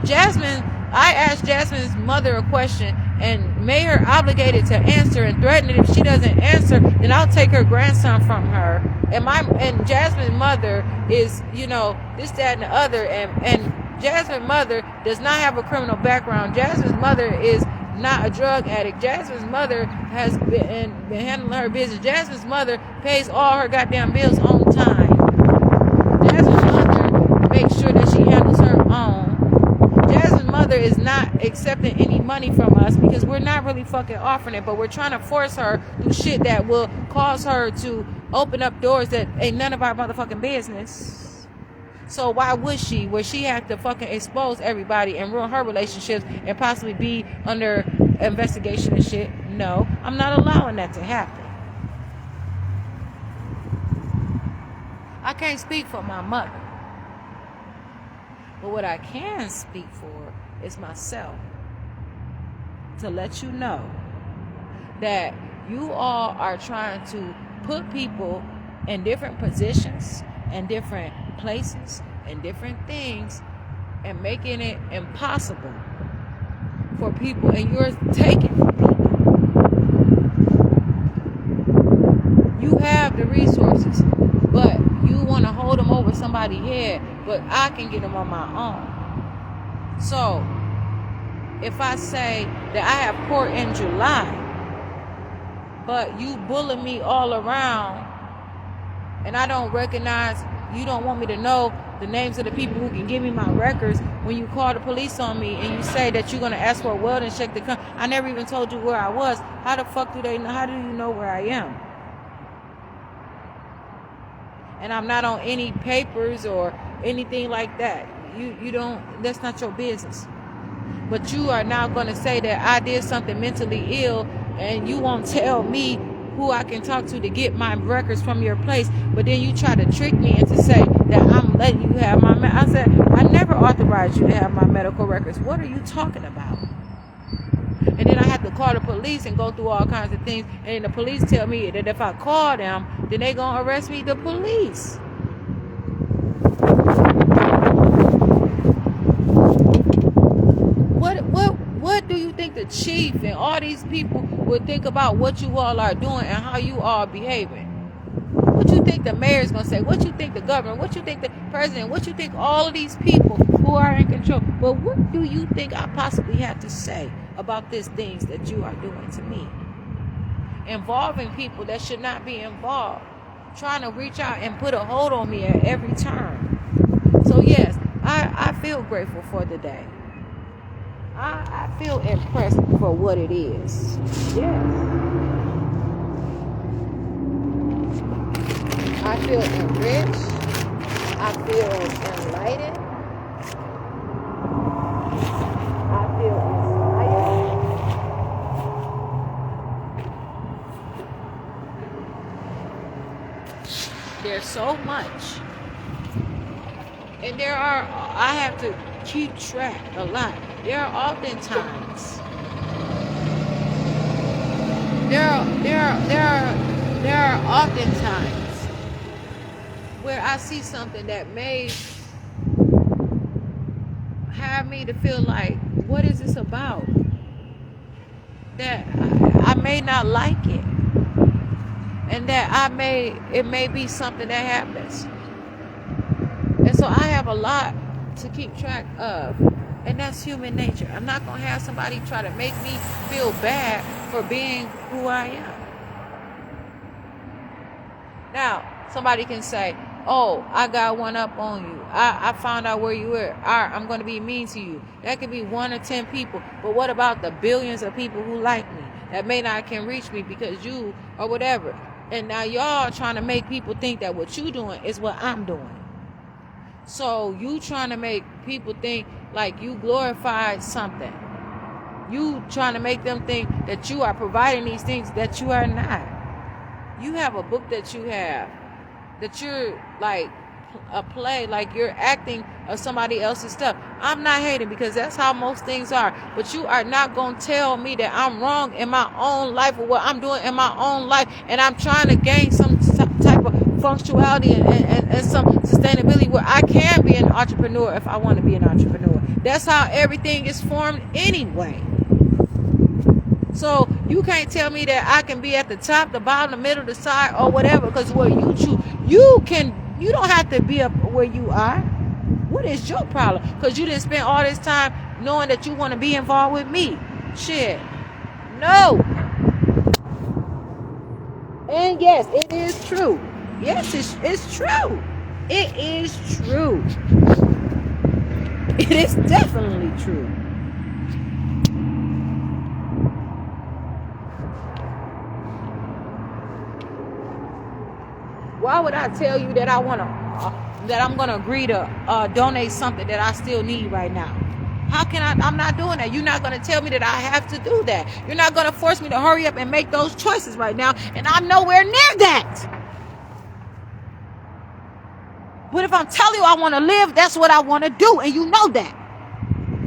S1: Jasmine, I asked Jasmine's mother a question and made her obligated to answer and threatened that if she doesn't answer, then I'll take her grandson from her. And Jasmine's mother is, this, that, and the other, and Jasmine's mother does not have a criminal background. Jasmine's mother is not a drug addict. Jasmine's mother has been handling her business. Jasmine's mother pays all her goddamn bills on time. Jasmine's mother makes sure that she handles her own. Jasmine's mother is not accepting any money from us because we're not really fucking offering it, but we're trying to force her to shit that will cause her to open up doors that ain't none of our motherfucking business. So why would she, where she had to fucking expose everybody and ruin her relationships and possibly be under investigation and shit? No, I'm not allowing that to happen. I can't speak for my mother. But what I can speak for is myself. To let you know that you all are trying to put people in different positions and different places and different things and making it impossible for people, and you're taking from people. You have the resources, but you want to hold them over somebody's head, but I can get them on my own. So if I say that I have court in July, but you bully me all around, and I don't recognize, you don't want me to know the names of the people who can give me my records when you call the police on me and you say that you're going to ask for a welding check to come. I never even told you where I was. How the fuck do they know? How do you know where I am? And I'm not on any papers or anything like that. You don't, that's not your business. But you are now going to say that I did something mentally ill, and you won't tell me who I can talk to get my records from your place. But then you try to trick me into say that I'm letting you have my I said, I never authorized you to have my medical records. What are you talking about? And then I have to call the police and go through all kinds of things. And then the police tell me that if I call them, then they going to arrest me. The police. What do you think the chief and all these people would think about what you all are doing and how you all are behaving? What you think the mayor is going to say? What you think the governor? What you think the president? What you think all of these people who are in control? But what do you think I possibly have to say about these things that you are doing to me? Involving people that should not be involved. Trying to reach out and put a hold on me at every turn. So yes, I feel grateful for the day. I feel impressed for what it is. Yes. I feel enriched. I feel enlightened. I feel inspired. There's so much. And I have to keep track a lot. There are oftentimes where I see something that may have me to feel like, what is this about? That I may not like it, and that it may be something that happens, and so I have a lot to keep track of. And that's human nature. I'm not going to have somebody try to make me feel bad for being who I am. Now, somebody can say, oh, I got one up on you. I found out where you were. I'm going to be mean to you. That could be 1 or 10 people. But what about the billions of people who like me that may not can reach me because you or whatever? And now y'all trying to make people think that what you doing is what I'm doing. So you trying to make people think like you glorified something. You trying to make them think that you are providing these things that you are not. You have a book that you have, that you're like a play, like you're acting of somebody else's stuff. I'm not hating because that's how most things are. But you are not going to tell me that I'm wrong in my own life or what I'm doing in my own life. And I'm trying to gain some type of functionality and some sustainability where I can be an entrepreneur if I want to be an entrepreneur. That's how everything is formed anyway. So you can't tell me that I can be at the top, the bottom, the middle, the side, or whatever, because where you choose, you don't have to be up where you are. What is your problem? Because you didn't spend all this time knowing that you want to be involved with me. Shit. No. And yes, it is true. Yes, it's true. It is true. It is definitely true.
S2: Why would I tell you that that I'm gonna agree to donate something that I still need right now? How can I'm not doing that. You're not gonna tell me that I have to do that. You're not gonna force me to hurry up and make those choices right now, and I'm nowhere near that. But if I'm telling you I want to live, that's what I want to do, and you know that.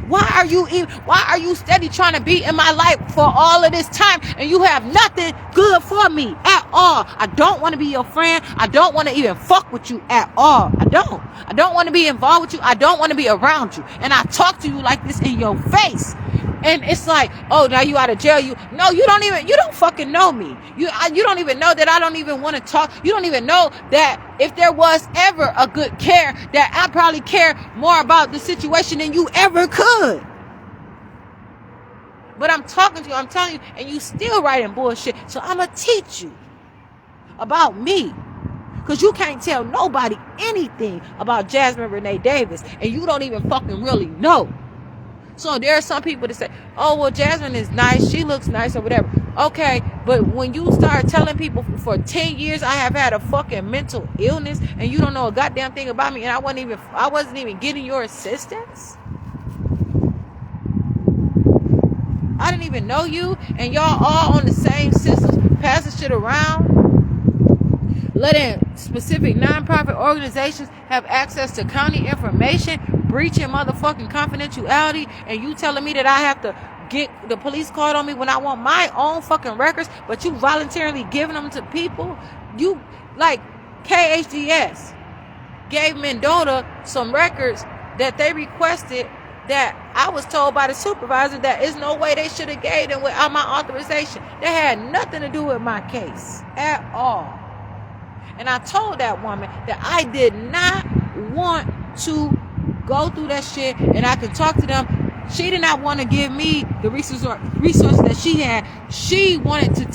S2: Why are you steady trying to be in my life for all of this time, and you have nothing good for me at all? I don't want to be your friend. I don't want to even fuck with you at all. I don't want to be involved with you. I don't want to be around you. And I talk to you like this in your face. And it's like, oh, now you out of jail. You don't fucking know me. You don't even know that I don't even want to talk. You don't even know that if there was ever a good care, that I probably care more about the situation than you ever could. But I'm talking to you, I'm telling you, and you still writing bullshit. So I'm going to teach you about me. Because you can't tell nobody anything about Jasmine Renee Davis, and you don't even fucking really know. So there are some people that say, oh, well, Jasmine is nice. She looks nice or whatever. Okay, but when you start telling people for 10 years I have had a fucking mental illness and you don't know a goddamn thing about me, and I wasn't even getting your assistance. I didn't even know you, and y'all all on the same systems, passing shit around, letting specific nonprofit organizations have access to county information, breaching motherfucking confidentiality, and you telling me that I have to get the police called on me when I want my own fucking records, but you voluntarily giving them to people. You, like, KHDS gave Mendota some records that they requested that I was told by the supervisor that is no way they should have gave them without my authorization. They had nothing to do with my case at all. And I told that woman that I did not want to go through that shit, and I could talk to them. She did not want to give me the resources that she had. She wanted to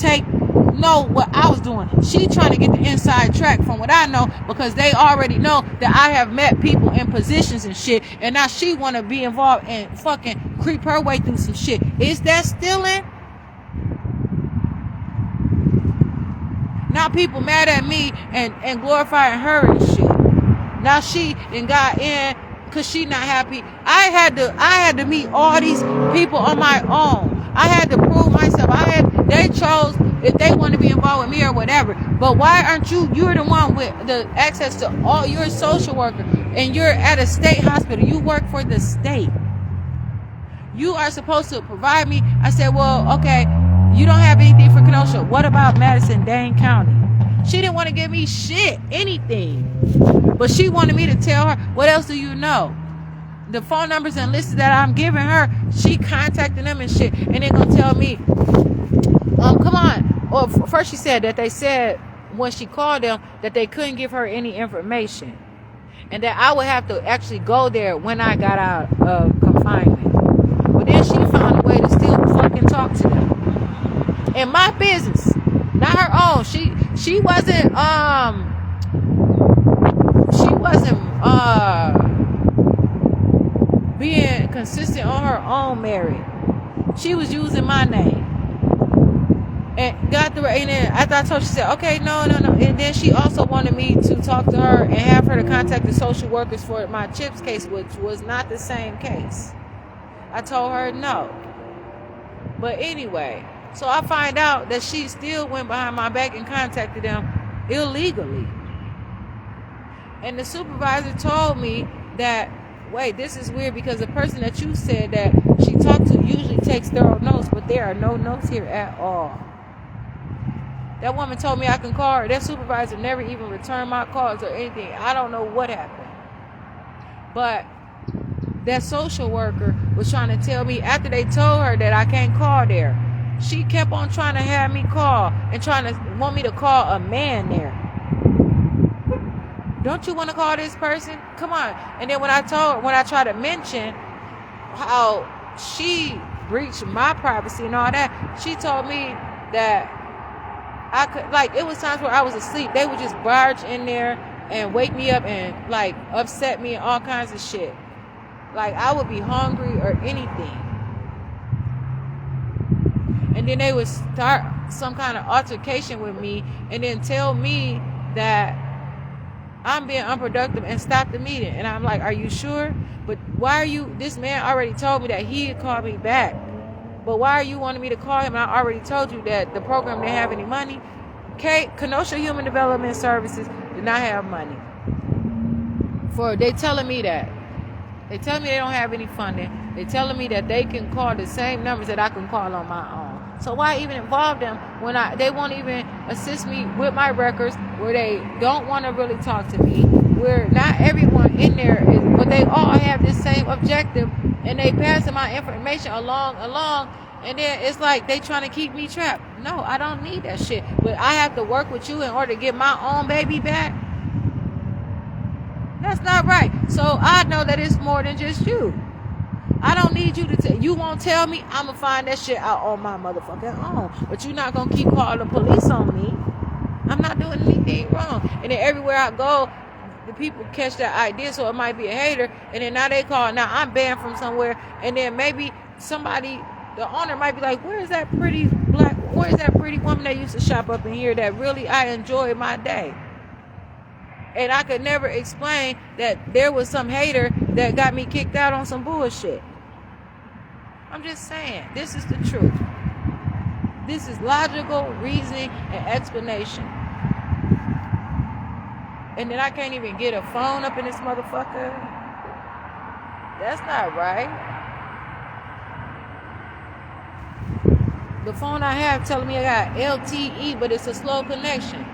S2: know what I was doing. She trying to get the inside track from what I know, because they already know that I have met people in positions and shit, and now she want to be involved and fucking creep her way through some shit. Is that stealing? Now people mad at me and glorifying her and shit. Now she then got in because she not happy. I had to meet all these people on my own. I had to prove myself. They chose if they want to be involved with me or whatever. But why aren't you're the one with the access to all, you're a social worker and you're at a state hospital. You work for the state. You are supposed to provide me. I said, well, okay, you don't have anything for Kenosha. What about Madison-Dane County? She didn't want to give me shit, anything. But she wanted me to tell her, what else do you know? The phone numbers and lists that I'm giving her, she contacting them and shit. And they're going to tell me, come on. Or first she said that they said when she called them that they couldn't give her any information. And that I would have to actually go there when I got out of confinement. But then she found a way to still fucking talk to them. In my business, not her own. She wasn't being consistent on her own merit. She was using my name. And got through, and then after I told her, she said, okay, no. And then she also wanted me to talk to her and have her to contact the social workers for my CHIPS case, which was not the same case. I told her no. But anyway, so I find out that she still went behind my back and contacted them illegally. And the supervisor told me that, wait, this is weird because the person that you said that she talked to usually takes thorough notes, but there are no notes here at all. That woman told me I can call her. That supervisor never even returned my calls or anything. I don't know what happened. But that social worker was trying to tell me after they told her that I can't call there. She kept on trying to have me call and trying to want me to call a man there. Don't you want to call this person? Come on. And then when I tried to mention how she breached my privacy and all that, she told me that I could, like, it was times where I was asleep. They would just barge in there and wake me up and, like, upset me and all kinds of shit. Like, I would be hungry or anything. And then they would start some kind of altercation with me and then tell me that I'm being unproductive and stop the meeting. And I'm like, are you sure? But why are you, this man already told me that he'd call me back. But why are you wanting me to call him? And I already told you that the program didn't have any money. Kenosha Human Development Services did not have money. They telling me that. They tell me they don't have any funding. They telling me that they can call the same numbers that I can call on my own. So why even involve them when they won't even assist me with my records, where they don't want to really talk to me, where not everyone in there is, but they all have this same objective, and they passing my information along, and then it's like they trying to keep me trapped. No, I don't need that shit. But I have to work with you in order to get my own baby back. That's not right. So I know that it's more than just you. I don't need you to tell. You won't tell me. I'm going to find that shit out on my motherfucking own. But you're not going to keep calling the police on me. I'm not doing anything wrong. And then everywhere I go, the people catch that idea. So it might be a hater. And then now they call. Now I'm banned from somewhere. And then maybe somebody, the owner might be like, where's that pretty woman that used to shop up in here that really I enjoyed my day? And I could never explain that there was some hater that got me kicked out on some bullshit. I'm just saying, this is the truth. This is logical reasoning and explanation. And then I can't even get a phone up in this motherfucker. That's not right. The phone I have telling me I got LTE, but it's a slow connection.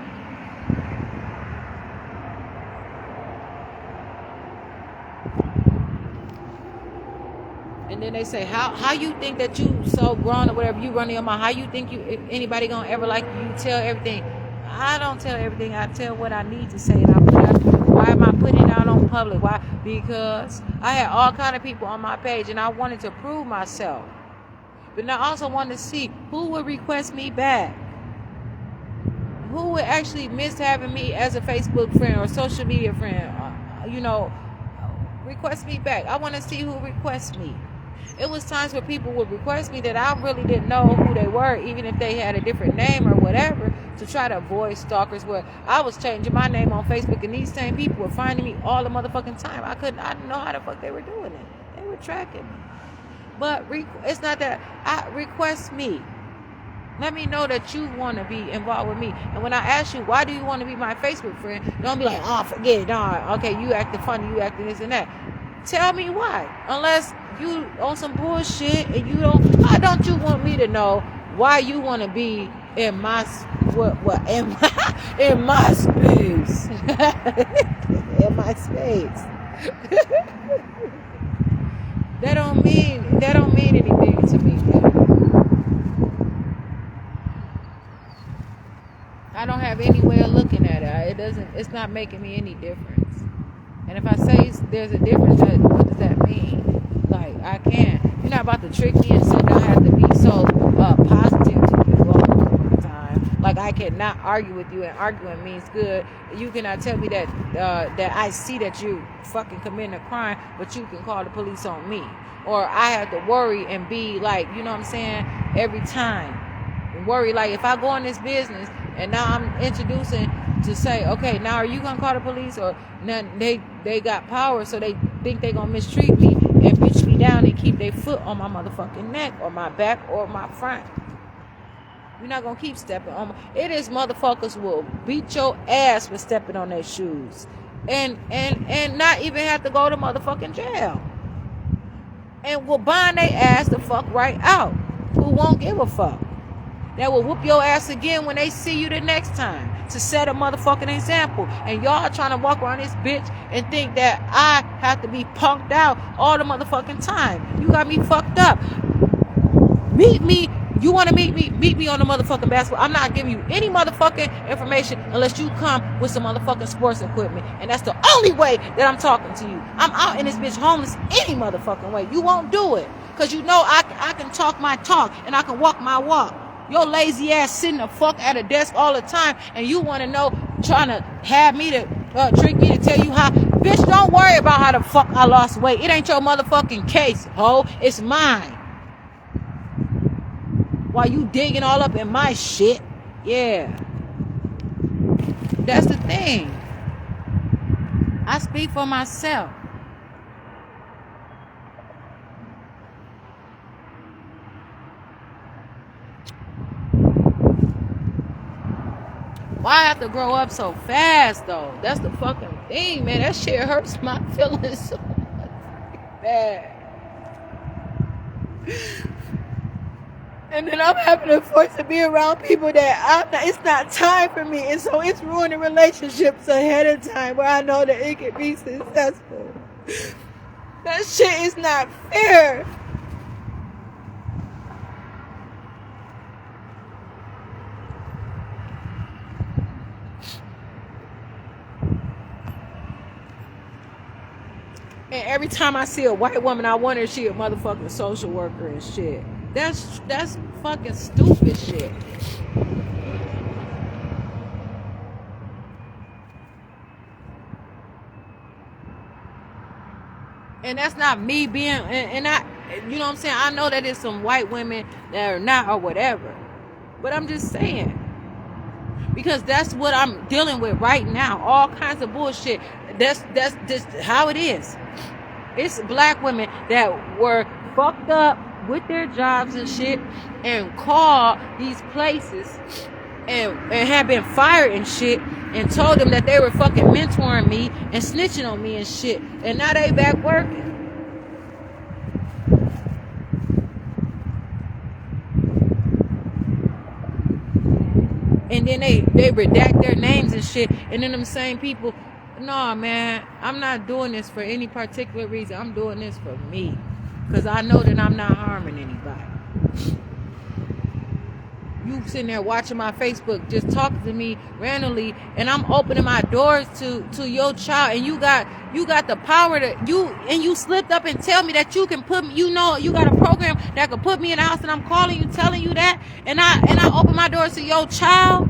S2: And then they say, how you think that you so grown or whatever, you running your mouth, how you think if anybody gonna ever like you tell everything? I don't tell everything. I tell what I need to say, and I put it out. Why am I putting it out on public? Why? Because I had all kind of people on my page, and I wanted to prove myself. But I also wanted to see who would request me back. Who would actually miss having me as a Facebook friend or social media friend? Request me back. I want to see who requests me. It was times where people would request me that I really didn't know who they were, even if they had a different name or whatever, to try to avoid stalkers. Where I was changing my name on Facebook, and these same people were finding me all the motherfucking time. I didn't know how the fuck they were doing it. They were tracking me. But it's not that. Request me. Let me know that you want to be involved with me. And when I ask you, why do you want to be my Facebook friend? Don't be like, oh, forget it. No, okay, you acting funny, you acting this and that. Tell me why. Unless you on some bullshit and you don't. Why don't you want me to know why you want to be in my in my space? In my space. That don't mean anything to me. I don't have any way of looking at it. It's not making me any difference. And if I say there's a difference, what does that mean? Like, I can't. You're not about to trick me and say that I have to be so positive to you all the time. Like, I cannot argue with you, and arguing means good. You cannot tell me that I see that you fucking committing a crime, but you can call the police on me. Or I have to worry and be like, you know what I'm saying, every time. And worry, like, if I go in this business and now I'm introducing to say, okay, now are you gonna call the police? Or now they got power, so they think they gonna mistreat me and bitch me down and keep their foot on my motherfucking neck or my back or my front. You're not gonna keep stepping on it is motherfuckers will beat your ass for stepping on their shoes and not even have to go to motherfucking jail, and will bind their ass the fuck right out. Who won't give a fuck? That will whoop your ass again when they see you the next time, to set a motherfucking example. And y'all trying to walk around this bitch and think that I have to be punked out all the motherfucking time. You got me fucked up. Meet me. You want to meet me? Meet me on the motherfucking basketball. I'm not giving you any motherfucking information unless you come with some motherfucking sports equipment. And that's the only way that I'm talking to you. I'm out in this bitch homeless any motherfucking way. You won't do it. Because you know I can talk my talk and I can walk my walk. Your lazy ass sitting the fuck at a desk all the time, and you want to know, trying to have me to trick me to tell you how. Bitch, don't worry about how the fuck I lost weight. It ain't your motherfucking case, ho. It's mine. While you digging all up in my shit. Yeah. That's the thing. I speak for myself. Why I have to grow up so fast, though? That's the fucking thing, man. That shit hurts my feelings so much. Bad. And then I'm having to force to be around people that it's not time for me. And so it's ruining relationships ahead of time where I know that it can be successful. That shit is not fair. And every time I see a white woman, I wonder if she a motherfucking social worker and shit. That's fucking stupid shit. And that's not me being, and I, you know what I'm saying? I know that there's some white women that are not or whatever. But I'm just saying. Because that's what I'm dealing with right now. All kinds of bullshit. That's just how it is. It's black women that were fucked up with their jobs and shit and called these places and have been fired and shit and told them that they were fucking mentoring me and snitching on me and shit. And now they back working. And then they redact their names and shit. And then them same people, no, man, I'm not doing this for any particular reason. I'm doing this for me. Because I know that I'm not harming anybody. You sitting there watching my Facebook, just talking to me randomly, and I'm opening my doors to your child, and you got the power to you slipped up and tell me that you can put me, you know, you got a program that could put me in the house, and I'm calling you, telling you that, and I open my doors to your child,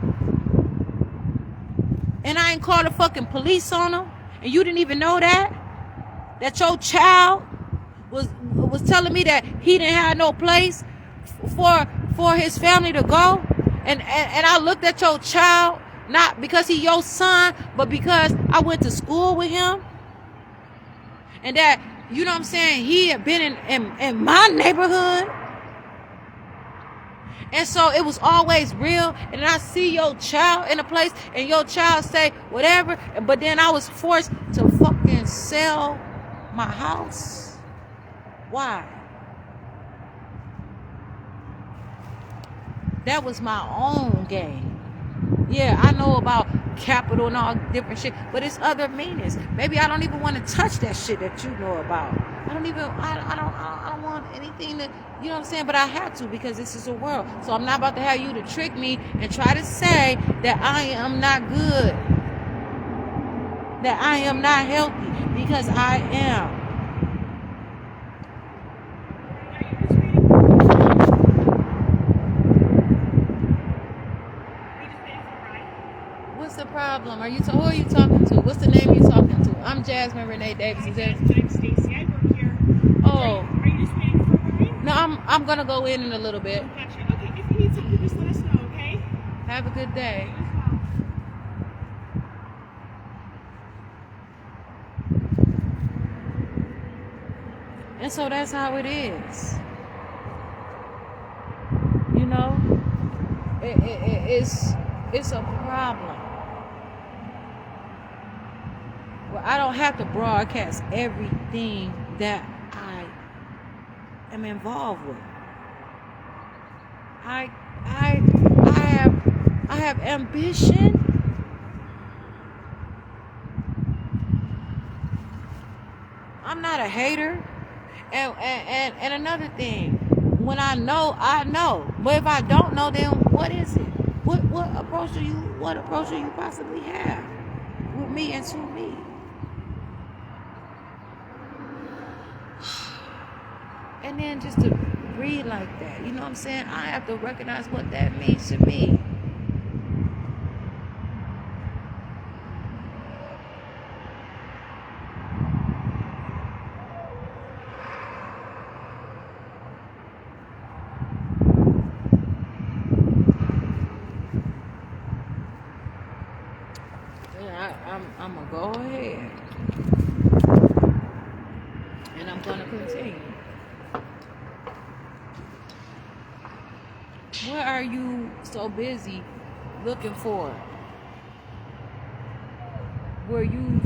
S2: and I ain't called the fucking police on them, and you didn't even know that your child was telling me that he didn't have no place for his family to go, and I looked at your child not because he your son, but because I went to school with him, and that, you know what I'm saying, he had been in my neighborhood, and so it was always real. And I see your child in a place, and your child say whatever, but then I was forced to fucking sell my house. Why? That was my own game. Yeah, I know about capital and all different shit, but it's other meanings. Maybe I don't even want to touch that shit that you know about. I don't want anything to, you know what I'm saying? But I have to, because this is a world. So I'm not about to have you to trick me and try to say that I am not good, that I am not healthy, because I am. What's the problem? Who are you talking to? What's the name you talking to? I'm Jasmine Renee Davis. Is that?
S3: I'm Stacy. I work here.
S2: Oh.
S3: Are you just waiting for Maureen?
S2: No, I'm gonna go in a little bit.
S3: Gotcha. Okay, if you need something, just let us know, okay?
S2: Have a good day. And so that's how it is. You know, it's a problem. Well, I don't have to broadcast everything that I am involved with. I have ambition. I'm not a hater. And another thing, when I know. But if I don't know, then what is it? What approach do you possibly have with me and to me? And then just to breathe like that, you know what I'm saying? I have to recognize what that means to me. I'm gonna go ahead.
S1: continue. What are you so busy looking for? Were you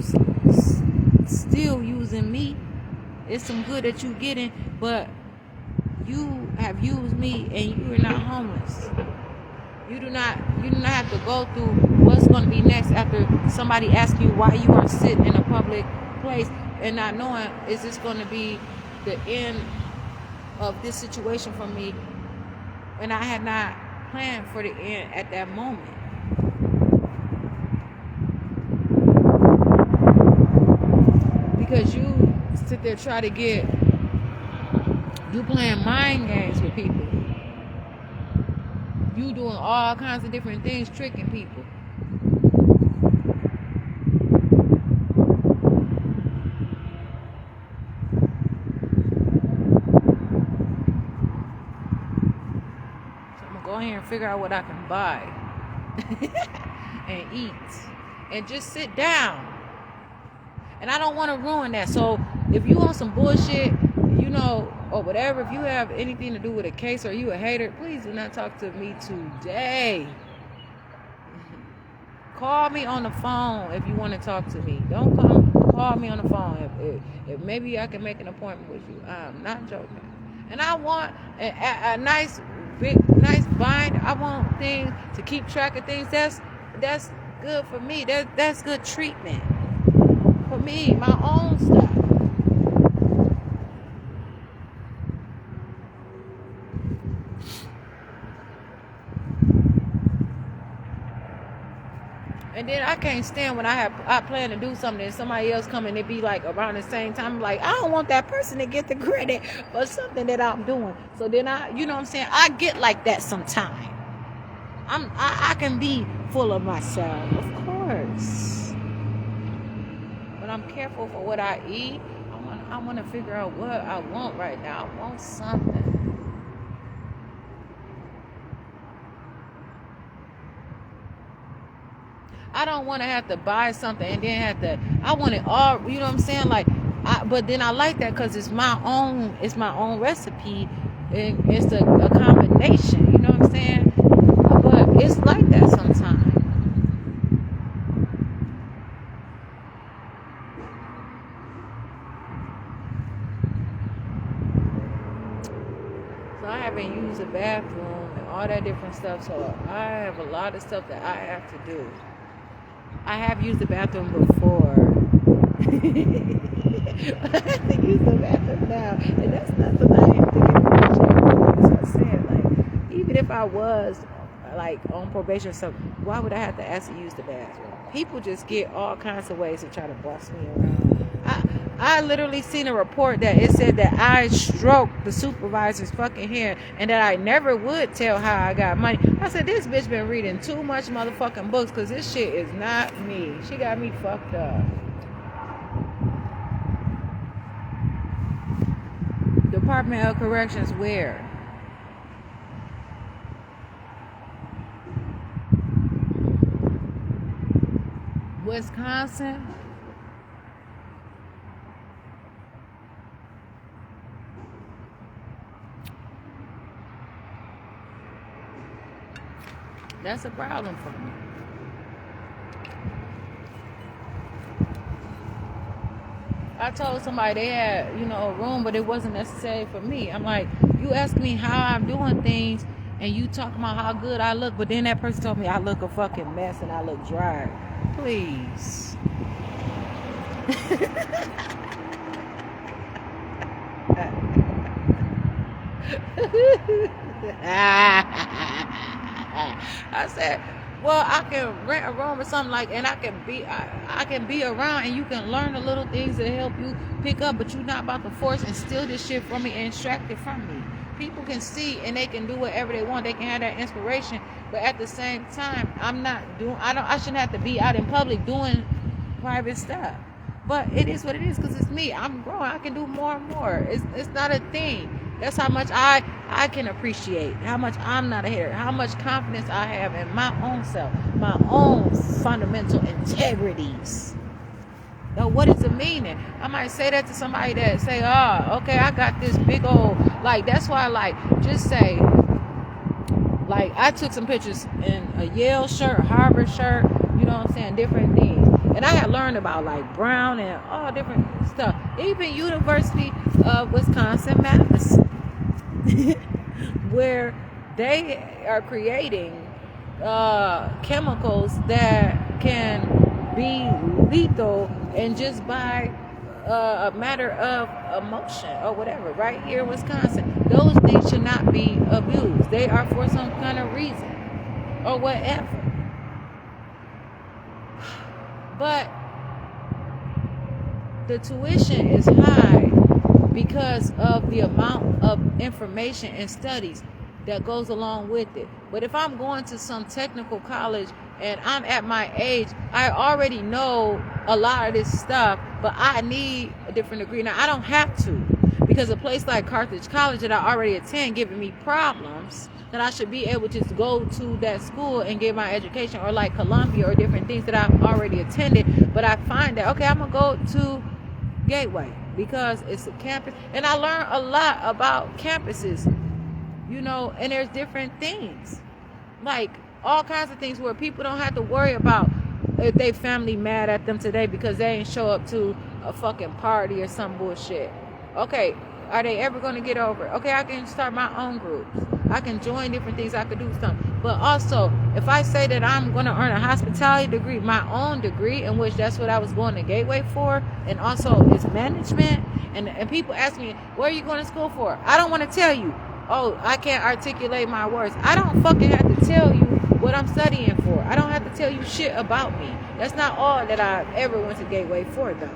S1: still using me? It's some good that you getting, but you have used me and you are not homeless. You do not have to go through what's going to be next after somebody asks you why you are sitting in a public place and not knowing, is this going to be the end of this situation for me? And I had not planned for the end at that moment. Because you sit there try to get, you playing mind games with people. You doing all kinds of different things, tricking people. So I'm gonna go ahead and figure out what I can buy and eat and just sit down. And I don't want to ruin that. So if you want some bullshit, or whatever, if you have anything to do with a case or you a hater, please do not talk to me today. Call me on the phone if you want to talk to me. Don't call me on the phone. If maybe I can make an appointment with you. I'm not joking. And I want a nice bind. I want things to keep track of things. That's good for me. That's good treatment for me, my own stuff. And then I can't stand when I plan to do something and somebody else come and it be like around the same time. I'm like, I don't want that person to get the credit for something that I'm doing. So then you know what I'm saying? I get like that sometimes. I can be full of myself, of course. But I'm careful for what I eat. I want to figure out what I want right now. I want something. I don't want to have to buy something and then I want it all, you know what I'm saying? But then I like that because it's my own recipe. And it's a combination, you know what I'm saying? But it's like that sometimes. So I haven't used the bathroom and all that different stuff. So I have a lot of stuff that I have to do. I have used the bathroom before. I have to use the bathroom now. And that's not something I have to get much of. That's what I'm saying. Even if I was on probation or something, why would I have to ask to use the bathroom? People just get all kinds of ways to try to boss me around. I literally seen a report that it said that I stroked the supervisor's fucking hair and that I never would tell how I got money. I said, this bitch been reading too much motherfucking books because this shit is not me. She got me fucked up. Department of Corrections where? Wisconsin? That's a problem for me. I told somebody they had, a room, but it wasn't necessary for me. I'm like, you ask me how I'm doing things, and you talk about how good I look, but then that person told me I look a fucking mess and I look dry. Please. I said, well, I can rent a room or something and I can be around and you can learn the little things that help you pick up, but you're not about to force and steal this shit from me and extract it from me. People can see and they can do whatever they want. They can have that inspiration, but at the same time, I shouldn't have to be out in public doing private stuff. But it is what it is because it's me. I'm growing. I can do more and more. It's not a thing. That's how much I can appreciate, how much I'm not a hater, how much confidence I have in my own self, my own fundamental integrities.
S2: Now, what is the meaning? I might say that to somebody that say, oh, okay, I got this big old, like, that's why, like, just say, like, I took some pictures in a Yale shirt, Harvard shirt, you know what I'm saying, different things. And I had learned about, like, Brown and all different stuff. Even University of Wisconsin-Madison, where they are creating chemicals that can be lethal and just by a matter of emotion or whatever. Right here in Wisconsin, those things should not be abused. They are for some kind of reason or whatever. But the tuition is high because of the amount of information and studies that goes along with it. But if I'm going to some technical college and I'm at my age, I already know a lot of this stuff, but I need a different degree. Now, I don't have to, because a place like Carthage College that I already attend giving me problems, that I should be able to just go to that school and get my education, or like Columbia or different things that I've already attended. But I find that, okay, I'm going to go to Gateway because it's a campus, and I learn a lot about campuses, you know, and there's different things, like all kinds of things where people don't have to worry about if they family mad at them today because they ain't show up to a fucking party or some bullshit. Okay, are they ever going to get over it? Okay, I can start my own groups. I can join different things. I could do something. But also, if I say that I'm going to earn a hospitality degree, my own degree, in which that's what I was going to Gateway for, and also it's management, and people ask me, what are you going to school for? I don't want to tell you. Oh, I can't articulate my words. I don't fucking have to tell you what I'm studying for. I don't have to tell you shit about me. That's not all that I ever went to Gateway for, though.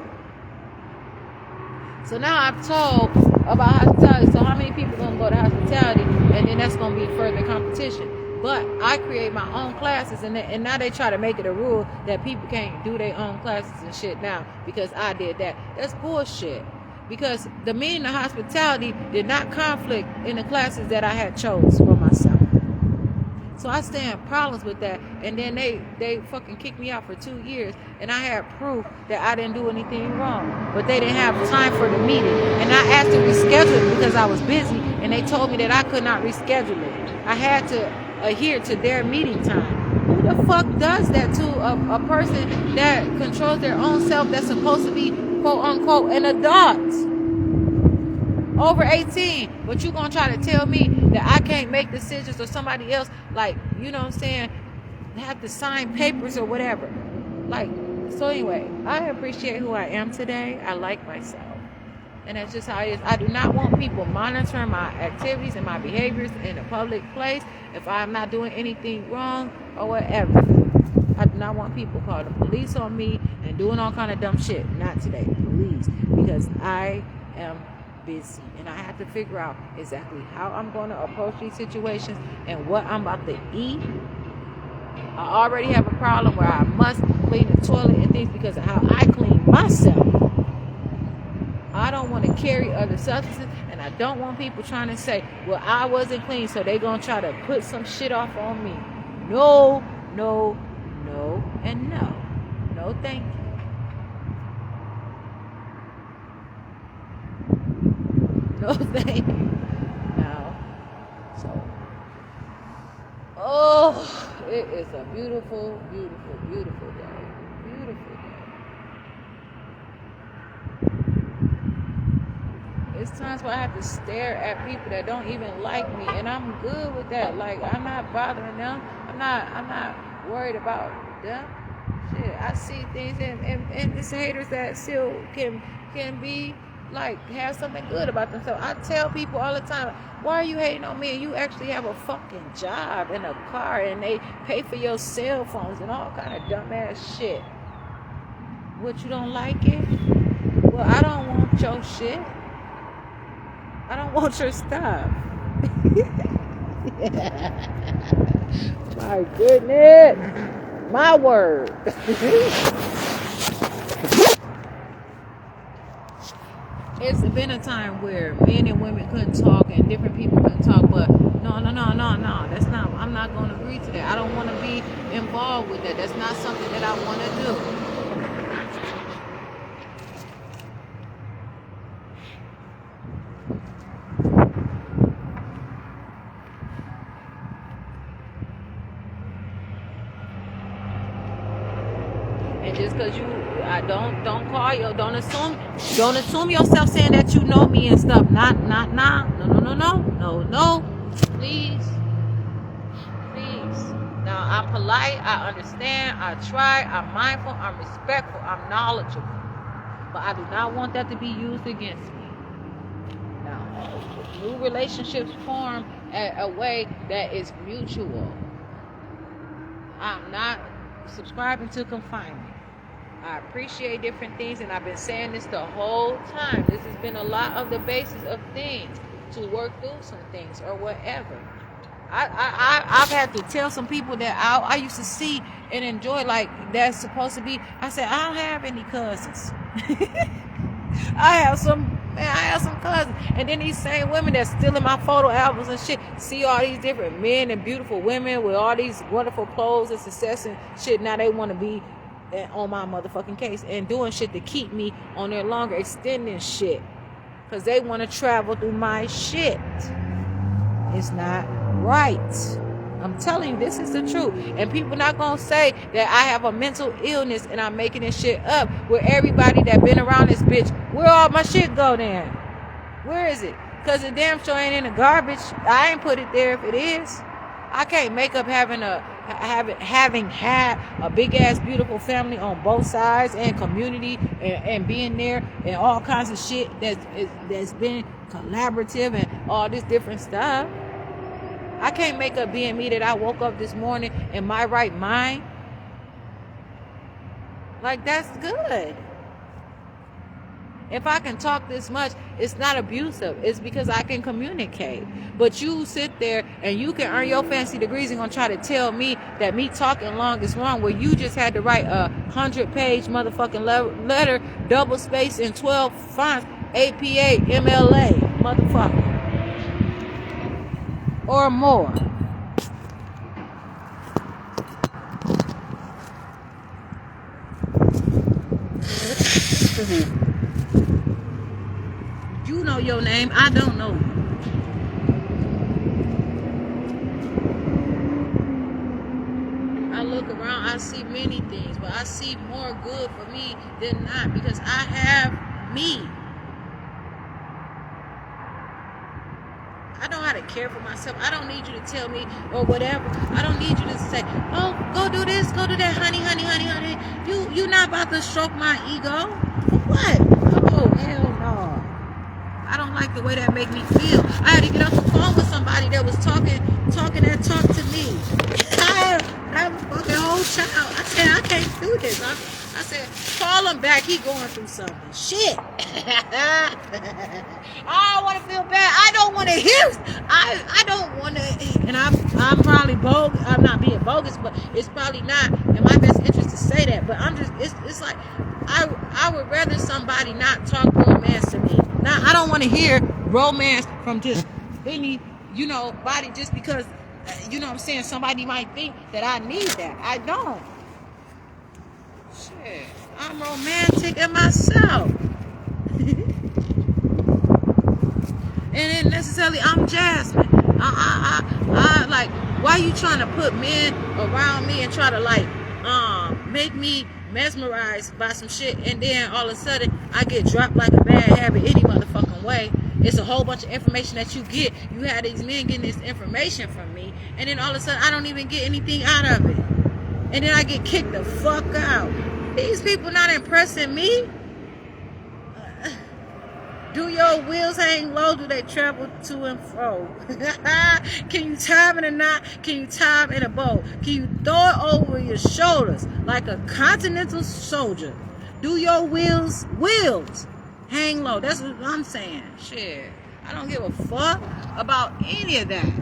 S2: So now I've told about hospitality. So how many people going to go to hospitality? And then that's going to be further competition. But I create my own classes, and now they try to make it a rule that people can't do their own classes and shit now because I did that. That's bullshit. Because the meaning of hospitality did not conflict in the classes that I had chose for myself. So I stand problems with that, and then they fucking kicked me out for 2 years, and I had proof that I didn't do anything wrong, but they didn't have time for the meeting, and I asked to reschedule it because I was busy, and they told me that I could not reschedule it. I had to adhere to their meeting time. Who the fuck does that to a person that controls their own self, that's supposed to be quote unquote an adult over 18, but you gonna try to tell me that I can't make decisions, or somebody else, like, you know what I'm saying, have to sign papers or whatever. Like, so anyway, I appreciate who I am today. I like myself, and that's just how it is. I do not want people monitoring my activities and my behaviors in a public place if I'm not doing anything wrong or whatever. I do not want people calling the police on me and doing all kind of dumb shit. Not today, please, because I am busy, and I have to figure out exactly how I'm going to approach these situations and what I'm about to eat. I already have a problem where I must clean the toilet and things because of how I clean myself. I don't want to carry other substances, and I don't want people trying to say, well, I wasn't clean, so they're going to try to put some shit off on me. No, no, no, and no. No, thank you. No, thank you. Now, so, oh, it is a beautiful, beautiful, beautiful day. Beautiful day. It's times where I have to stare at people that don't even like me, and I'm good with that. Like, I'm not bothering them. I'm not worried about them. Shit, I see things, and it's haters that still can be like, have something good about themselves. I tell people all the time, why are you hating on me? And you actually have a fucking job and a car, and they pay for your cell phones and all kind of dumbass shit. What, you don't like it? Well, I don't want your shit. I don't want your stuff. My goodness. My word. It's been a time where men and women couldn't talk and different people couldn't talk, but no. That's not, I'm not going to agree to that. I don't want to be involved with that. That's not something that I want to do. And just because I don't call you, don't assume yourself saying that you know me and stuff. No. Please. Now, I'm polite, I understand, I try, I'm mindful, I'm respectful, I'm knowledgeable. But I do not want that to be used against me. Now, new relationships form a way that is mutual. I'm not subscribing to confinement. I appreciate different things, and I've been saying this the whole time. This has been a lot of the basis of things to work through some things or whatever. I've had to tell some people that I used to see and enjoy, like, that's supposed to be. I said, I don't have any cousins. I have some cousins. And then these same women that's still in my photo albums and shit see all these different men and beautiful women with all these wonderful clothes and success and shit. Now they want to be on my motherfucking case and doing shit to keep me on there longer, extending shit. Because they want to travel through my shit. It's not right. I'm telling you, this is the truth. And people not gonna say that I have a mental illness and I'm making this shit up. Where everybody that been around this bitch, where all my shit go then? Where is it? Because the damn show ain't in the garbage. I ain't put it there if it is. I can't make up having had a big ass beautiful family on both sides and community and being there and all kinds of shit that's been collaborative and all this different stuff. I can't make up being me that I woke up this morning in my right mind. Like, that's good. If I can talk this much, it's not abusive. It's because I can communicate. But you sit there and you can earn your fancy degrees and gonna try to tell me that me talking long is wrong, where you just had to write a 100-page motherfucking letter, double space in 12 fonts, APA, MLA, motherfucker. Or more. You know your name, I don't know. I look around, I see many things, but I see more good for me than not, because I have me. I know how to care for myself. I don't need you to tell me or whatever. I don't need you to say, oh, go do this, go do that, honey. You not about to stroke my ego. What? Oh, hell no. I don't like the way that make me feel. I had to get off the phone with somebody that was talking that talk to me. I'm a fucking whole child. I said, I can't do this. I said, call him back. He going through something. Shit. I don't want to feel bad. I don't want to hear. I don't want to. And I'm probably bogus. I'm not being bogus, but it's probably not in my best interest to say that. But I'm just. It's like I would rather somebody not talk romance to me. Now I don't want to hear romance from just any body just because. You know what I'm saying? Somebody might think that I need that. I don't. Shit. I'm romantic in myself. And then necessarily I'm Jasmine. I like, why you trying to put men around me and try to make me mesmerized by some shit, and then all of a sudden I get dropped like a bad habit any motherfucking way. It's a whole bunch of information that you get. You had these men getting this information from me, and then all of a sudden I don't even get anything out of it. And then I get kicked the fuck out. These people not impressing me. Do your wheels hang low? Do they travel to and fro? Can you time in a knot? Can you time in a bow? Can you throw it over your shoulders like a continental soldier? Do your wheels hang low? That's what I'm saying. Shit. I don't give a fuck about any of that.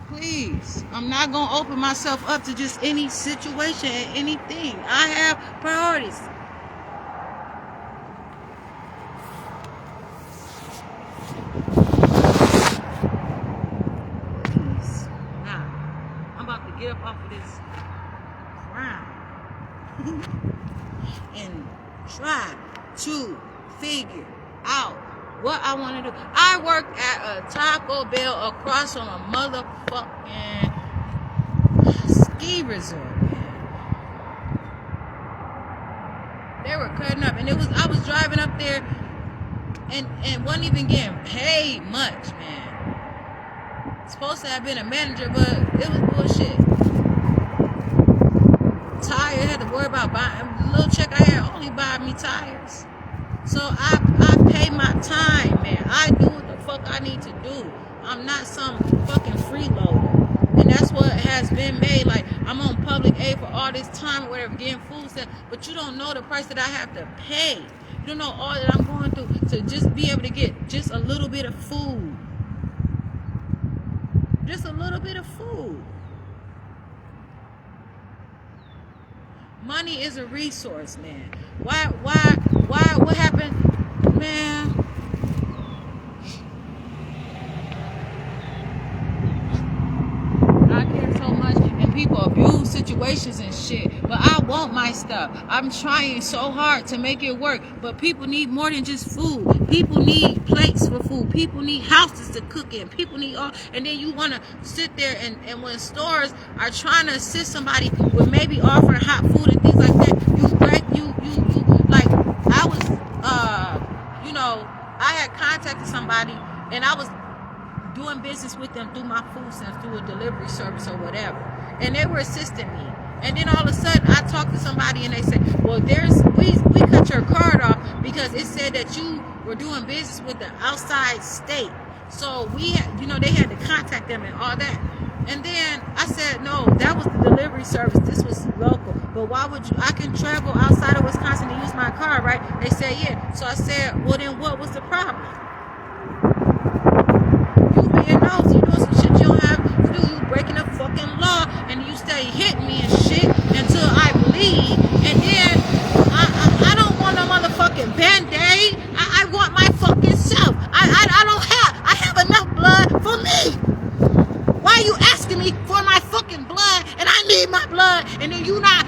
S2: Please. I'm not going to open myself up to just any situation and anything. I have priorities. Get up off of this ground and try to figure out what I want to do. I worked at a Taco Bell across from a motherfucking ski resort. They were cutting up, and I was driving up there, and wasn't even getting paid much, man. Supposed to have been a manager, but it was bullshit. Tire, had to worry about buying the little check I had only buy me tires. So I pay my time, man. I do what the fuck I need to do. I'm not some fucking freeloader. And that's what has been made. Like, I'm on public aid for all this time or whatever, getting food stamps, but you don't know the price that I have to pay. You don't know all that I'm going through to just be able to get just a little bit of food. Just a little bit of food. Money is a resource, man. Why, what happened, man? I care so much, and people abuse situations and shit, but I want my stuff. I'm trying so hard to make it work, but people need more than just food. People need plates for food. People need houses to cook in. People need all, and then you want to sit there and when stores are trying to assist somebody with maybe offering hot food and things like that, like, I was, I had contacted somebody, and I was doing business with them through my food stamps, through a delivery service or whatever, and they were assisting me. And then all of a sudden, I talked to somebody, and they said, "Well, we cut your card off because it said that you were doing business with the outside state. So they had to contact them and all that." And then I said, "No, that was the delivery service. This was local. But why would you? I can travel outside of Wisconsin to use my car, right?" They said, "Yeah." So I said, "Well, then what was the problem? You being nosy, you doing some shit you don't have to do. You breaking the fucking law, and you stay hitting me and shit until I bleed. And then I don't want no motherfucking Band-Aid. I want my fucking self. I have enough blood for me. Why are you asking me for my fucking blood, and I need my blood, and then you not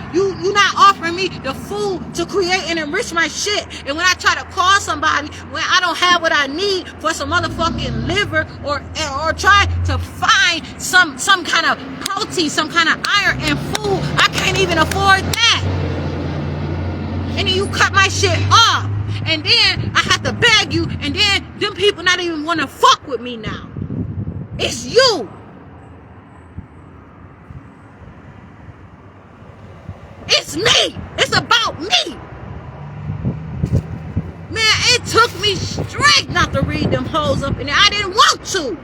S2: offering me the food to create and enrich my shit? And when I try to call somebody when I don't have what I need for some motherfucking liver or try to find some kind of protein, some kind of iron and food, I can't even afford that. And then you cut my shit off, and then I have to beg you, and then them people not even want to fuck with me now. It's you. It's me. It's about me. Man, it took me straight not to read them hoes up in there. I didn't want to.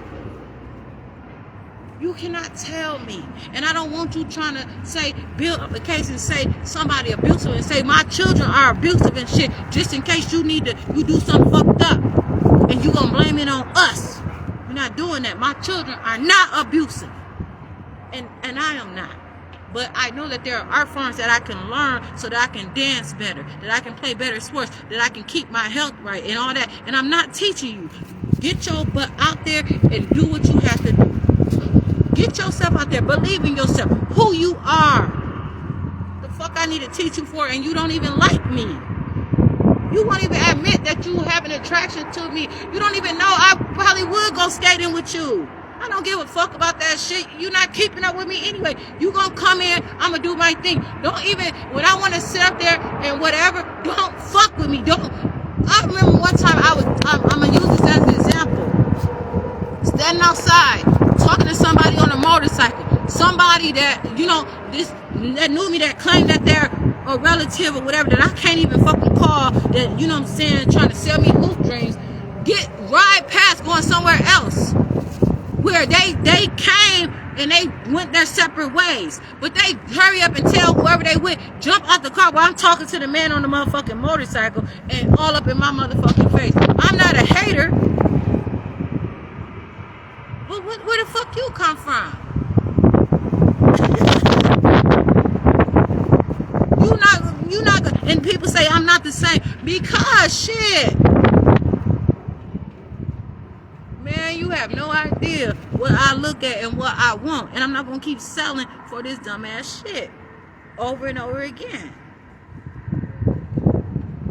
S2: You cannot tell me. And I don't want you trying to say, build up a case and say somebody abusive and say my children are abusive and shit, just in case you do something fucked up. And you gonna blame it on us. We're not doing that. My children are not abusive. And I am not. But I know that there are art forms that I can learn so that I can dance better, that I can play better sports, that I can keep my health right and all that. And I'm not teaching you. Get your butt out there and do what you have to do. Get yourself out there. Believe in yourself. Who you are. The fuck I need to teach you for, and you don't even like me. You won't even admit that you have an attraction to me. You don't even know I probably would go skating with you. I don't give a fuck about that shit. You're not keeping up with me anyway. You gonna come in, I'm gonna do my thing. Don't even, when I wanna sit up there and whatever, don't fuck with me. I remember one time I'm gonna use this as an example. Standing outside, talking to somebody on a motorcycle. Somebody that, that knew me, that claimed that they're a relative or whatever, that I can't even fucking call, that, you know what I'm saying, trying to sell me hoop dreams. Ride past going somewhere else. Where they came and they went their separate ways. But they hurry up and tell whoever they with, jump out the car while I'm talking to the man on the motherfucking motorcycle and all up in my motherfucking face. I'm not a hater. But where the fuck you come from? You not, and people say I'm not the same. Because shit. Man, you have no idea what I look at and what I want. And I'm not going to keep selling for this dumbass shit over and over again.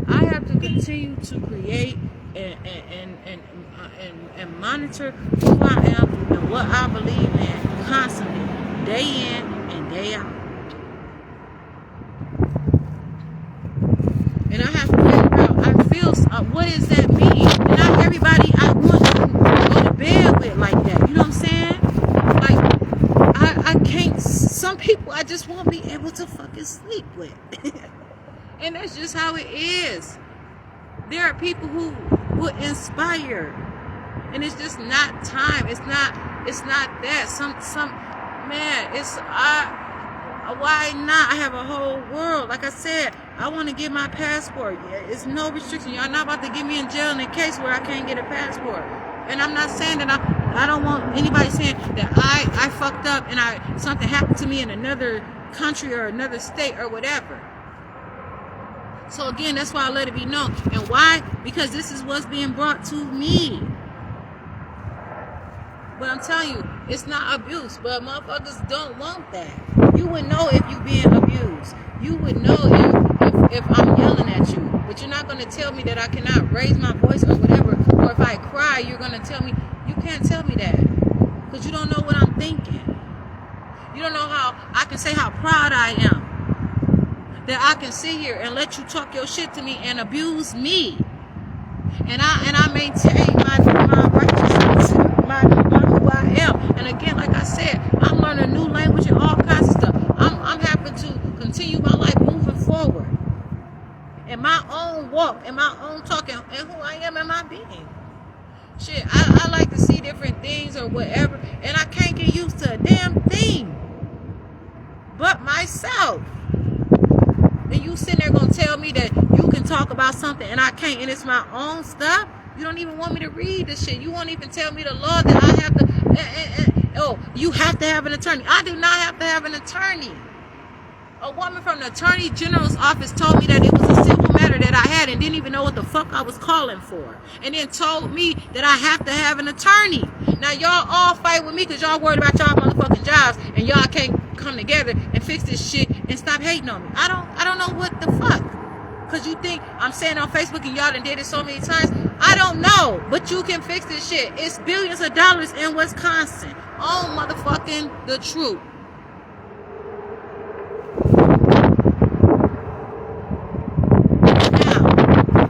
S2: I have to continue to create and monitor who I am and what I believe in constantly, day in and day out. And else. What does that mean? And not everybody I want to go to bed with like that. You know what I'm saying? Like, I can't. Some people I just won't be able to fucking sleep with. And that's just how it is. There are people who will inspire. And it's just not time. It's not that. Some man, why not? I have a whole world. Like I said, I want to get my passport. It's no restriction. Y'all not about to get me in jail in a case where I can't get a passport. And I'm not saying that I don't want anybody saying that I fucked up and something happened to me in another country or another state or whatever. So again, that's why I let it be known. And why? Because this is what's being brought to me. But I'm telling you, it's not abuse. But motherfuckers don't want that. You would know if you being abused. You would know if I'm yelling at you. But you're not going to tell me that I cannot raise my voice or whatever. Or if I cry, you're going to tell me. You can't tell me that. Because you don't know what I'm thinking. You don't know how I can say how proud I am. That I can sit here and let you talk your shit to me and abuse me. And I maintain my righteousness. My who I am. And again, like I said, I'm learning a new language and all kinds of stuff. I'm happy to continue my life moving forward. In my own walk, in my own talking, and who I am in my being. Shit, I like to see different things or whatever, and I can't get used to a damn thing. But myself. And you sitting there gonna tell me that you can talk about something and I can't, and it's my own stuff? You don't even want me to read this shit. You won't even tell me the law that I have to. You have to have an attorney. I do not have to have an attorney. A woman from the Attorney General's office told me that it was a civil matter that I had and didn't even know what the fuck I was calling for. And then told me that I have to have an attorney. Now y'all all fight with me because y'all worried about y'all motherfucking jobs and y'all can't come together and fix this shit and stop hating on me. I don't know what the fuck. Because you think I'm saying on Facebook and y'all done did it so many times. I don't know. But you can fix this shit. It's billions of dollars in Wisconsin. On motherfucking the truth. Now,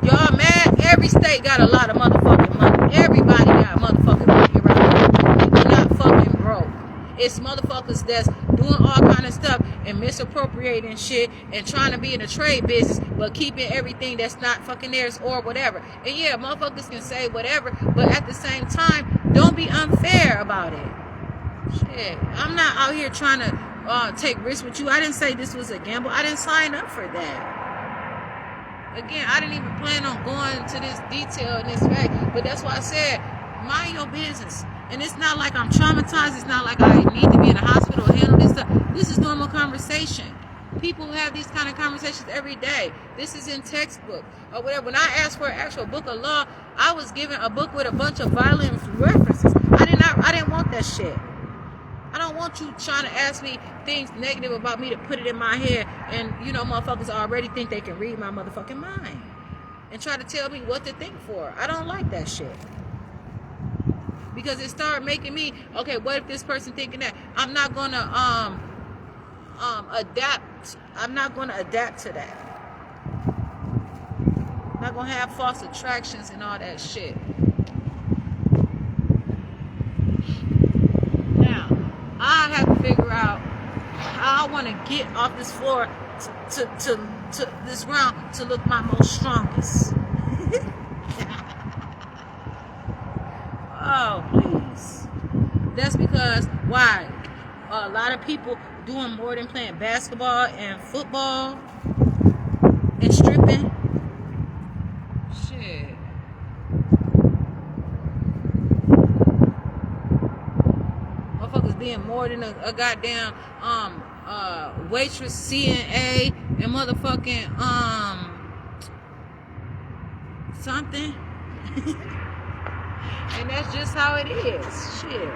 S2: y'all mad? Every state got a lot of motherfucking money. Everybody got motherfucking money around here. People not fucking broke. It's motherfuckers that's doing all kind of stuff and misappropriating shit and trying to be in the trade business but keeping everything that's not fucking theirs or whatever. And yeah, motherfuckers can say whatever, but at the same time, don't be unfair about it. Shit, I'm not out here trying to take risks with you. I didn't say this was a gamble. I didn't sign up for that. Again, I didn't even plan on going to this detail and this fact, but that's why I said, mind your business. And it's not like I'm traumatized. It's not like I need to be in the hospital or handle this stuff. This is normal conversation. People have these kind of conversations every day. This is in textbook or whatever. When I asked for an actual book of law, I was given a book with a bunch of violent references. I didn't want that shit. I don't want you trying to ask me things negative about me to put it in my head and, you know, motherfuckers already think they can read my motherfucking mind and try to tell me what to think for. I don't like that shit. Because it started making me, okay, what if this person thinking that? I'm not going to adapt. I'm not going to adapt to that. I'm not going to have false attractions and all that shit. Now, I have to figure out how I want to get off this floor to this ground to look my most strongest. Oh, please. That's because, why? A lot of people doing more than playing basketball and football and stripping. Shit. Motherfuckers being more than a goddamn waitress, CNA, and motherfucking something. And that's just how it is. Shit.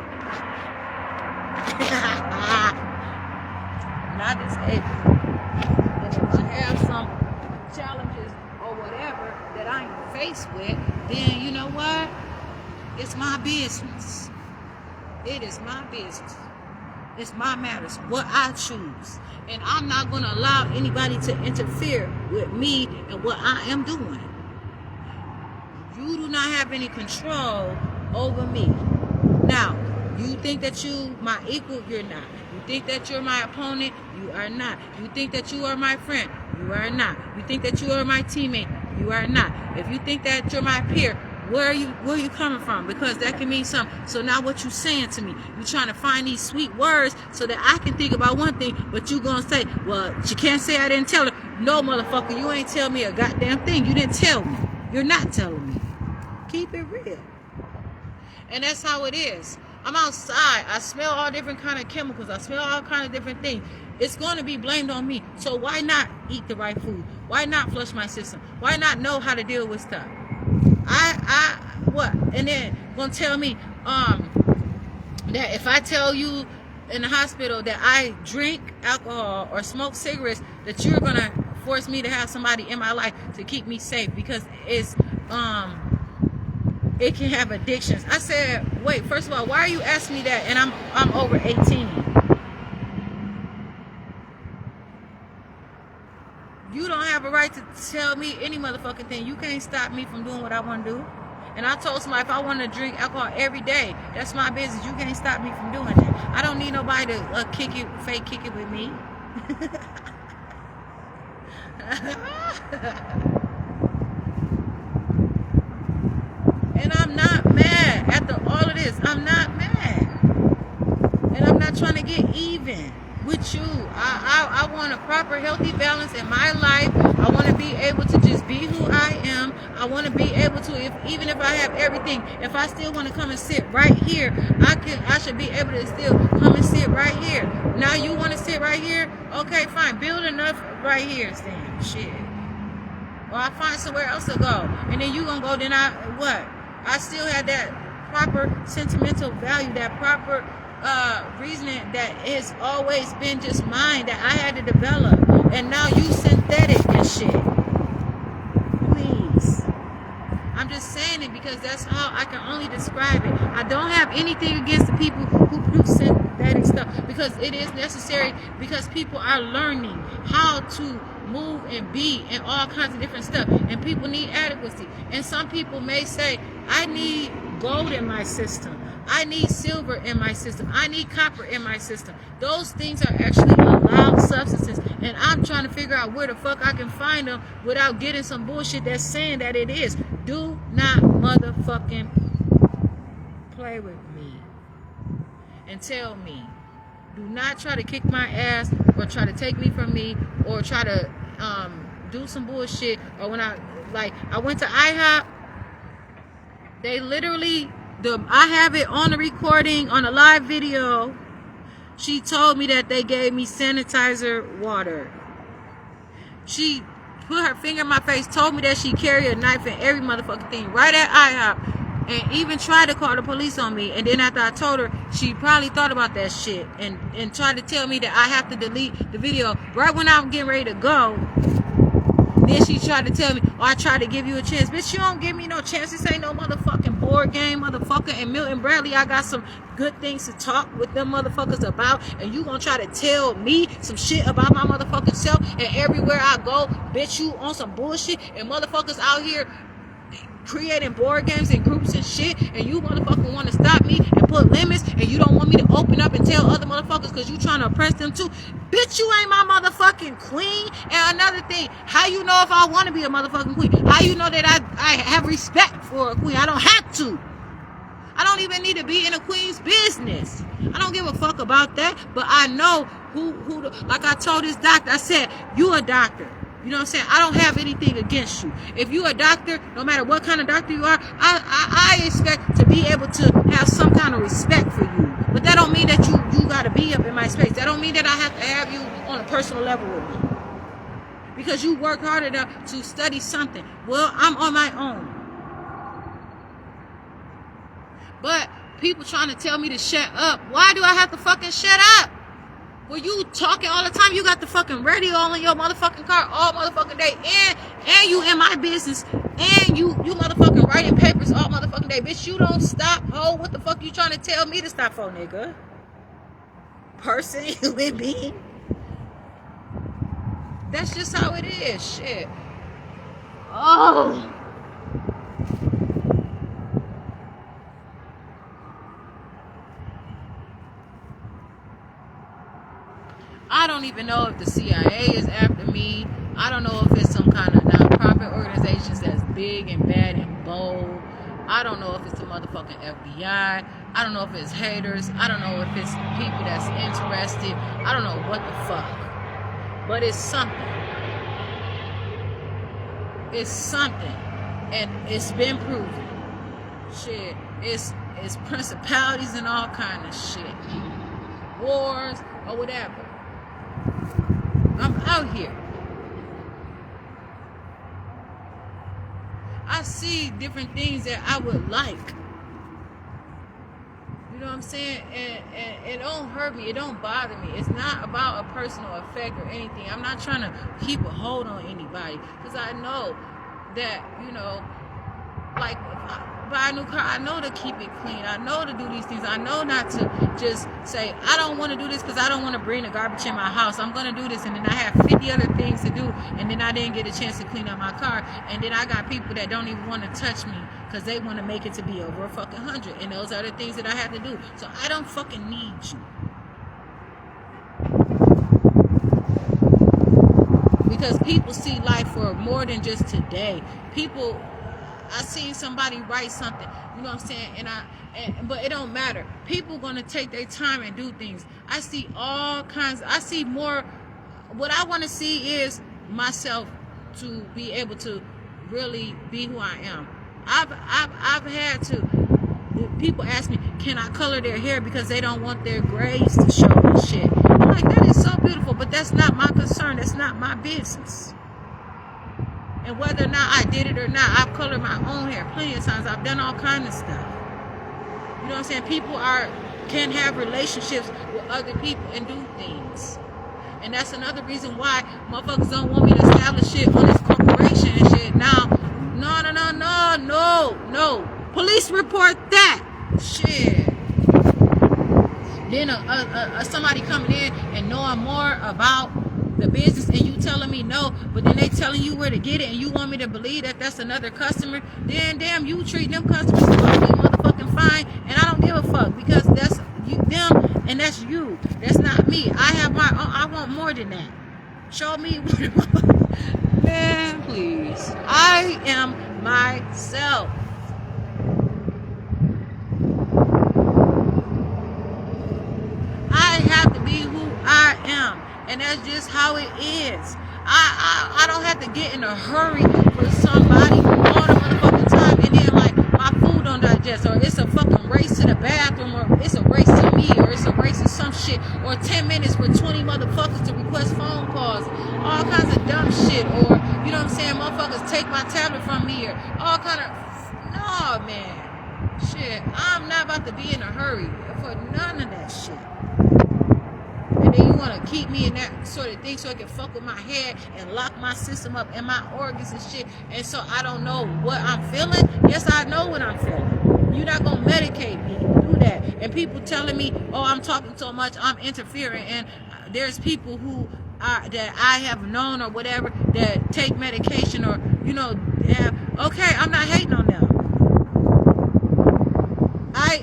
S2: Not disabled. And if I have some challenges or whatever that I'm faced with, then you know what? It's my business. It is my business. It's my matters. What I choose. And I'm not going to allow anybody to interfere with me and what I am doing. do not have any control over me. Now, you think that you my equal, you're not. You think that you're my opponent, you are not. You think that you are my friend, you are not. You think that you are my teammate, you are not. If you think that you're my peer, where are you coming from? Because that can mean something. So now what you saying to me? You trying to find these sweet words so that I can think about one thing, but you gonna say, well, she can't say I didn't tell her. No, motherfucker, you ain't tell me a goddamn thing. You didn't tell me. You're not telling me. Keep it real. And that's how it is. I'm outside. I smell all different kind of chemicals. I smell all kind of different things. It's going to be blamed on me. So why not eat the right food? Why not flush my system? Why not know how to deal with stuff? What? And then gonna tell me that if I tell you in the hospital that I drink alcohol or smoke cigarettes, that you're gonna force me to have somebody in my life to keep me safe because it's it can have addictions. I said, wait, first of all, why are you asking me that? And I'm over 18. You don't have a right to tell me any motherfucking thing. You can't stop me from doing what I want to do. And I told somebody if I want to drink alcohol every day, that's my business. You can't stop me from doing that. I don't need nobody to fake kick it with me. And I'm not mad after all of this. I'm not mad. And I'm not trying to get even with you. I want a proper healthy balance in my life. I want to be able to just be who I am. I want to be able to, even if I have everything, if I still want to come and sit right here, I should be able to still come and sit right here. Now you want to sit right here? Okay, fine. Build enough right here, Stan. Shit. Or I find somewhere else to go. And then you gonna go, then I still had that proper sentimental value, that proper reasoning that has always been just mine that I had to develop. And now you synthetic and shit. Please. I'm just saying it because that's how I can only describe it. I don't have anything against the people who produce synthetic stuff because it is necessary because people are learning how to move and be and all kinds of different stuff. And people need adequacy. And some people may say, I need gold in my system. I need silver in my system. I need copper in my system. Those things are actually allowed substances. And I'm trying to figure out where the fuck I can find them without getting some bullshit that's saying that it is. Do not motherfucking play with me and tell me. Do not try to kick my ass or try to take me from me or try to do some bullshit. Or when I went to IHOP, they literally, I have it on the recording, on a live video. She told me that they gave me sanitizer water. She put her finger in my face, told me that she carried a knife and every motherfucking thing right at IHOP, and even tried to call the police on me. And then after I told her, she probably thought about that shit and tried to tell me that I have to delete the video right when I'm getting ready to go. Then she tried to tell me, oh, I tried to give you a chance. Bitch, you don't give me no chance. This ain't no motherfucking board game, motherfucker. And Milton Bradley, I got some good things to talk with them motherfuckers about. And you gonna try to tell me some shit about my motherfucking self. And everywhere I go, bitch, you on some bullshit. And motherfuckers out here creating board games and groups and shit, and you motherfucker want to stop me and put limits, and you don't want me to open up and tell other motherfuckers because you trying to oppress them too. Bitch, you ain't my motherfucking queen. And another thing, how you know if I want to be a motherfucking queen? How you know that I have respect for a queen? I don't have to. I don't even need to be in a queen's business. I don't give a fuck about that, but I know who like I told this doctor, I said, you a doctor. You know what I'm saying? I don't have anything against you. If you're a doctor, no matter what kind of doctor you are, I expect to be able to have some kind of respect for you. But that don't mean that you got to be up in my space. That don't mean that I have to have you on a personal level with me. Because you work hard enough to study something. Well, I'm on my own. But people trying to tell me to shut up. Why do I have to fucking shut up? Well, you talking all the time. You got the fucking radio on in your motherfucking car all motherfucking day. And you in my business. And you motherfucking writing papers all motherfucking day. Bitch, you don't stop. Oh, what the fuck you trying to tell me to stop for, nigga? Person, human being. That's just how it is. Shit. Oh. I don't even know if the CIA is after me. I don't know if it's some kind of nonprofit organizations that's big and bad and bold. I don't know if it's the motherfucking FBI. I don't know if it's haters. I don't know if it's people that's interested. I don't know what the fuck. But it's something. It's something. And it's been proven. Shit. It's principalities and all kind of shit. Wars or whatever. I'm out here. I see different things that I would like. You know what I'm saying? And it don't hurt me. It don't bother me. It's not about a personal effect or anything. I'm not trying to keep a hold on anybody. Because I know that, you know, like if I buy a new car, I know to keep it clean. I know to do these things. I know not to just say, I don't want to do this because I don't want to bring the garbage in my house. I'm going to do this, and then I have 50 other things to do, and then I didn't get a chance to clean up my car. And then I got people that don't even want to touch me because they want to make it to be over a fucking 100. And those are the things that I have to do. So I don't fucking need you. Because people see life for more than just today. People, I seen somebody write something, you know what I'm saying, but it don't matter. People gonna take their time and do things. I see all kinds. I see more. What I want to see is myself to be able to really be who I am. I've had to. People ask me, can I color their hair because they don't want their grays to show and shit. I'm like, that is so beautiful, but that's not my concern. That's not my business. And whether or not I did it or not, I've colored my own hair plenty of times. I've done all kinds of stuff. You know what I'm saying? People can have relationships with other people and do things. And that's another reason why motherfuckers don't want me to establish shit on this corporation and shit. Now, no. Police report that. Shit. Then somebody coming in and knowing more about the business and you telling me no, but then they telling you where to get it and you want me to believe that that's another customer, then damn, you treat them customers totally motherfucking fine, and I don't give a fuck because that's you, them, and that's you. That's not me. I have my own. I want more than that. Show me. Man, please. I am myself. I have to be who I am. And that's just how it is. I don't have to get in a hurry for somebody all the motherfucking time, and then like my food don't digest, or it's a fucking race to the bathroom, or it's a race to me, or it's a race to some shit, or 10 minutes for 20 motherfuckers to request phone calls, all kinds of dumb shit, or you know what I'm saying, motherfuckers take my tablet from me, or all kind of no, man, shit. I'm not about to be in a hurry for none of that shit. And you want to keep me in that sort of thing so I can fuck with my head and lock my system up and my organs and shit. And so I don't know what I'm feeling. Yes, I know what I'm feeling. You're not going to medicate me. Do that. And people telling me, oh, I'm talking so much, I'm interfering. And there's people who that I have known or whatever that take medication or, you know, okay, I'm not hating on them.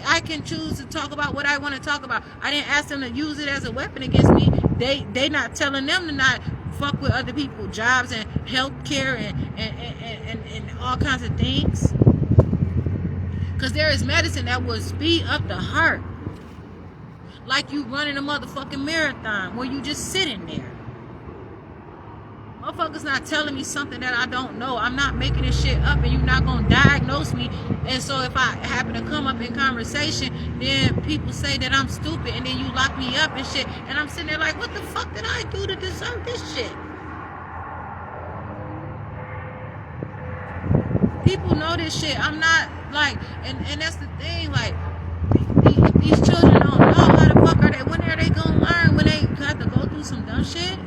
S2: I can choose to talk about what I want to talk about. I didn't ask them to use it as a weapon against me. They not telling them to not fuck with other people's jobs and health care and all kinds of things. Because there is medicine that will speed up the heart. Like you running a motherfucking marathon where you just sitting there. Motherfuckers not telling me something that I don't know. I'm not making this shit up, and you're not going to diagnose me. And so if I happen to come up in conversation, then people say that I'm stupid, and then you lock me up and shit. And I'm sitting there like, what the fuck did I do to deserve this shit? People know this shit. I'm not like, and that's the thing, like, these children don't know how the fuck are they, when are they going to learn when they have to go through some dumb shit?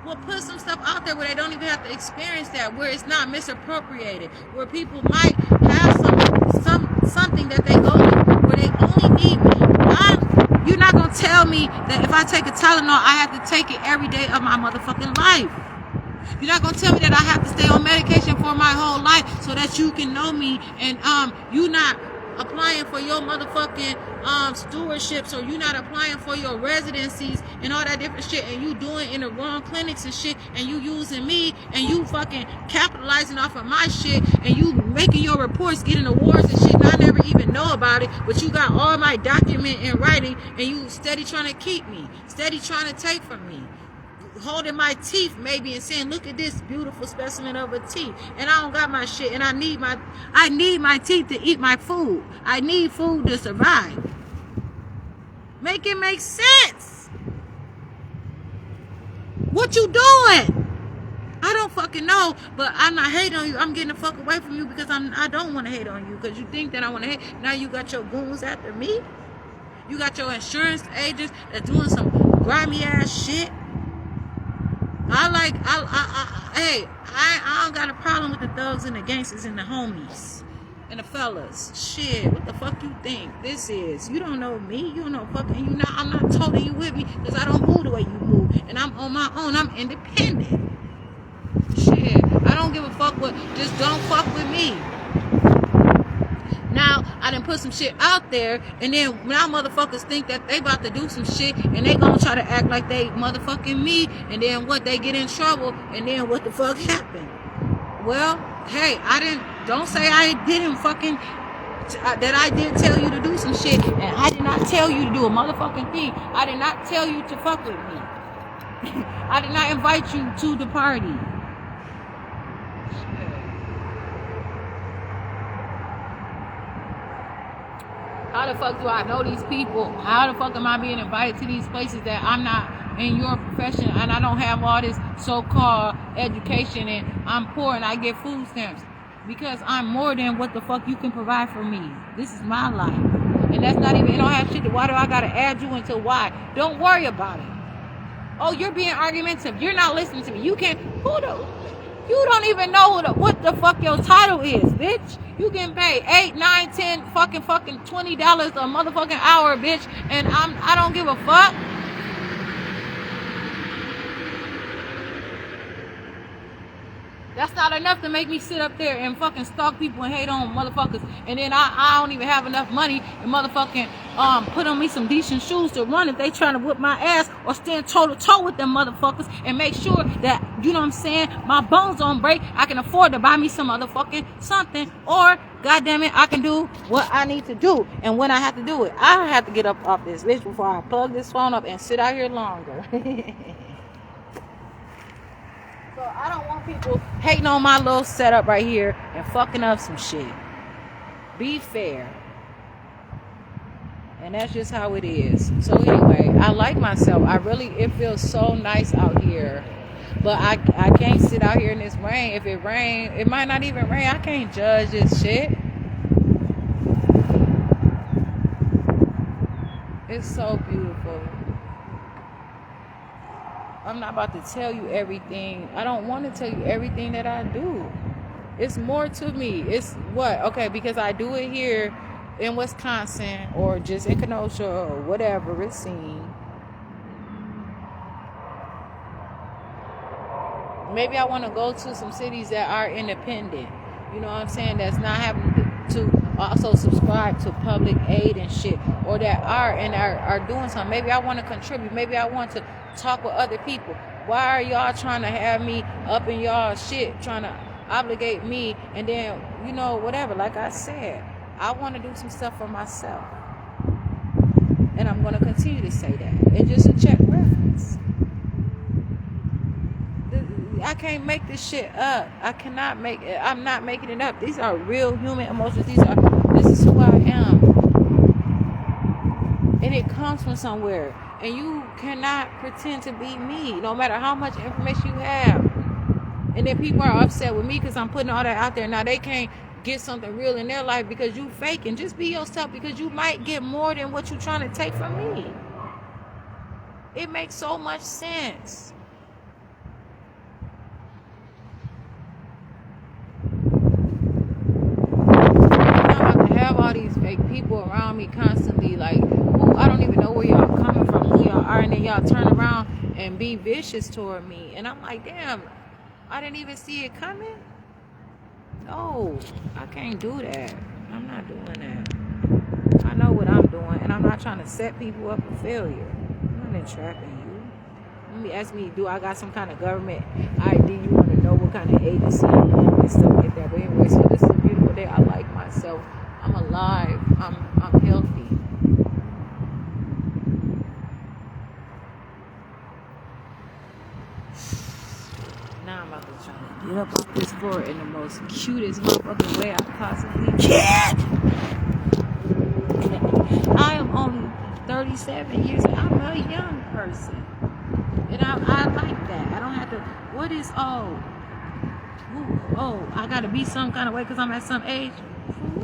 S2: Well, put some stuff out there where they don't even have to experience that, where it's not misappropriated, where people might have something that they go through, where they only need me. You're not going to tell me that if I take a Tylenol, I have to take it every day of my motherfucking life. You're not going to tell me that I have to stay on medication for my whole life so that you can know me and you not applying for your motherfucking stewardships, or you not applying for your residencies and all that different shit, and you doing in the wrong clinics and shit, and you using me, and you fucking capitalizing off of my shit, and you making your reports, getting awards and shit, and I never even know about it, but you got all my document in writing, and you steady trying to keep me, steady trying to take from me, holding my teeth maybe and saying, look at this beautiful specimen of a teeth, and I don't got my shit, and I need my teeth to eat my food. I need food to survive. Make it make sense. What you doing? I don't fucking know, but I'm not hating on you. I'm getting the fuck away from you because I don't want to hate on you, because you think that I want to hate. Now you got your goons after me. You got your insurance agents that doing some grimy ass shit. I don't got a problem with the thugs and the gangsters and the homies and the fellas. Shit, what the fuck you think this is? You don't know me. You don't know fucking. I'm not toting you with me because I don't move the way you move, and I'm on my own. I'm independent. Shit, I don't give a fuck what. Just don't fuck with me. Now, I done put some shit out there, and then now motherfuckers think that they about to do some shit, and they gonna try to act like they motherfucking me, and then what, they get in trouble, and then what the fuck happened? Well, hey, don't say I didn't fucking, that I did tell you to do some shit, and I did not tell you to do a motherfucking thing. I did not tell you to fuck with me. I did not invite you to the party. How the fuck do I know these people? How the fuck am I being invited to these places that I'm not in your profession, and I don't have all this so-called education, and I'm poor and I get food stamps? Because I'm more than what the fuck you can provide for me. This is my life. And that's not even, it don't have shit. Why do I gotta add you into why? Don't worry about it. Oh, you're being argumentative. You're not listening to me. You can't, you don't even know what the fuck your title is, bitch. You getting paid $8, $9, $10, fucking $20 a motherfucking hour, bitch, and I don't give a fuck. That's not enough to make me sit up there and fucking stalk people and hate on motherfuckers, and then I don't even have enough money to motherfucking put on me some decent shoes to run if they trying to whip my ass, or stand toe to toe with them motherfuckers and make sure that, you know what I'm saying, my bones don't break. I can afford to buy me some motherfucking something, or goddamn it, I can do what I need to do, and when I have to do it, I have to get up off this bitch before I plug this phone up and sit out here longer. So I don't want people hating on my little setup right here and fucking up some shit. Be fair. And that's just how it is. So anyway, I like myself. It feels so nice out here. But I can't sit out here in this rain. If it rain, it might not even rain. I can't judge this shit. It's so beautiful. I'm not about to tell you everything. I don't want to tell you everything that I do. It's more to me. It's what? Okay, because I do it here in Wisconsin, or just in Kenosha, or whatever it seems. Maybe I want to go to some cities that are independent. You know what I'm saying? That's not having to also subscribe to public aid and shit, or that are doing something. Maybe I want to contribute. Maybe I want to talk with other people. Why are y'all trying to have me up in y'all shit, trying to obligate me, and then, you know, whatever. Like I said, I want to do some stuff for myself, and I'm going to continue to say that. It's just a check reference. I can't make this shit up. I'm not making it up. These are real human emotions. This is who I am. And it comes from somewhere. And you cannot pretend to be me, no matter how much information you have. And then people are upset with me because I'm putting all that out there. Now they can't get something real in their life because you faking. Just be yourself, because you might get more than what you're trying to take from me. It makes so much sense. Have all these fake people around me constantly, like, who I don't even know where y'all coming from, who y'all are, and then y'all turn around and be vicious toward me, and I'm like, damn, I didn't even see it coming. No, I can't do that. I'm not doing that. not trying to set people up for failure. I'm not entrapping you. Let me ask me, do I got some kind of government ID? You want to know what kind of agency I'm on and stuff like that. But anyway, so this is a beautiful day. I like myself. I'm alive. I'm healthy. Now I'm about to try to get up off this floor in the most cutest motherfucking way I possibly can. I am only 37 years old. I'm a young person. And I like that. I don't have to, what is, oh, I gotta be some kind of way because I'm at some age.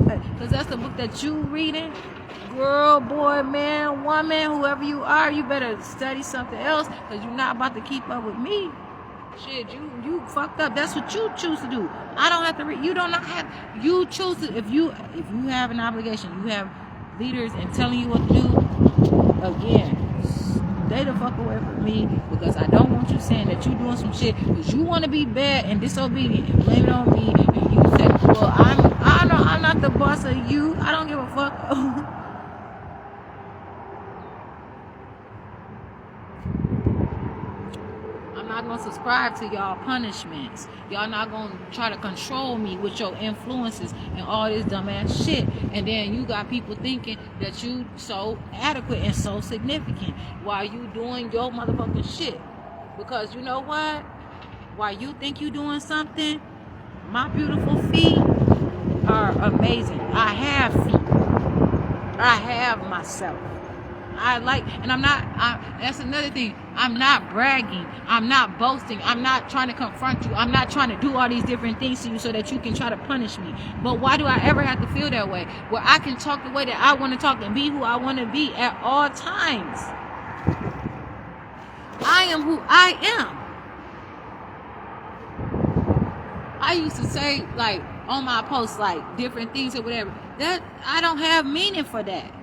S2: Because that's the book that you reading. Girl, boy, man, woman, whoever you are, you better study something else because you're not about to keep up with me. Shit, you fucked up. That's what you choose to do. I don't have to read. You don't not have. You choose to. If you have an obligation, you have leaders and telling you what to do. Again, stay the fuck away from me because I don't want you saying that you doing some shit because you want to be bad and disobedient and blame it on me. And you say, well, I'm not the boss of you. I don't give a fuck. I'm not gonna subscribe to y'all punishments. Y'all not gonna try to control me with your influences and all this dumbass shit. And then you got people thinking that you so adequate and so significant while you doing your motherfucking shit. Because you know what? While you think you doing something, my beautiful feet are amazing. I have feet. I have myself. That's another thing. I'm not bragging. I'm not boasting. I'm not trying to confront you. I'm not trying to do all these different things to you so that you can try to punish me. But why do I ever have to feel that way? Where I can talk the way that I want to talk and be who I want to be at all times. I am who I am. I used to say, like, on my posts, like, different things or whatever. That I don't have meaning for that.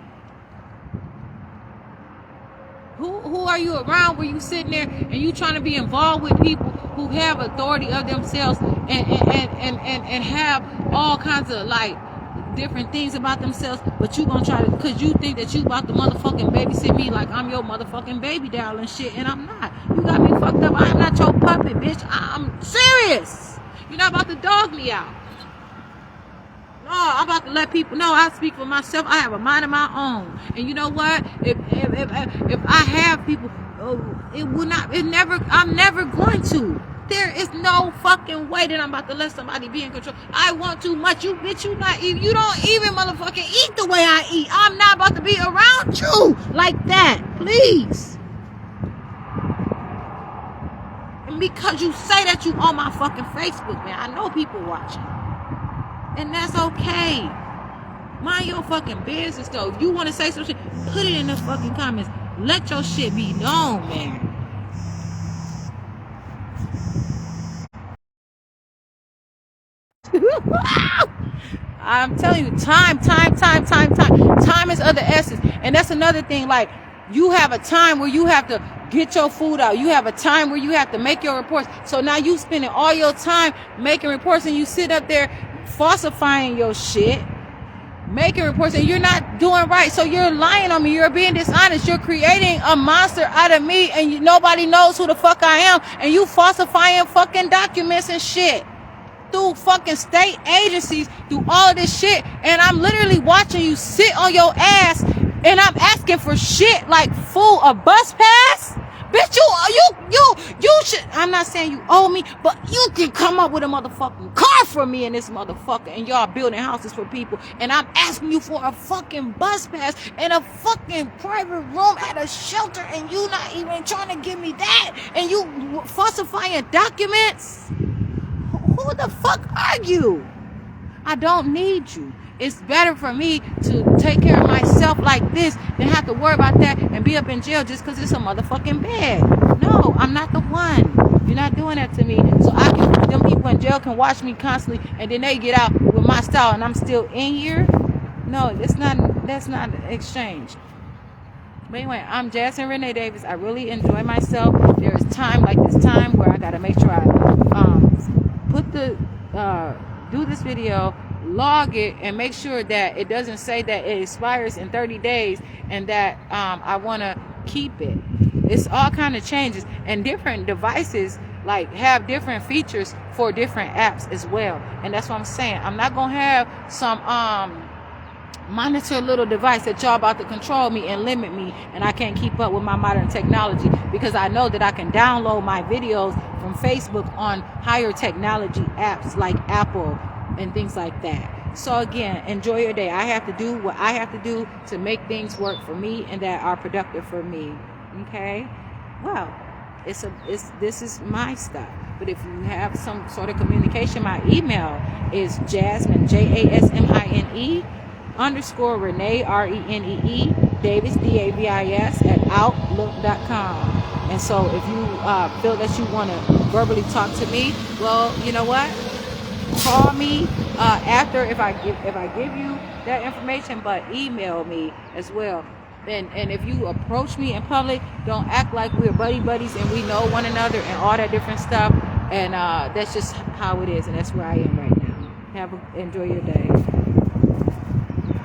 S2: Who are you around where you sitting there and you trying to be involved with people who have authority of themselves and have all kinds of like different things about themselves, but you gonna try to, because you think that you about to motherfucking babysit me like I'm your motherfucking baby doll and shit, and I'm not. You got me fucked up. I'm not your puppet, bitch. I'm serious. You're not about to dog me out. No, I'm about to let people know I speak for myself. I have a mind of my own. And you know what? If I have people, I'm never going to. There is no fucking way that I'm about to let somebody be in control. I want too much. You bitch, you don't even motherfucking eat the way I eat. I'm not about to be around you like that. Please. And because you say that you on my fucking Facebook, man, I know people watching. And that's okay. Mind your fucking business, though. If you want to say some shit, put it in the fucking comments. Let your shit be known, man. I'm telling you, time is of the essence. And that's another thing, like, you have a time where you have to get your food out. You have a time where you have to make your reports. So now you spending all your time making reports and you sit up there falsifying your shit, making reports, and you're not doing right. So you're lying on me. You're being dishonest. You're creating a monster out of me, and nobody knows who the fuck I am. And you falsifying fucking documents and shit through fucking state agencies, through all of this shit. And I'm literally watching you sit on your ass, and I'm asking for shit like, fool, a bus pass? Bitch, you should, I'm not saying you owe me, but you can come up with a motherfucking car for me in this motherfucker, and y'all building houses for people, and I'm asking you for a fucking bus pass and a fucking private room at a shelter, and you not even trying to give me that, and you falsifying documents? Who the fuck are you? I don't need you. It's better for me to take care of myself like this than have to worry about that and be up in jail just because it's a motherfucking bed. No, I'm not the one. You're not doing that to me. So them people in jail can watch me constantly and then they get out with my style and I'm still in here? No, that's not an exchange. But anyway, I'm Jasmine Renee Davis. I really enjoy myself. There is time like this time where I got to make sure I do this video log it and make sure that it doesn't say that it expires in 30 days and that I want to keep it. It's all kind of changes, and different devices like have different features for different apps as well. And that's what I'm saying. I'm not gonna have some monitor little device that y'all about to control me and limit me, and I can't keep up with my modern technology, because I know that I can download my videos from Facebook on higher technology apps like Apple and things like that. So again, enjoy your day. I have to do what I have to do to make things work for me and that are productive for me. Okay? Well, this is my stuff. But if you have some sort of communication, my email is Jasmine, JASMINE _ Renee, RENEE Davis, DAVIS @outlook.com. And so if you feel that you want to verbally talk to me, well, you know what? Call me after if I give you that information, but email me as well. And if you approach me in public, don't act like we're buddies and we know one another and all that different stuff. And that's just how it is, and that's where I am right now. Enjoy your day.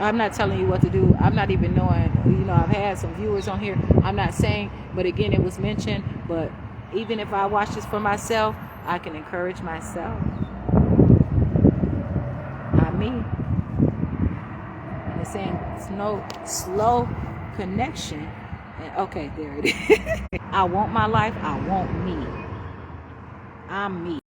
S2: I'm not telling you what to do. I'm not even knowing. I've had some viewers on here. I'm not saying, but again, it was mentioned. But even if I watch this for myself, I can encourage myself. Not me. And it's saying it's no slow connection. And okay, there it is. I want my life. I want me. I'm me.